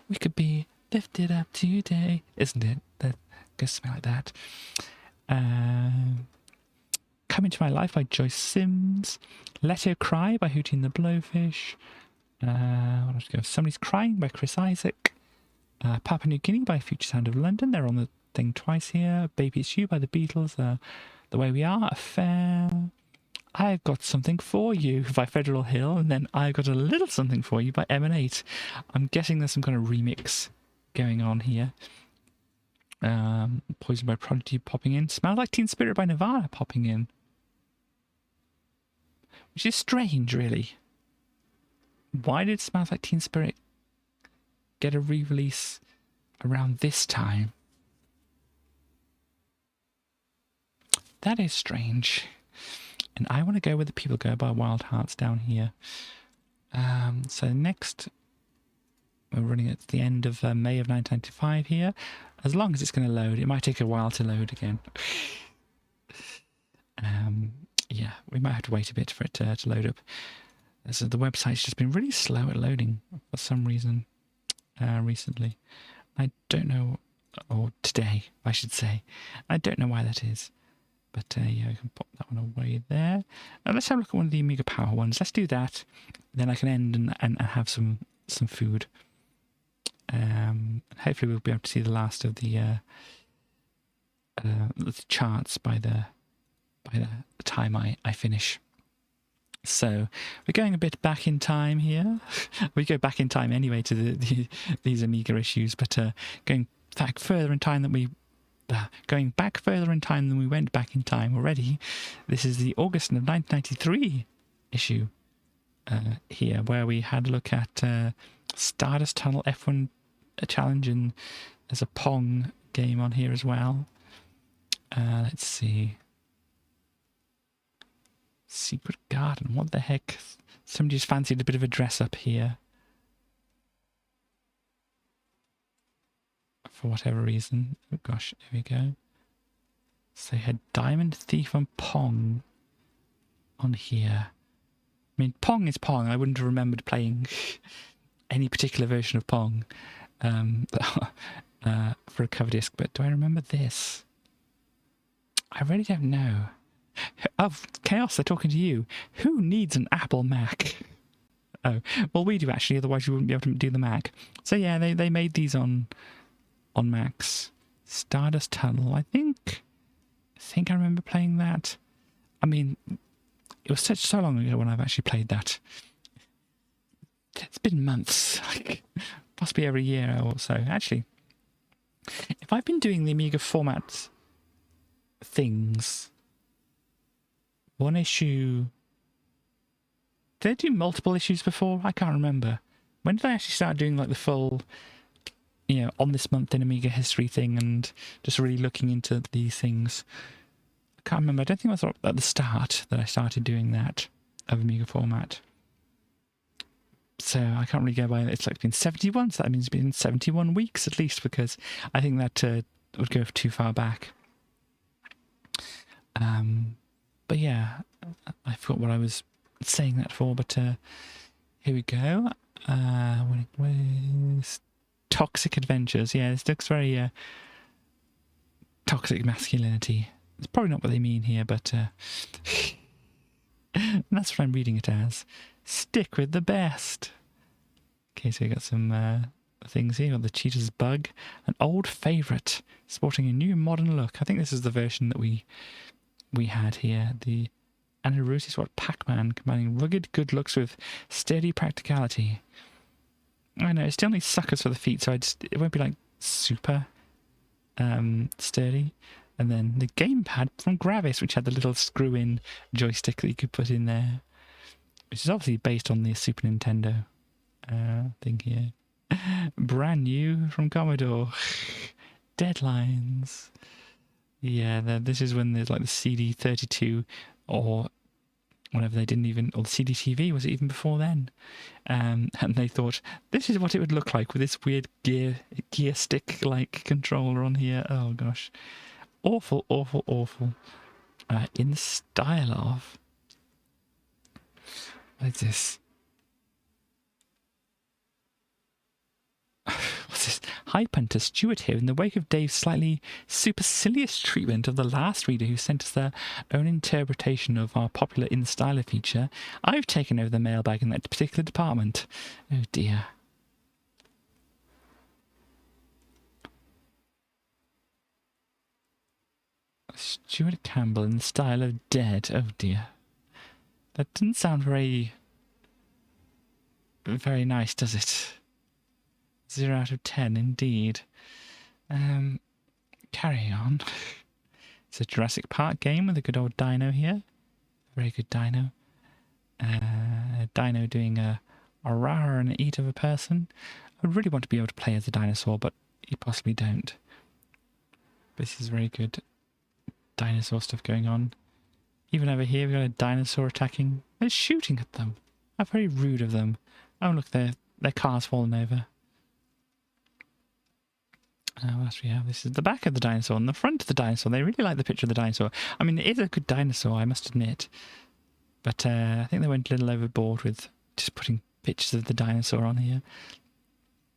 we could be lifted up today, isn't it? That goes something like that. Come Into My Life by Joyce Sims, Let Her Cry by Hootie and the Blowfish. What else go? Somebody's Crying by Chris Isaac. Papua New Guinea by Future Sound of London. They're on the thing twice here. Baby It's You by the Beatles. The Way We Are, Affair. I've Got Something For You by Federal Hill. And then I've Got a Little Something For You by Emanate. I'm guessing there's some kind of remix going on here. Poison by Prodigy popping in. Smell Like Teen Spirit by Nirvana popping in. Which is strange, really. Why did Smells Like Teen Spirit get a re-release around this time? That is strange. And I want to go where the people go by Wild Hearts down here. So next, we're running at the end of May of 1995 here. As long as it's going to load, it might take a while to load again. Yeah, we might have to wait a bit for it to load up. So the website's just been really slow at loading for some reason recently. I don't know, or today, I should say. I don't know why that is. But yeah, we can pop that one away there. Now let's have a look at one of the Amiga Power ones. Let's do that. Then I can end and have some food. Hopefully we'll be able to see the last of the charts by the time I finish. So we're going a bit back in time here. We go back in time anyway to these Amiga issues, but going back further in time than we went back in time already. This is the August of 1993 issue here, where we had a look at Stardust Tunnel F1 Challenge, and there's a Pong game on here as well. Let's see. Secret Garden, what the heck? Somebody's fancied a bit of a dress up here. For whatever reason. Oh gosh, here we go. So they had Diamond Thief and Pong on here. I mean, Pong is Pong. I wouldn't have remembered playing any particular version of Pong for a cover disc, but do I remember this? I really don't know. Oh, Chaos, they're talking to you. Who needs an Apple Mac? Oh, well, we do actually, otherwise you wouldn't be able to do the Mac. So yeah, they made these on Macs. Stardust Tunnel, I think I remember playing that. I mean, it was so long ago when I've actually played that. It's been months, like possibly every year or so. Actually, if I've been doing the Amiga Format things, one issue... Did I do multiple issues before? I can't remember. When did I actually start doing like the full, on this month in Amiga history thing and just really looking into these things? I can't remember. I don't think it was at the start that I started doing that of Amiga Format. So I can't really go by it. It's like been 71, so that means it's been 71 weeks at least, because I think that would go too far back. But yeah, I forgot what I was saying that for, but here we go. Toxic Adventures. Yeah, this looks very toxic masculinity. It's probably not what they mean here, but that's what I'm reading it as. Stick with the best. Okay, so we got some things here. The Cheetah's Bug, an old favourite, sporting a new modern look. I think this is the version that we had here. The Anarusi Swat Pac-Man, combining rugged good looks with sturdy practicality. I know, it still needs suckers for the feet, so it won't be like super sturdy. And then the gamepad from Gravis, which had the little screw-in joystick that you could put in there, which is obviously based on the Super Nintendo thing here. Brand new from Commodore. Deadlines. Yeah, this is when there's like the CD32 or whatever. They didn't even, or the CD-TV, was it even before then? And they thought, this is what it would look like with this weird gear stick-like controller on here. Oh gosh. Awful, awful, awful. In the style of... What is this? What's this? Hi Punter, Stuart here. In the wake of Dave's slightly supercilious treatment of the last reader who sent us their own interpretation of our popular In Styler feature, I've taken over the mailbag in that particular department. Oh dear. Stuart Campbell in the style of Dead. Oh dear. That didn't sound very nice, does it? 0 out of 10, indeed. Carry on. It's a Jurassic Park game with a good old dino here. Very good dino. A dino doing a rah and an eat of a person. I really want to be able to play as a dinosaur, but you possibly don't. This is very good dinosaur stuff going on. Even over here we've got a dinosaur attacking. They're shooting at them. How very rude of them. Oh look, their car's fallen over. What else we have? This is the back of the dinosaur and the front of the dinosaur. They really like the picture of the dinosaur. I mean, it is a good dinosaur, I must admit. But I think they went a little overboard with just putting pictures of the dinosaur on here.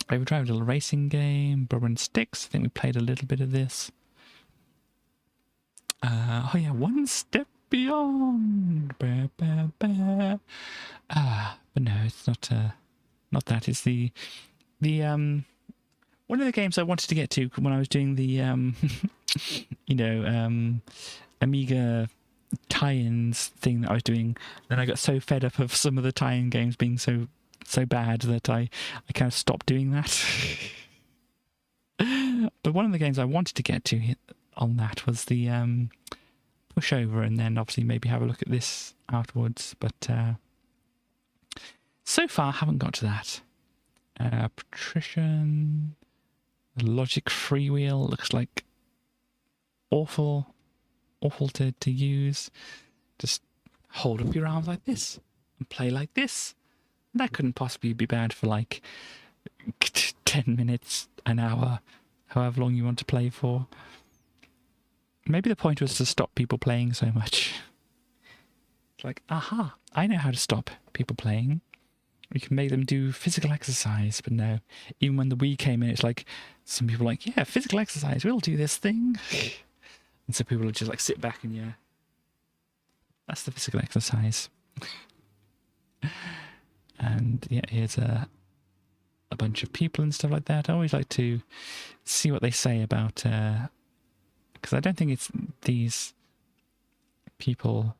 Overdrive, a little racing game. Rubber and Sticks. I think we played a little bit of this. Oh yeah, One Step Beyond. Bah, bah, bah. But no, it's not that. It's the one of the games I wanted to get to when I was doing the Amiga tie-ins thing that I was doing. Then I got so fed up of some of the tie-in games being so bad that I kind of stopped doing that. But one of the games I wanted to get to on that was the Pushover, and then obviously maybe have a look at this afterwards. But so far I haven't got to that. Patrician, Logic Freewheel looks like awful to use. Just hold up your arms like this and play like this. That couldn't possibly be bad for like 10 minutes, an hour, however long you want to play for. Maybe the point was to stop people playing so much. It's like, aha, I know how to stop people playing. We can make them do physical exercise. But no, even when the Wii came in, it's like, some people are like, yeah, physical exercise, we'll do this thing. And so people will just like sit back and yeah, that's the physical exercise. And yeah, here's a bunch of people and stuff like that. I always like to see what they say about, because I don't think it's these people.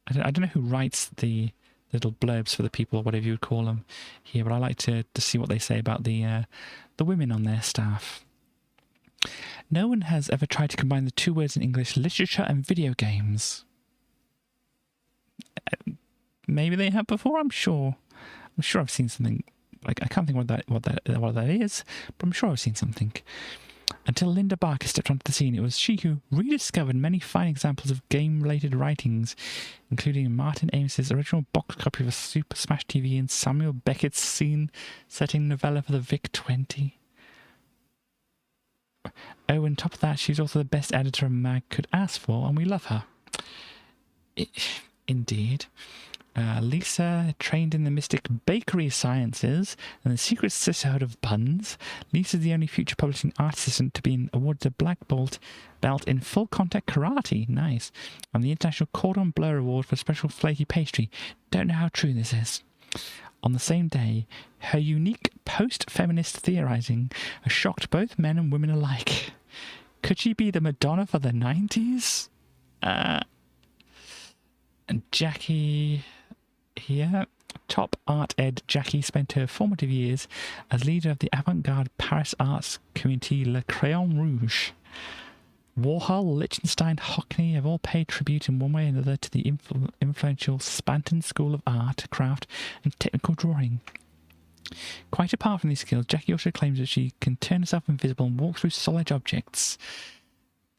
I don't know who writes the little blurbs for the people, or whatever you would call them here, but I like to see what they say about the women on their staff. No one has ever tried to combine the two words in English, literature and video games. Maybe they have before. I'm sure I've seen something. Like, I can't think what that is, but I'm sure I've seen something. Until Linda Barker stepped onto the scene, it was she who rediscovered many fine examples of game-related writings, including Martin Amos's original box copy of a Super Smash TV and Samuel Beckett's scene-setting novella for the VIC-20. Oh, and top of that, she's also the best editor a mag could ask for, and we love her. Indeed. Lisa trained in the mystic bakery sciences and the secret sisterhood of buns. Lisa's the only future publishing art assistant to be awarded a black belt in full contact karate. Nice. And the International Cordon Bleu Award for special flaky pastry. Don't know how true this is. On the same day, her unique post-feminist theorizing has shocked both men and women alike. Could she be the Madonna for the 90s? And Jackie here. Top art ed Jackie spent her formative years as leader of the avant-garde Paris arts community Le Crayon Rouge. Warhol, Liechtenstein, Hockney have all paid tribute in one way or another to the influential Spanton School of Art, Craft and Technical Drawing. Quite apart from these skills, Jackie also claims that she can turn herself invisible and walk through solid objects.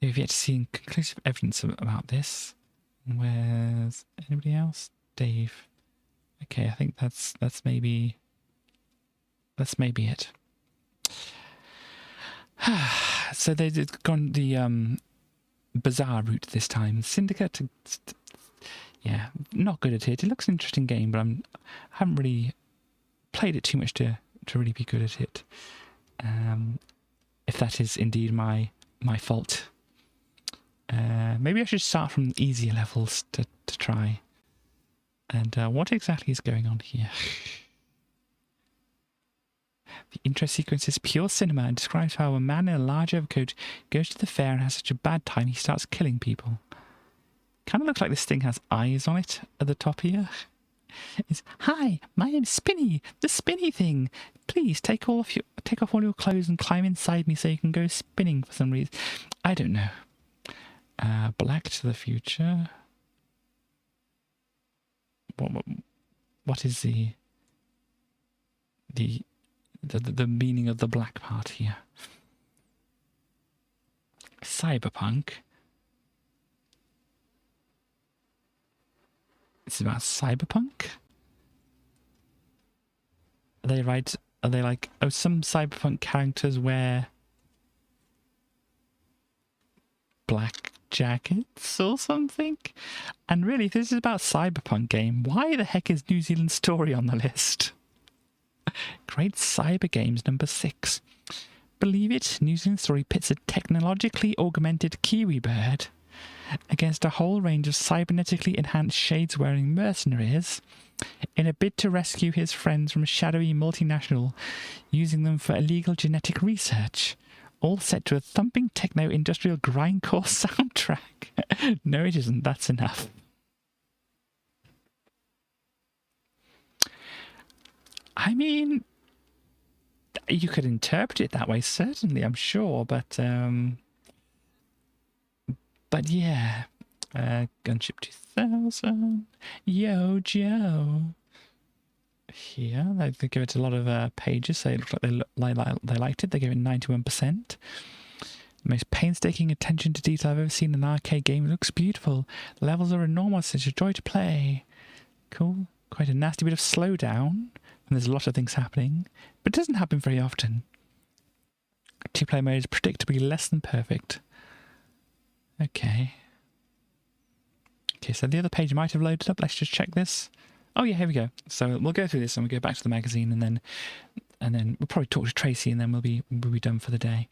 We've yet to see conclusive evidence about this. Where's anybody else? Dave. Okay, I think that's maybe it. So they've gone the bizarre route this time. Syndicate, yeah, not good at it. It looks an interesting game, but I haven't really played it too much to really be good at it. If that is indeed my fault. Maybe I should start from easier levels to try. And what exactly is going on here? The intro sequence is pure cinema and describes how a man in a large overcoat goes to the fair and has such a bad time he starts killing people. Kind of looks like this thing has eyes on it at the top here. It's, "Hi, my name's Spinny, the spinny thing. Please take off all your clothes and climb inside me so you can go spinning for some reason." I don't know. Black to the Future. What is the meaning of the black part here? Cyberpunk. It's about cyberpunk? Are they right? Are they like, oh, some cyberpunk characters wear black jackets or something? And really, if this is about cyberpunk game, why the heck is New Zealand Story on the list? Great Cyber Games number 6. Believe it, New Zealand Story pits a technologically augmented Kiwi bird against a whole range of cybernetically enhanced shades-wearing mercenaries in a bid to rescue his friends from a shadowy multinational using them for illegal genetic research. All set to a thumping techno-industrial grindcore soundtrack. No, it isn't. That's enough. I mean, you could interpret it that way, certainly, I'm sure, but yeah. Gunship 2000. Yo, Joe. Here, they give it a lot of pages, so it looks like they liked it. They gave it 91%. The most painstaking attention to detail I've ever seen in an arcade game. It looks beautiful. The levels are enormous. It's a joy to play. Cool. Quite a nasty bit of slowdown, and there's a lot of things happening, but it doesn't happen very often. Two-player mode is predictably less than perfect. Okay. Okay, so the other page might have loaded up. Let's just check this. Oh yeah, here we go. So we'll go through this and we'll go back to the magazine, and then we'll probably talk to Tracy, and then we'll be done for the day.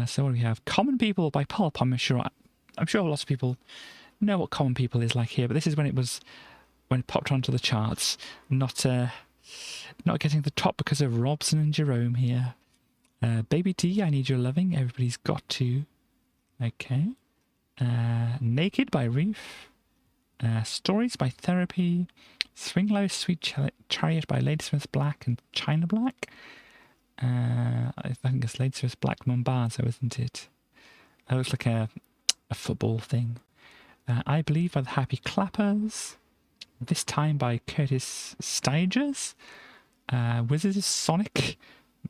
So what do we have? Common People by Pulp. I'm sure lots of people know what Common People is like here, but this is when it popped onto the charts. Not getting the top because of Robson and Jerome here. Baby D, I Need Your Loving. Everybody's Got To. Okay. Naked by Reef. Stories by Therapy. Swing Low, Sweet Chariot by Ladysmith Black and China Black. I think it's Ladysmith Black Mombasa, isn't it? That looks like a football thing. I Believe by the Happy Clappers. This Time by Curtis Stigers. Wizards Sonic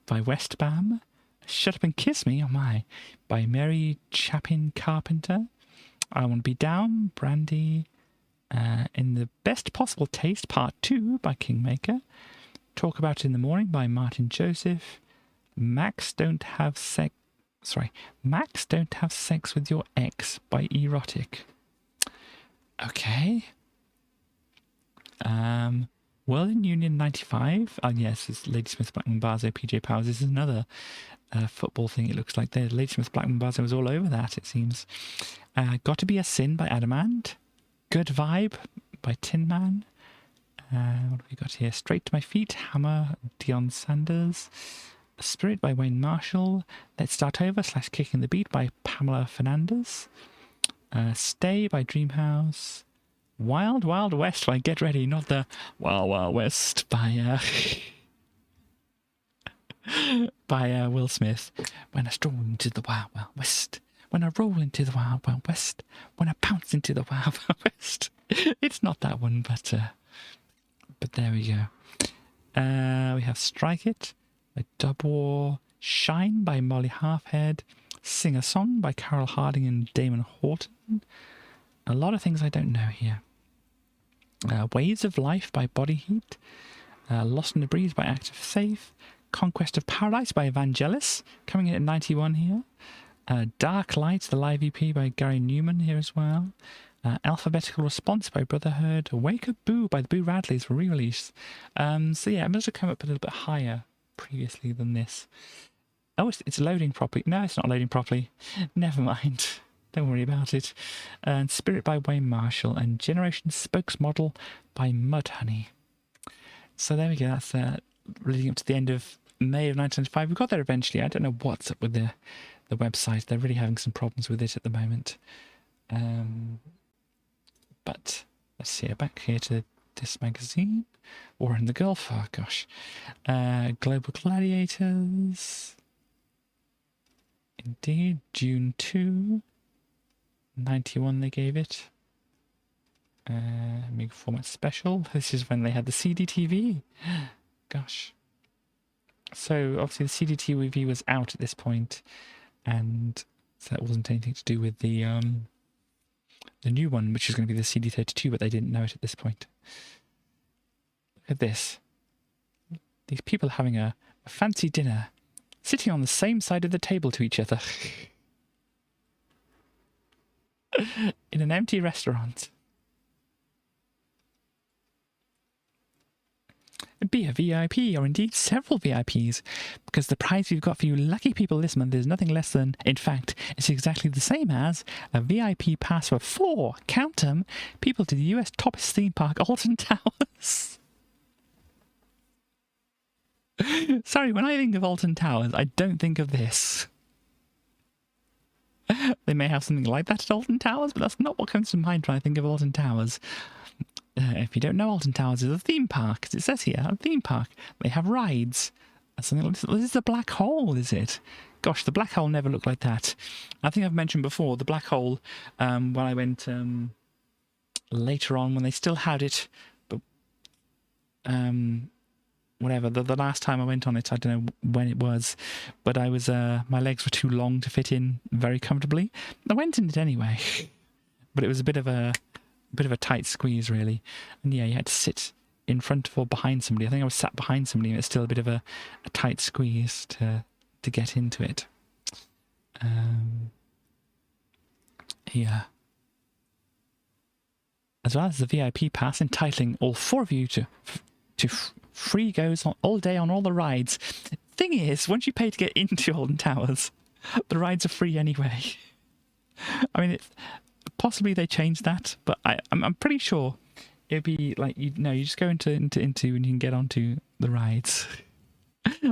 by Westbam. Shut Up and Kiss Me, oh my, by Mary Chapin Carpenter. I Want to Be Down, Brandy. In the Best Possible Taste, Part 2 by Kingmaker. Talk About It in the Morning by Martin Joseph. Max Don't Have Sex with Your Ex by Erotic. Okay. World in Union 95. Oh yes, it's Ladysmith Blackman Barzo, PJ Powers. This is another football thing, it looks like. There, Ladysmith Blackman Barzo was all over that, it seems. Got to Be a Sin by Adamant. Good Vibe by Tin Man. What have we got here? Straight to My Feet, Hammer, Deion Sanders. Spirit by Wayne Marshall. Let's Start Over / Kicking the Beat by Pamela Fernandez. Stay by Dreamhouse. Wild Wild West by Get Ready, not the Wild Wild West by by Will Smith. When I stroll into the Wild Wild West, when I roll into the Wild Wild West, when I pounce into the Wild Wild West. It's not that one, but there we go. We have Strike It by Dub War, Shine by Molly Halfhead, Sing a Song by Carol Harding and Damon Horton. A lot of things I don't know here. Waves of Life by Body Heat, Lost in the Breeze by Active Faith, Conquest of Paradise by Evangelis, coming in at 91 here. Dark Lights, the live EP by Gary Newman here as well. Alphabetical Response by Brotherhood. Wake Up Boo by the Boo Radleys for re-release. So yeah, it must have come up a little bit higher previously than this. Oh, it's loading properly. No, it's not loading properly. Never mind. Don't worry about it. And Spirit by Wayne Marshall and Generation Spokesmodel by Mudhoney. So there we go. That's leading up to the end of May of 1995. We got there eventually. I don't know what's up with the website. They're really having some problems with it at the moment. But let's see. Back here to this magazine. War in the Gulf. Oh gosh. Global Gladiators. Indeed. June 2. 91 they gave it. Amiga Format Special. This is when they had the CD-TV. Gosh. So obviously the CD-TV was out at this point, and so that wasn't anything to do with the new one, which is going to be the CD32, but they didn't know it at this point. Look at this. These people are having a fancy dinner, sitting on the same side of the table to each other. In an empty restaurant. Be a VIP, or indeed several VIPs, because the prize we've got for you lucky people this month is nothing less than, in fact, it's exactly the same as a VIP pass for 4, count them, people to the US toppest theme park, Alton Towers. Sorry, when I think of Alton Towers, I don't think of this. They may have something like that at Alton Towers, but that's not what comes to mind when I think of Alton Towers. If you don't know, Alton Towers is a theme park, as it says here, a theme park. They have rides. Something like this. This is the black hole, is it? Gosh, the black hole never looked like that. I think I've mentioned before, the black hole, when I went later on, when they still had it, but whatever, the last time I went on it, I don't know when it was, but I was, my legs were too long to fit in very comfortably. I went in it anyway, but it was a bit of a tight squeeze, really. And yeah, you had to sit in front of or behind somebody. I think I was sat behind somebody, and it's still a bit of a tight squeeze to get into it. Yeah. As well as the VIP pass entitling all 4 of you to free goes on all day on all the rides. Thing is, once you pay to get into Alton Towers, the rides are free anyway. I mean, possibly they changed that, but I'm pretty sure it'd be like, you just go into and you can get onto the rides.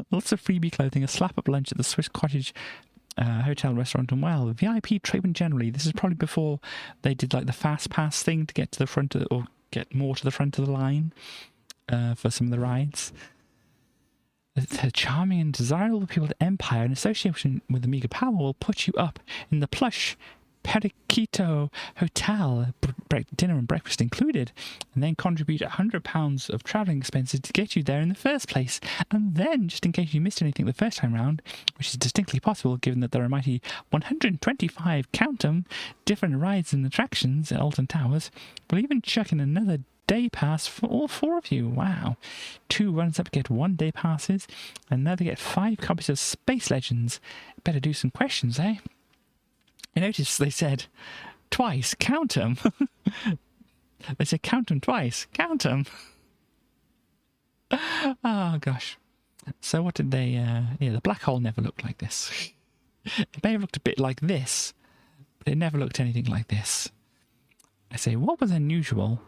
Lots of freebie clothing, a slap-up lunch at the Swiss Cottage hotel, restaurant, and well, VIP treatment generally. This is probably before they did like the fast pass thing to get to the front or get more to the front of the line for some of the rides. The charming and desirable people at Empire, in association with Amiga Power, will put you up in the plush Periquito Hotel, dinner and breakfast included, and then contribute £100 of travelling expenses to get you there in the first place. And then, just in case you missed anything the first time round, which is distinctly possible given that there are a mighty 125, count 'em, different rides and attractions at Alton Towers, we'll even chuck in another day pass for all 4 of you. Wow. 2 runners-up get 1 day passes, and now they get 5 copies of Space Legends. Better do some questions, eh? I noticed they said twice, count 'em. They said count 'em twice, count 'em. Oh, gosh. So what did they... the black hole never looked like this. It may have looked a bit like this, but it never looked anything like this. I say, what was unusual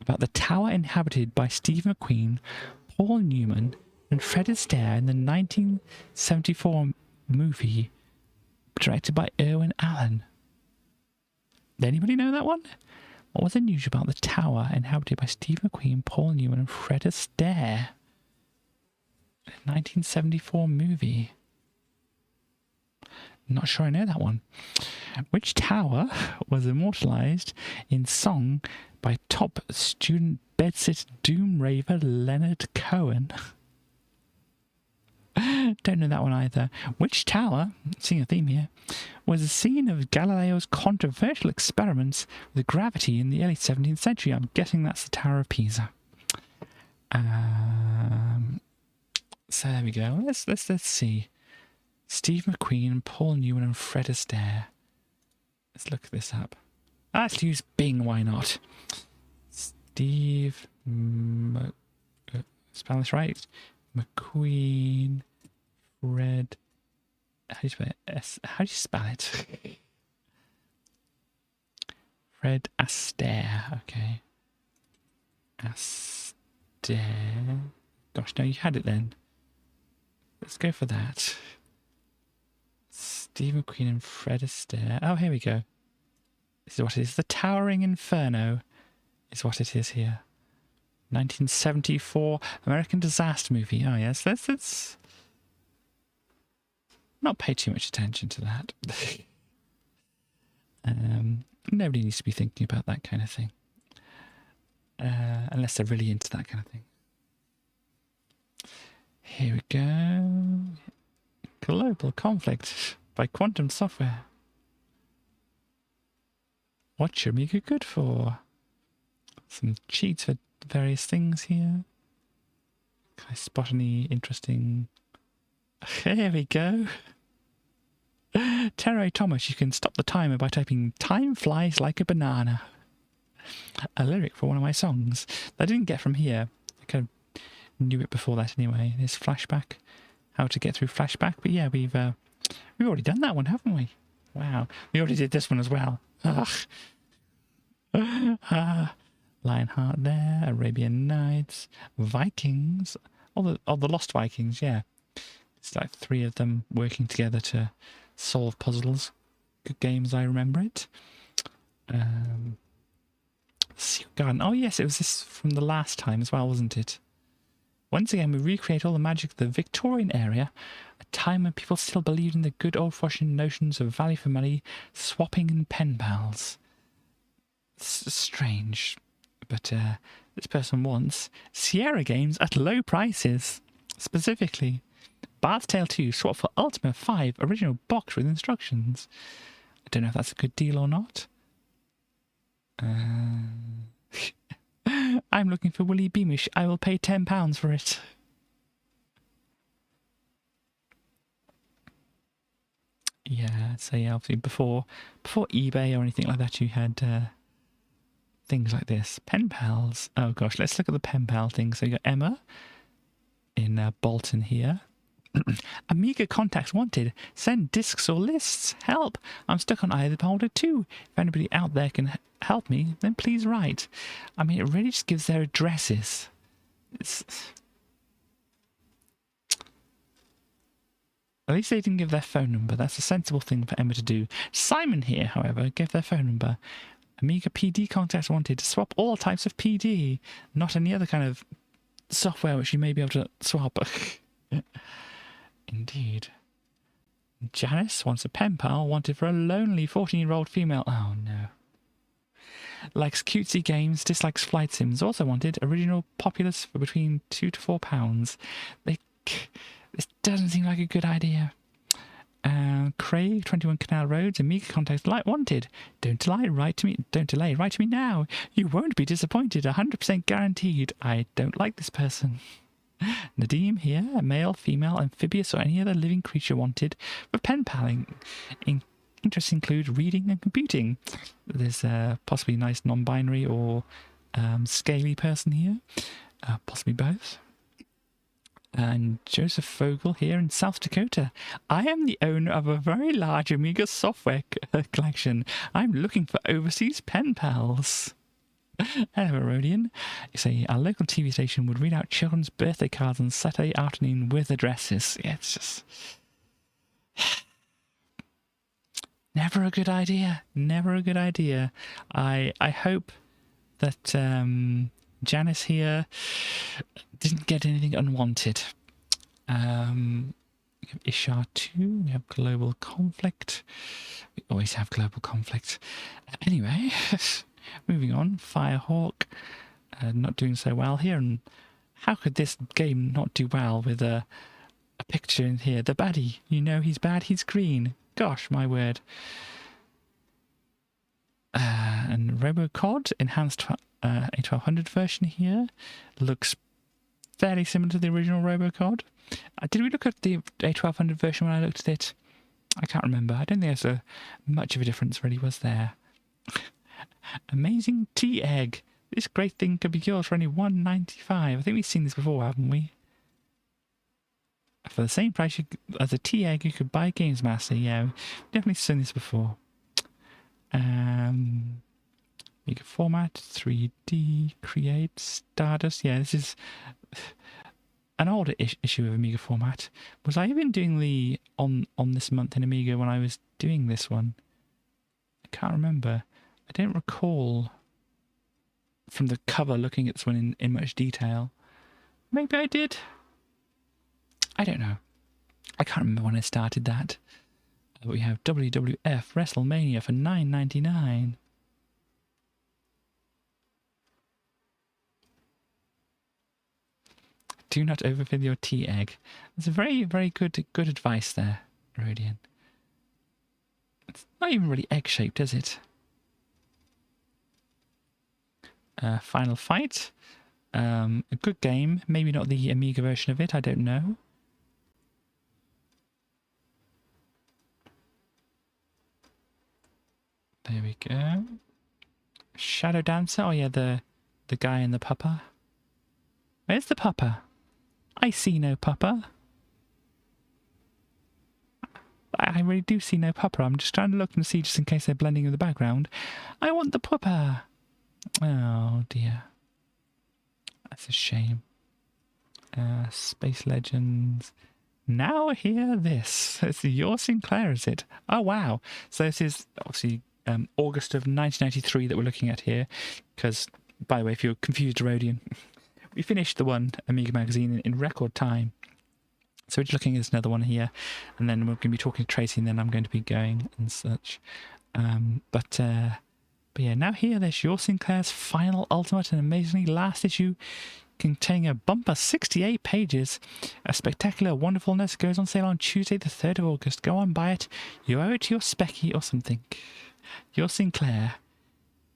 about the tower inhabited by Steve McQueen, Paul Newman, and Fred Astaire in the 1974 movie directed by Irwin Allen? Anybody know that one? What was unusual about the tower inhabited by Steve McQueen, Paul Newman, and Fred Astaire? 1974 movie. Not sure I know that one. Which tower was immortalised in song by top student bedsit doom raver Leonard Cohen? Don't know that one either. Which tower, seeing a theme here, was the scene of Galileo's controversial experiments with gravity in the early 17th century? I'm guessing that's the Tower of Pisa. So there we go. Let's see. Steve McQueen, Paul Newman, and Fred Astaire. Let's look this up. Let's use Bing. Why not? Steve, spell this right? McQueen, Fred. How do you spell it? How do you spell it? Fred Astaire. Okay. Astaire. Gosh, no, you had it then. Let's go for that. Steve McQueen and Fred Astaire. Oh, here we go. This is what it is. The Towering Inferno is what it is here. 1974 American disaster movie. Oh, yes. Let's not pay too much attention to that. Nobody needs to be thinking about that kind of thing. Unless they're really into that kind of thing. Here we go. Global Conflict by Quantum Software. What's your Amiga good for? Some cheats for various things here. Can I spot any interesting... Here we go. Terry Thomas, you can stop the timer by typing "Time flies like a banana." A lyric for one of my songs that I didn't get from here. I kind of knew it before that anyway. There's Flashback. How to get through Flashback. But yeah, we've already done that one, haven't we? Wow. We already did this one as well. Ugh. Lionheart there, Arabian Nights, Vikings, all the Lost Vikings, yeah. It's like 3 of them working together to solve puzzles. Good games, I remember it. Secret Garden. Oh yes, it was this from the last time as well, wasn't it? Once again, we recreate all the magic of the Victorian era, a time when people still believed in the good old-fashioned notions of value for money, swapping and pen pals. It's strange. But this person wants Sierra games at low prices. Specifically, Bard's Tale 2 swap for Ultima 5 original box with instructions. I don't know if that's a good deal or not. I'm looking for Willy Beamish. I will pay £10 for it. Yeah, so yeah, obviously before eBay or anything like that, you had things like this. Pen pals. Oh gosh, let's look at the pen pal thing. So you got Emma in Bolton here. Amiga contacts wanted. Send discs or lists. Help. I'm stuck on either beholder too. If anybody out there can help me, then please write. I mean, it really just gives their addresses. At least they didn't give their phone number. That's a sensible thing for Emma to do. Simon here, however, gave their phone number. Amiga PD contacts wanted to swap all types of PD, not any other kind of software which you may be able to swap. Indeed. Janice wants a pen pal wanted for a lonely 14-year-old female. Oh no. Likes cutesy games, dislikes flight sims. Also wanted original populace for between £2 to £4. This doesn't seem like a good idea. Craig, 21 Canal Roads, Amiga contacts light wanted. Don't delay, write to me now. You won't be disappointed, 100% guaranteed. I don't like this person. Nadim here, a male, female, amphibious, or any other living creature wanted for pen paling. Interests include reading and computing. There's possibly a nice non-binary or scaly person here, possibly both. And Joseph Fogel here in South Dakota. I am the owner of a very large Amiga software collection. I'm looking for overseas pen pals. Hello, Rodian. You say our local TV station would read out children's birthday cards on Saturday afternoon with addresses. Yeah, it's just never a good idea. Never a good idea. I hope that Janice here didn't get anything unwanted. We have Ishar 2. We have global conflict. We always have global conflict. Anyway, moving on. Firehawk not doing so well here. And how could this game not do well with a picture in here? The baddie. You know he's bad, he's green. Gosh, my word. And RoboCod, enhanced A1200 version here. Looks fairly similar to the original RoboCod. Did we look at the A1200 version when I looked at it? I can't remember. I don't think there's much of a difference really, was there? Amazing tea egg. This great thing could be yours for only $1.95. I think we've seen this before, haven't we? For the same price as a tea egg, you could buy Games Master. Yeah, we've definitely seen this before. Amiga Format, 3D, Create, Stardust. Yeah, this is an older issue of Amiga Format. Was I even doing the on this month in Amiga when I was doing this one? I can't remember. I don't recall from the cover looking at this one in much detail. Maybe I did. I don't know. I can't remember when I started that. But we have WWF WrestleMania for $9.99. Do not overfill your tea egg. That's a very, very good advice there, Rodian. It's not even really egg-shaped, is it? Final Fight. A good game. Maybe not the Amiga version of it. I don't know. There we go. Shadow Dancer. Oh yeah, the guy in the pupper. Where's the pupper? I see no pupper. I really do see no pupper. I'm just trying to look and see just in case they're blending in the background. I want the pupper. Oh dear. That's a shame. Space Legends. Now hear this. It's your Sinclair, is it? Oh wow. So this is obviously August of 1993 that we're looking at here. Because, by the way, if you're confused, Rodian, we finished the one Amiga magazine in record time. So we're just looking at another one here, and then we're going to be talking to Tracy, and then I'm going to be going and such. But yeah, now here, there's your Sinclair's final, ultimate, and amazingly last issue, containing a bumper 68 pages. A spectacular wonderfulness goes on sale on Tuesday, the 3rd of August. Go on, buy it. You owe it to your Specky or something. Your Sinclair.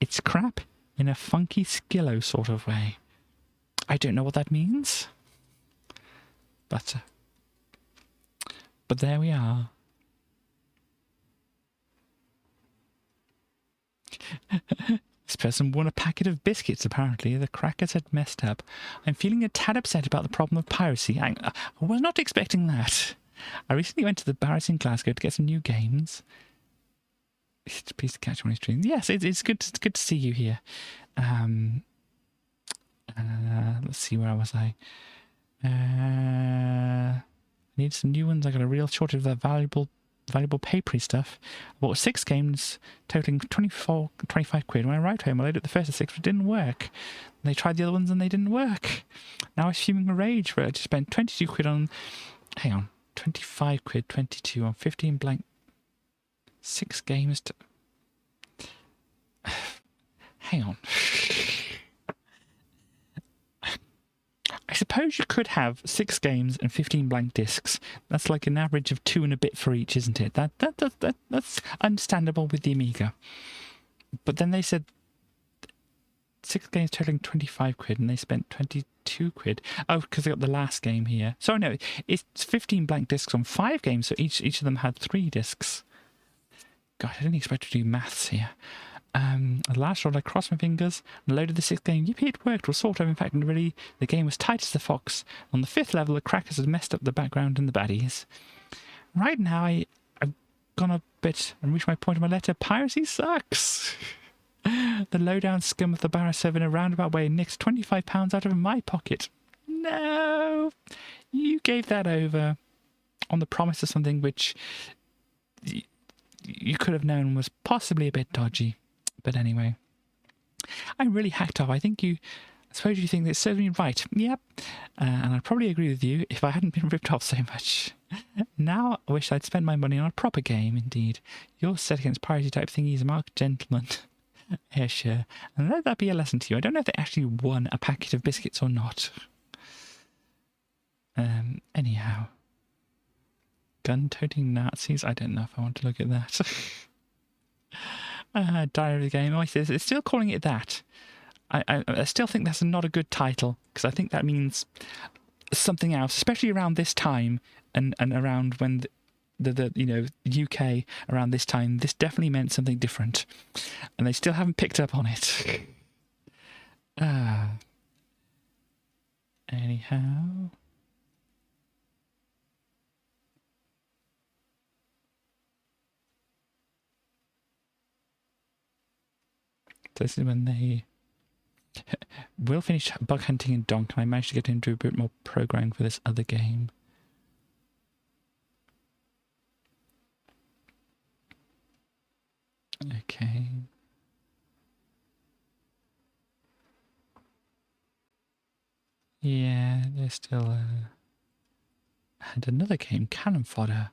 It's crap in a funky Skillo sort of way. I don't know what that means. But there we are. This person won a packet of biscuits, apparently. The crackers had messed up. I'm feeling a tad upset about the problem of piracy. I was not expecting that. I recently went to the Barrett in Glasgow to get some new games. It's a piece to catch one of his dreams. Yes, it's good to see you here. Let's see, where was I? I need some new ones. I got a real shortage of that valuable papery stuff. I bought 6 games totaling 25 quid. When I arrived home, I loaded up the first of 6, but it didn't work. And they tried the other ones and they didn't work. Now I was fuming a rage for it. I just spent 22 quid on... Hang on. 25 quid, 22 on 15 blank... 6 games to... Hang on. I suppose you could have 6 games and 15 blank discs. That's like an average of 2 and a bit for each, isn't it? That's understandable with the Amiga. But then they said 6 games totaling 25 quid, and they spent 22 quid. Oh, because they got the last game here. So no, it's 15 blank discs on 5 games, so each of them had 3 discs. God, I didn't expect to do maths here. At last roll, I crossed my fingers and loaded the 6th game. Yippee, it worked. Well, sort of. In fact, really, the game was tight as the fox. On the 5th level, the crackers had messed up the background and the baddies. Right now, I've gone a bit and reached my point of my letter. Piracy sucks. The low-down scum of the bar server in a roundabout way nicks £25 out of my pocket. No! You gave that over on the promise of something which you could have known was possibly a bit dodgy. But anyway, I'm really hacked off. I suppose you think that it serves me right. Yep. And I'd probably agree with you if I hadn't been ripped off so much. Now I wish I'd spent my money on a proper game, indeed. You're set against piracy type thingies, marked gentleman. Yeah, sure. And let that be a lesson to you. I don't know if they actually won a packet of biscuits or not. Anyhow. Gun-toting Nazis? I don't know if I want to look at that. Diary of the Game. Oh, it's still calling it that. I still think that's not a good title, because I think that means something else, especially around this time and around when the UK around this time. This definitely meant something different, and they still haven't picked up on it. Anyhow. This is when they will finish bug hunting in Donk, and I managed to get into a bit more programming for this other game. Okay. Yeah, there's still and another game, Cannon Fodder.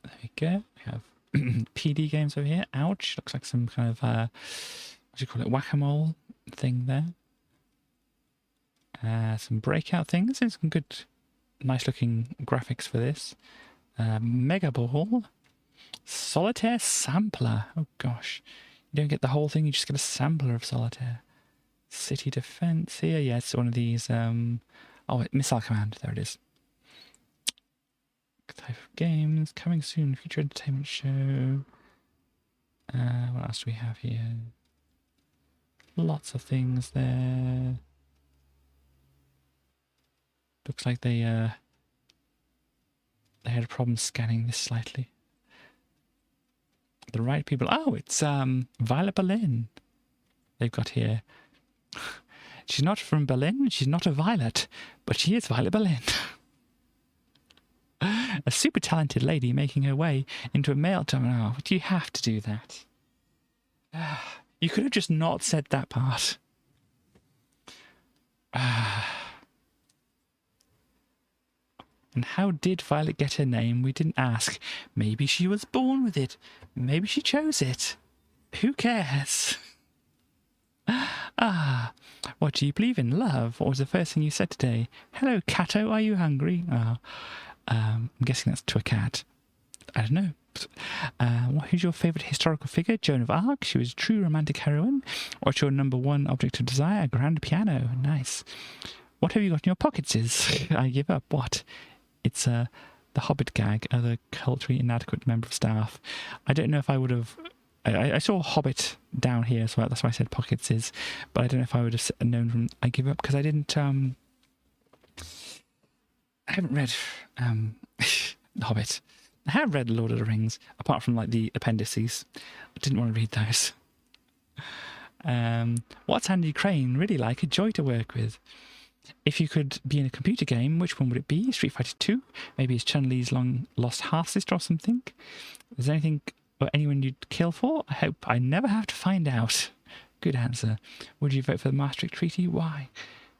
There we go. We have PD games over here. Ouch. Looks like some kind of, what do you call it, whack-a-mole thing there. Some breakout things. There's some good, nice-looking graphics for this. Mega Ball. Solitaire Sampler. Oh, gosh. You don't get the whole thing, you just get a sampler of Solitaire. City Defense here. Yeah, it's one of these, Missile Command. There it is. Type of games coming soon. Future entertainment show. What else do we have here? Lots of things there. Looks like they had a problem scanning this slightly. The right people. Oh, it's Violet Berlin. They've got here. She's not from Berlin. She's not a Violet, but she is Violet Berlin. A super talented lady making her way into a male terminal. Oh, do you have to do that? You could have just not said that part. And how did Violet get her name? We didn't ask. Maybe she was born with it. Maybe she chose it. Who cares? What do you believe in? Love? What was the first thing you said today? Hello, Cato, are you hungry? I'm guessing that's to a cat. I don't know. Who's your favourite historical figure? Joan of Arc? She was a true romantic heroine. What's your number one object of desire? A grand piano. Nice. What have you got in your pockets? I give up. What? It's the Hobbit gag, other culturally inadequate member of staff. I don't know if I would have... I saw Hobbit down here, so that's why I said pockets is. But I don't know if I would have known from I give up, because I didn't... I haven't read The Hobbit. I have read Lord of the Rings, apart from like the appendices. I didn't want to read those. What's Andy Crane really like? A joy to work with. If you could be in a computer game, which one would it be? Street Fighter 2? Maybe it's Chun-Li's long lost half-sister or something? Is there anything or anyone you'd kill for? I hope I never have to find out. Good answer. Would you vote for the Maastricht Treaty? Why?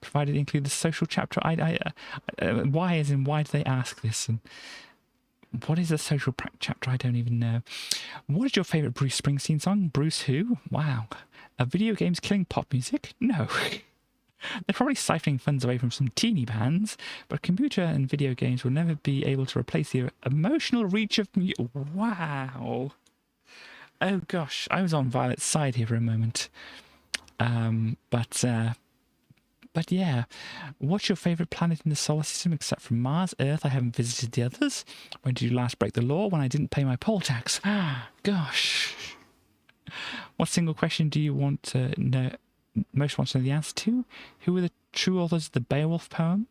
Provided it include the social chapter. Why, as in why do they ask this? And what is a social chapter? I don't even know. What is your favourite Bruce Springsteen song? Bruce who? Wow. Are video games killing pop music? No. They're probably siphoning funds away from some teeny bands, but computer and video games will never be able to replace the emotional reach of music. Wow. Oh gosh, I was on Violet's side here for a moment. But yeah, what's your favourite planet in the solar system except from Mars, Earth? I haven't visited the others. When did you last break the law? When I didn't pay my poll tax. Gosh. What single question do you want to know? Most want to know the answer to? Who were the true authors of the Beowulf poem?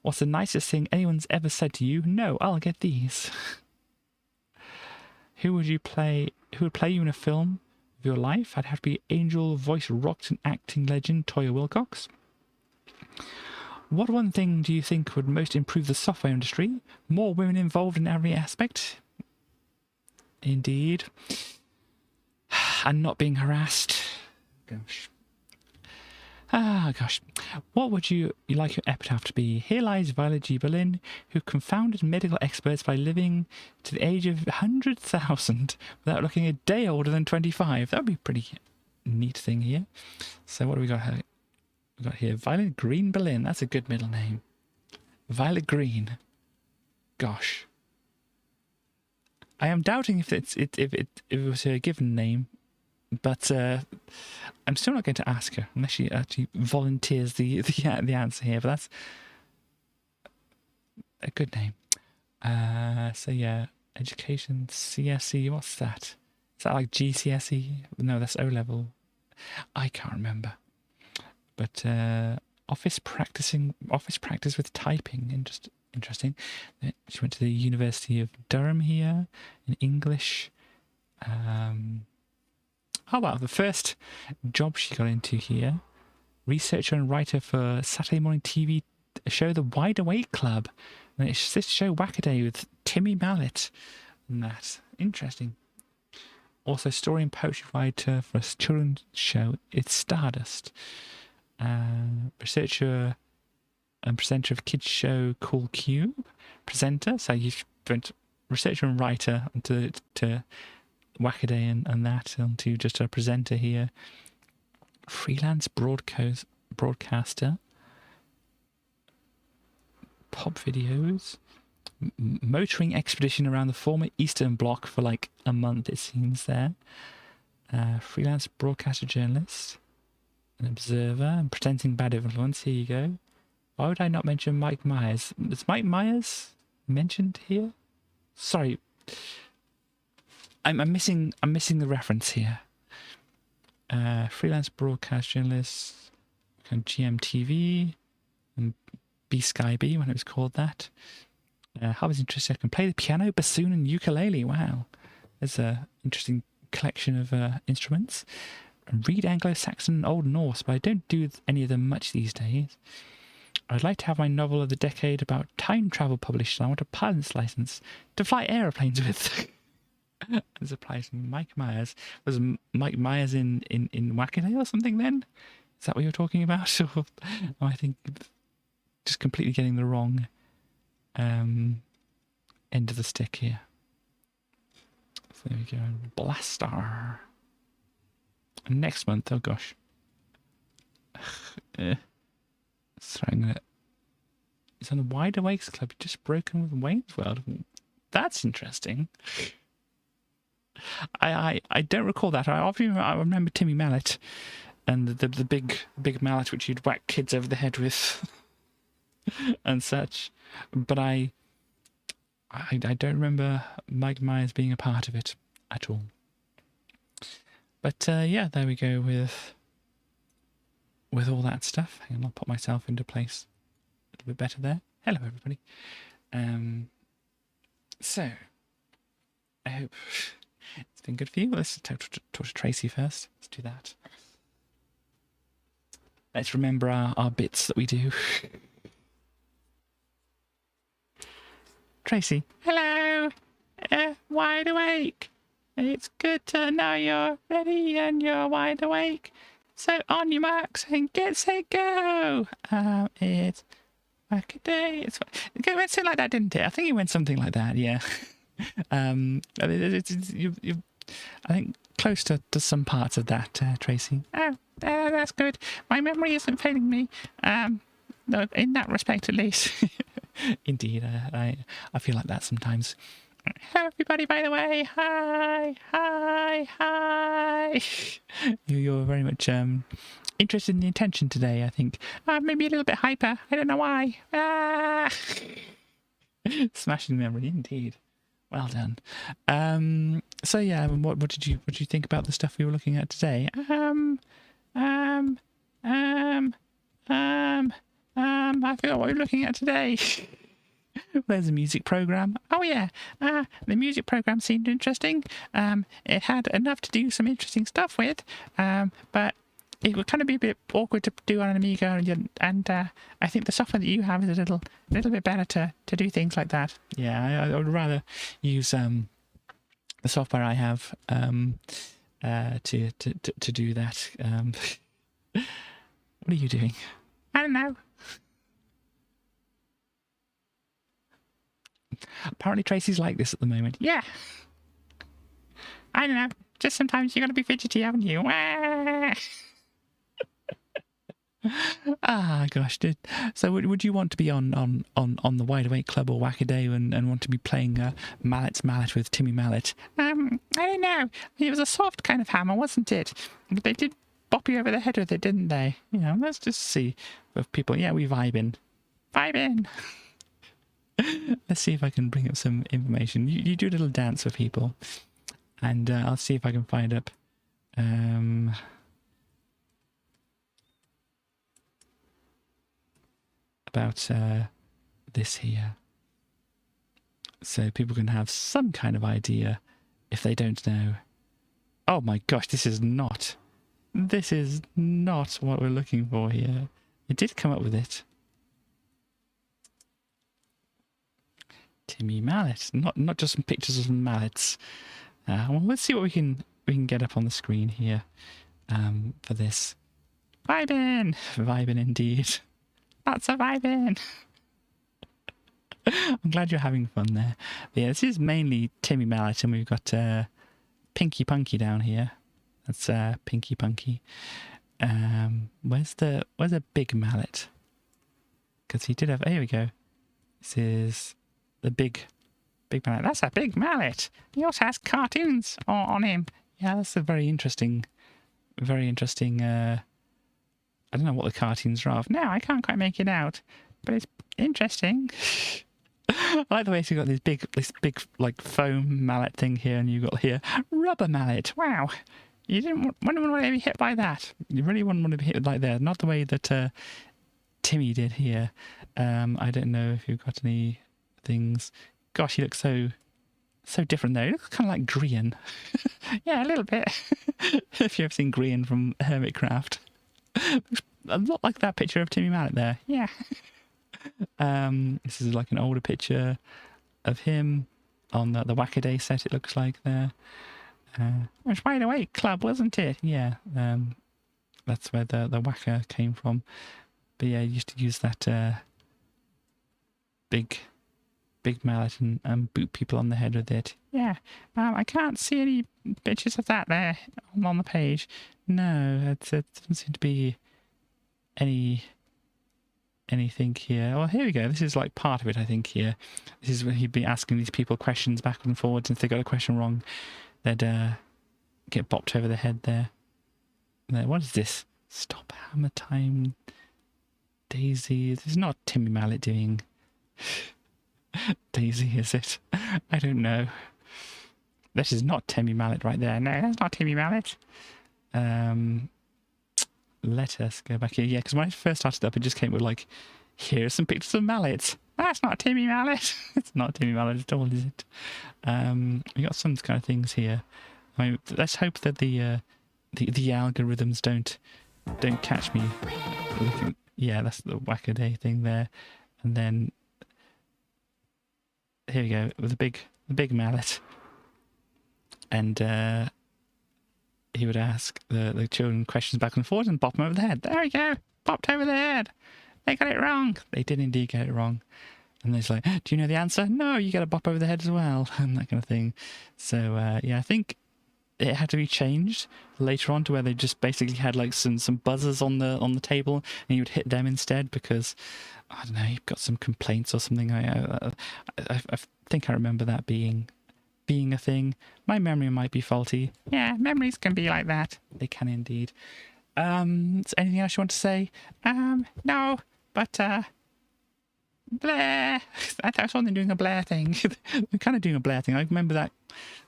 What's the nicest thing anyone's ever said to you? No, I'll get these. Who would play you in a film of your life? I'd have to be Angel voice rocked and acting legend Toya Wilcox. What one thing do you think would most improve the software industry? More women involved in every aspect. Indeed. And not being harassed. Gosh. Gosh. What would you like your epitaph to be? Here lies Violet G. Berlin, who confounded medical experts by living to the age of 100,000 without looking a day older than 25. That would be a pretty neat thing here. So what do we got here? We got here Violet Green Berlin. That's a good middle name. Violet Green. Gosh. I am doubting if it was her given name, but I'm still not going to ask her unless she actually volunteers the answer here. But that's a good name. So yeah, education CSE. What's that? Is that like GCSE? No, that's O level. I can't remember. But office practice with typing. Interesting. She went to the University of Durham here in English. Oh wow, the first job she got into here, researcher and writer for Saturday morning TV show The Wide Awake Club. And it's this show Wackaday with Timmy Mallet and that. Interesting. Also story and poetry writer for a children's show, It's Stardust. Researcher and presenter of kids show Cool Cube. Presenter, so you've went researcher and writer to Wackaday and that, onto just a presenter here. Freelance broadcaster. Pop videos. Motoring expedition around the former Eastern Bloc for like a month, it seems there. Freelance broadcaster journalist. An observer and pretending bad influence. Here you go. Why would I not mention Mike Myers? Is Mike Myers mentioned here? Sorry, I'm missing the reference here. Freelance broadcast journalist on GMTV and B-Sky-B when it was called that. Hobbies interesting. I can play the piano, bassoon, and ukulele. Wow, there's a interesting collection of instruments. And read Anglo-Saxon and Old Norse, but I don't do any of them much these days. I'd like to have my novel of the decade about time travel published. I want a pilot's license to fly aeroplanes with. This applies to Mike Myers. Was Mike Myers in Wackaday or something then? Is that what you're talking about? Or I think just completely getting the wrong end of the stick here. So there we go. Blaster. And next month, oh gosh. It's on the Wide Awakes Club. Just broken with Wayne's World. That's interesting. I don't recall that. I remember Timmy Mallet and the big mallet which you'd whack kids over the head with and such. But I don't remember Mike Myers being a part of it at all. But yeah, there we go with all that stuff. Hang on, I'll put myself into place a little bit better there. Hello, everybody. So, I hope it's been good for you. Let's talk to Tracy first. Let's do that. Let's remember our bits that we do. Tracy. Hello. Wide awake. It's good to know you're ready and you're wide awake. So on your marks and get set, go. It's Wackaday. It went something like that, didn't it? I think it went something like that. Yeah. I think close to some parts of that, Tracy. Oh, that's good. My memory isn't failing me. In that respect, at least. Indeed, I feel like that sometimes. Hello, everybody, by the way. Hi. You're very much interested in the attention today, I think. Maybe a little bit hyper. I don't know why. Smashing memory, indeed. Well done. So yeah, what did you think about the stuff we were looking at today? I forgot what we were looking at today. There's a music program. Oh yeah, the music program seemed interesting. It had enough to do some interesting stuff with, but it would kind of be a bit awkward to do on an Amiga, and I think the software that you have is a little bit better to do things like that. Yeah, I would rather use the software I have to do that. What are you doing? I don't know. Apparently Tracy's like this at the moment. Yeah. I don't know. Just sometimes you gotta be fidgety, haven't you? Ah, gosh, dude. So would you want to be on the Wide Awake Club or Wackaday and want to be playing Mallet's Mallet with Timmy Mallet? I don't know. It was a soft kind of hammer, wasn't it? But they did bop you over the head with it, didn't they? You know, let's just see if people... Yeah, we vibing. Vibing! Let's see if I can bring up some information. You do a little dance for people. And I'll see if I can find up... about this here, so people can have some kind of idea if they don't know. Oh my gosh, this is not what we're looking for here. It did come up with it. Timmy Mallet, not just some pictures of some mallets. Well, let's see what we can get up on the screen here for this. Vibin indeed. Not surviving. I'm glad you're having fun there. But yeah, this is mainly Timmy Mallet, and we've got Pinky Punky down here. That's Pinky Punky. Where's a big mallet? Because he did have. Here we go. This is the big mallet. That's a big mallet. He also has cartoons on him. Yeah, that's a very interesting. I don't know what the cartoons are of. No, I can't quite make it out, but it's interesting. I like the way you've got this big like foam mallet thing here, and you've got here rubber mallet. Wow, you wouldn't want to be hit by that. You really wouldn't want to be hit like that. Not the way that Timmy did here. I don't know if you've got any things. Gosh, he looks so different though. He looks kind of like Grian. Yeah, a little bit. If you've ever seen Grian from Hermitcraft. A lot like that picture of Timmy Mallet there. Yeah. This is like an older picture of him on the Wackaday set, it looks like there. It was Wide Awake Club, wasn't it? Yeah. That's where the Wacka came from. But yeah, I used to use that big mallet and boot people on the head with it. Yeah. I can't see any pictures of that there on the page. No, it doesn't seem to be anything here. Well, here we go. This is like part of it, I think, here. This is when he'd be asking these people questions back and forwards, and if they got a question wrong, they'd get bopped over the head there. What is this? Stop Hammer Time Daisy. This is not Timmy Mallet doing Daisy, is it? I don't know. This is not Timmy Mallet right there. No, that's not Timmy Mallet. Let us go back here. Yeah, because when I first started up, it just came with like, here's some pictures of mallets. That's not Timmy Mallet. It's not Timmy Mallet at all, is it? We got some kind of things here. I mean, let's hope that the algorithms don't catch me. Yeah, that's the Wackaday thing there. And then here we go with the big mallet. And he would ask the children questions back and forth and bop them over the head. There we go, bopped over the head. They got it wrong. They did indeed get it wrong. And he's like, do you know the answer? No, you get a bop over the head as well, and that kind of thing. So yeah, I think it had to be changed later on to where they just basically had like some buzzers on the table, and you would hit them instead because I don't know, you've got some complaints or something. I think I remember that being a thing. My memory might be faulty. Yeah, memories can be like that. They can indeed. Is anything else you want to say? No, but Blair. I saw them doing a Blair thing. They're kind of doing a Blair thing. I remember that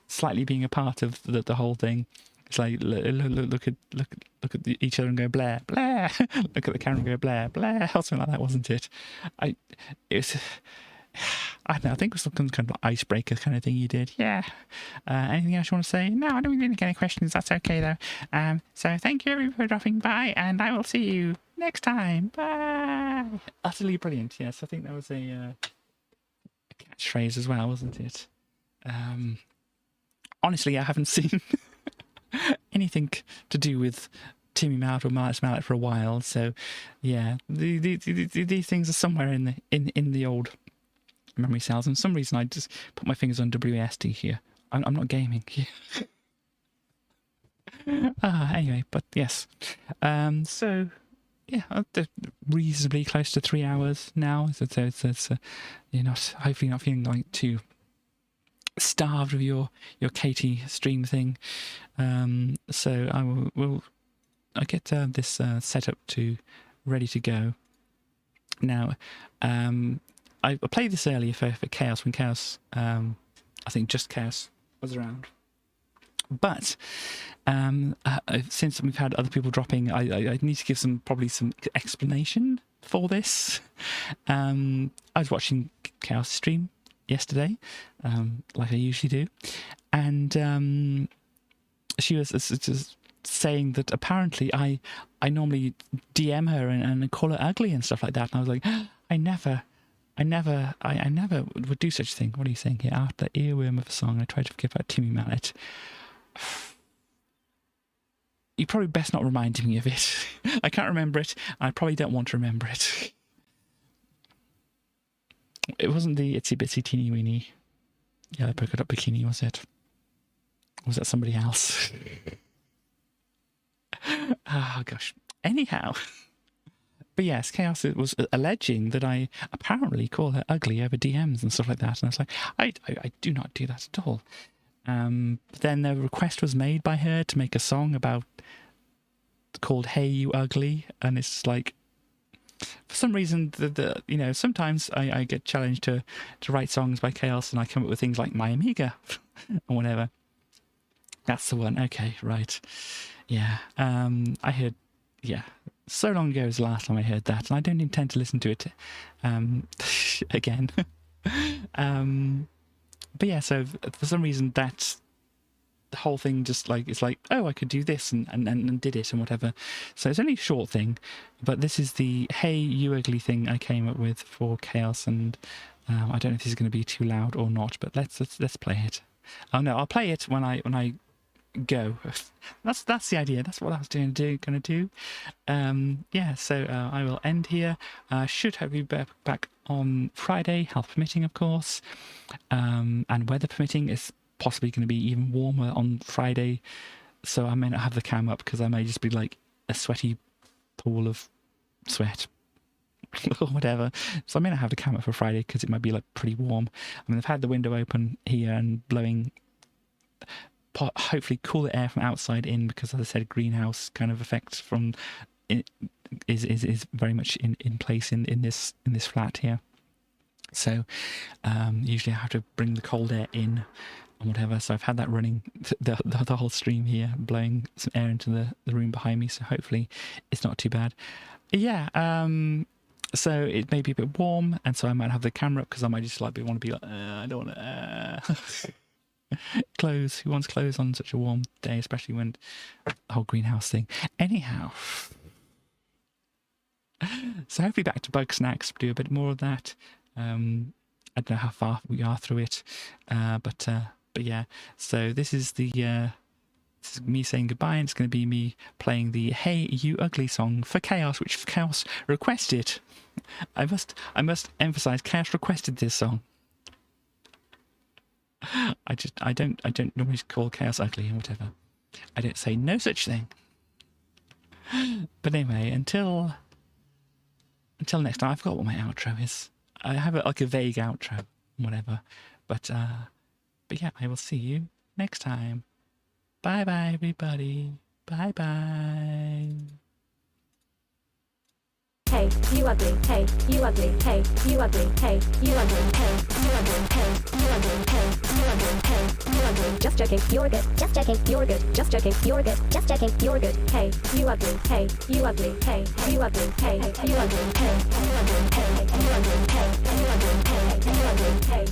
slightly being a part of the whole thing. It's like look at each other and go Blair, Blair. Look at the camera and go Blair, Blair, or something like that, wasn't it? I I don't know, I think it was some kind of icebreaker kind of thing you did. Yeah. Anything else you want to say? No, I don't really get any questions. That's okay, though. So thank you, everybody, for dropping by, and I will see you next time. Bye. Utterly brilliant. Yes, I think that was a catchphrase as well, wasn't it? Honestly, I haven't seen anything to do with Timmy Mallet or Mallet's Mallet for a while, so yeah, these things are somewhere in the old memory cells, and for some reason I just put my fingers on WASD here. I'm not gaming here. Anyway, but yes, so yeah, reasonably close to 3 hours now, so it's you're not, hopefully not feeling like too starved of your Katie stream thing. So I'll get this set up to ready to go. Now, I played this earlier for Chaos, when Chaos, I think just Chaos was around. But since we've had other people dropping, I need to give probably some explanation for this. I was watching Chaos stream yesterday, like I usually do, and she was just saying that apparently I normally DM her and call her ugly and stuff like that, and I was like, I never would do such a thing. What are you saying here? After the earworm of a song, I tried to forget about Timmy Mallet. You probably best not remind me of it. I can't remember it. I probably don't want to remember it. It wasn't the itsy bitsy teeny weeny yellow polka dot bikini, was it? Or was that somebody else? Oh gosh. Anyhow. But yes, Chaos was alleging that I apparently call her ugly over DMs and stuff like that. And I was like, I do not do that at all. But then the request was made by her to make a song called Hey You Ugly. And it's like, for some reason, sometimes I get challenged to write songs by Chaos, and I come up with things like My Amiga or whatever. That's the one. Okay, right. Yeah. I heard, so long ago was the last time I heard that, and I don't intend to listen to it again. But yeah, so for some reason that the whole thing just like, it's like, oh, I could do this and did it and whatever. So it's only a short thing, but this is the Hey You Ugly thing I came up with for Chaos, and I don't know if this is going to be too loud or not, but let's play it. Oh no, I'll play it when I go. That's the idea. That's what I was going to do. Yeah, so I will end here. Should have you back on Friday, health permitting, of course, and weather permitting. Is possibly going to be even warmer on Friday, so I may not have the cam up because I may just be like a sweaty pool of sweat or whatever. So I may not have the cam up for Friday because it might be like pretty warm. I mean, I've had the window open here and blowing hopefully cooler air from outside in, because as I said, greenhouse kind of effect from it is very much in place in this flat here. So usually I have to bring the cold air in and whatever, so I've had that running the whole stream here, blowing some air into the room behind me, so hopefully it's not too bad. Yeah, so it may be a bit warm, and so I might have the camera up because I might just want to be like, I don't want to clothes. Who wants clothes on such a warm day, especially when the whole greenhouse thing. Anyhow, so hopefully back to Bug Snacks, do a bit more of that. I don't know how far we are through it, but yeah. So this is me saying goodbye, and it's going to be me playing the Hey You Ugly song for Chaos, which Chaos requested. I must emphasize, Chaos requested this song. I don't normally call Chaos ugly and whatever. I don't say no such thing. But anyway, until next time, I forgot what my outro is. I have like a vague outro, whatever. But yeah, I will see you next time. Bye bye, everybody. Bye bye. Hey, you ugly. Hey, you ugly. Hey, you ugly. Hey, you ugly. Hey, you ugly. Hey, you ugly. Hey, you ugly. Hey, you ugly. Just joking, you're good. Just joking, you're good. Just joking, you're good. Just joking, you're good. Hey, you ugly. Hey, you ugly. Hey, you ugly. Hey, you ugly. Hey, you ugly. Hey, you ugly. Hey, you ugly. Hey, you ugly. Hey, you ugly. Hey.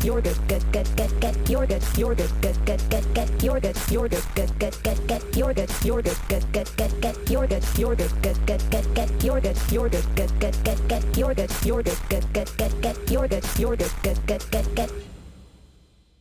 you're good, good, good, good, good, you're good, you're good, good, good, good, good, you're good, you're good, good, good, good, good, you're good, you're good, good, good, good, good, you're good, you're good, good, good, good, good, you're good, you're good, good, good, good, good, you're good, you're good, good, good, good, good, you're good, you're good, good, good, good, good.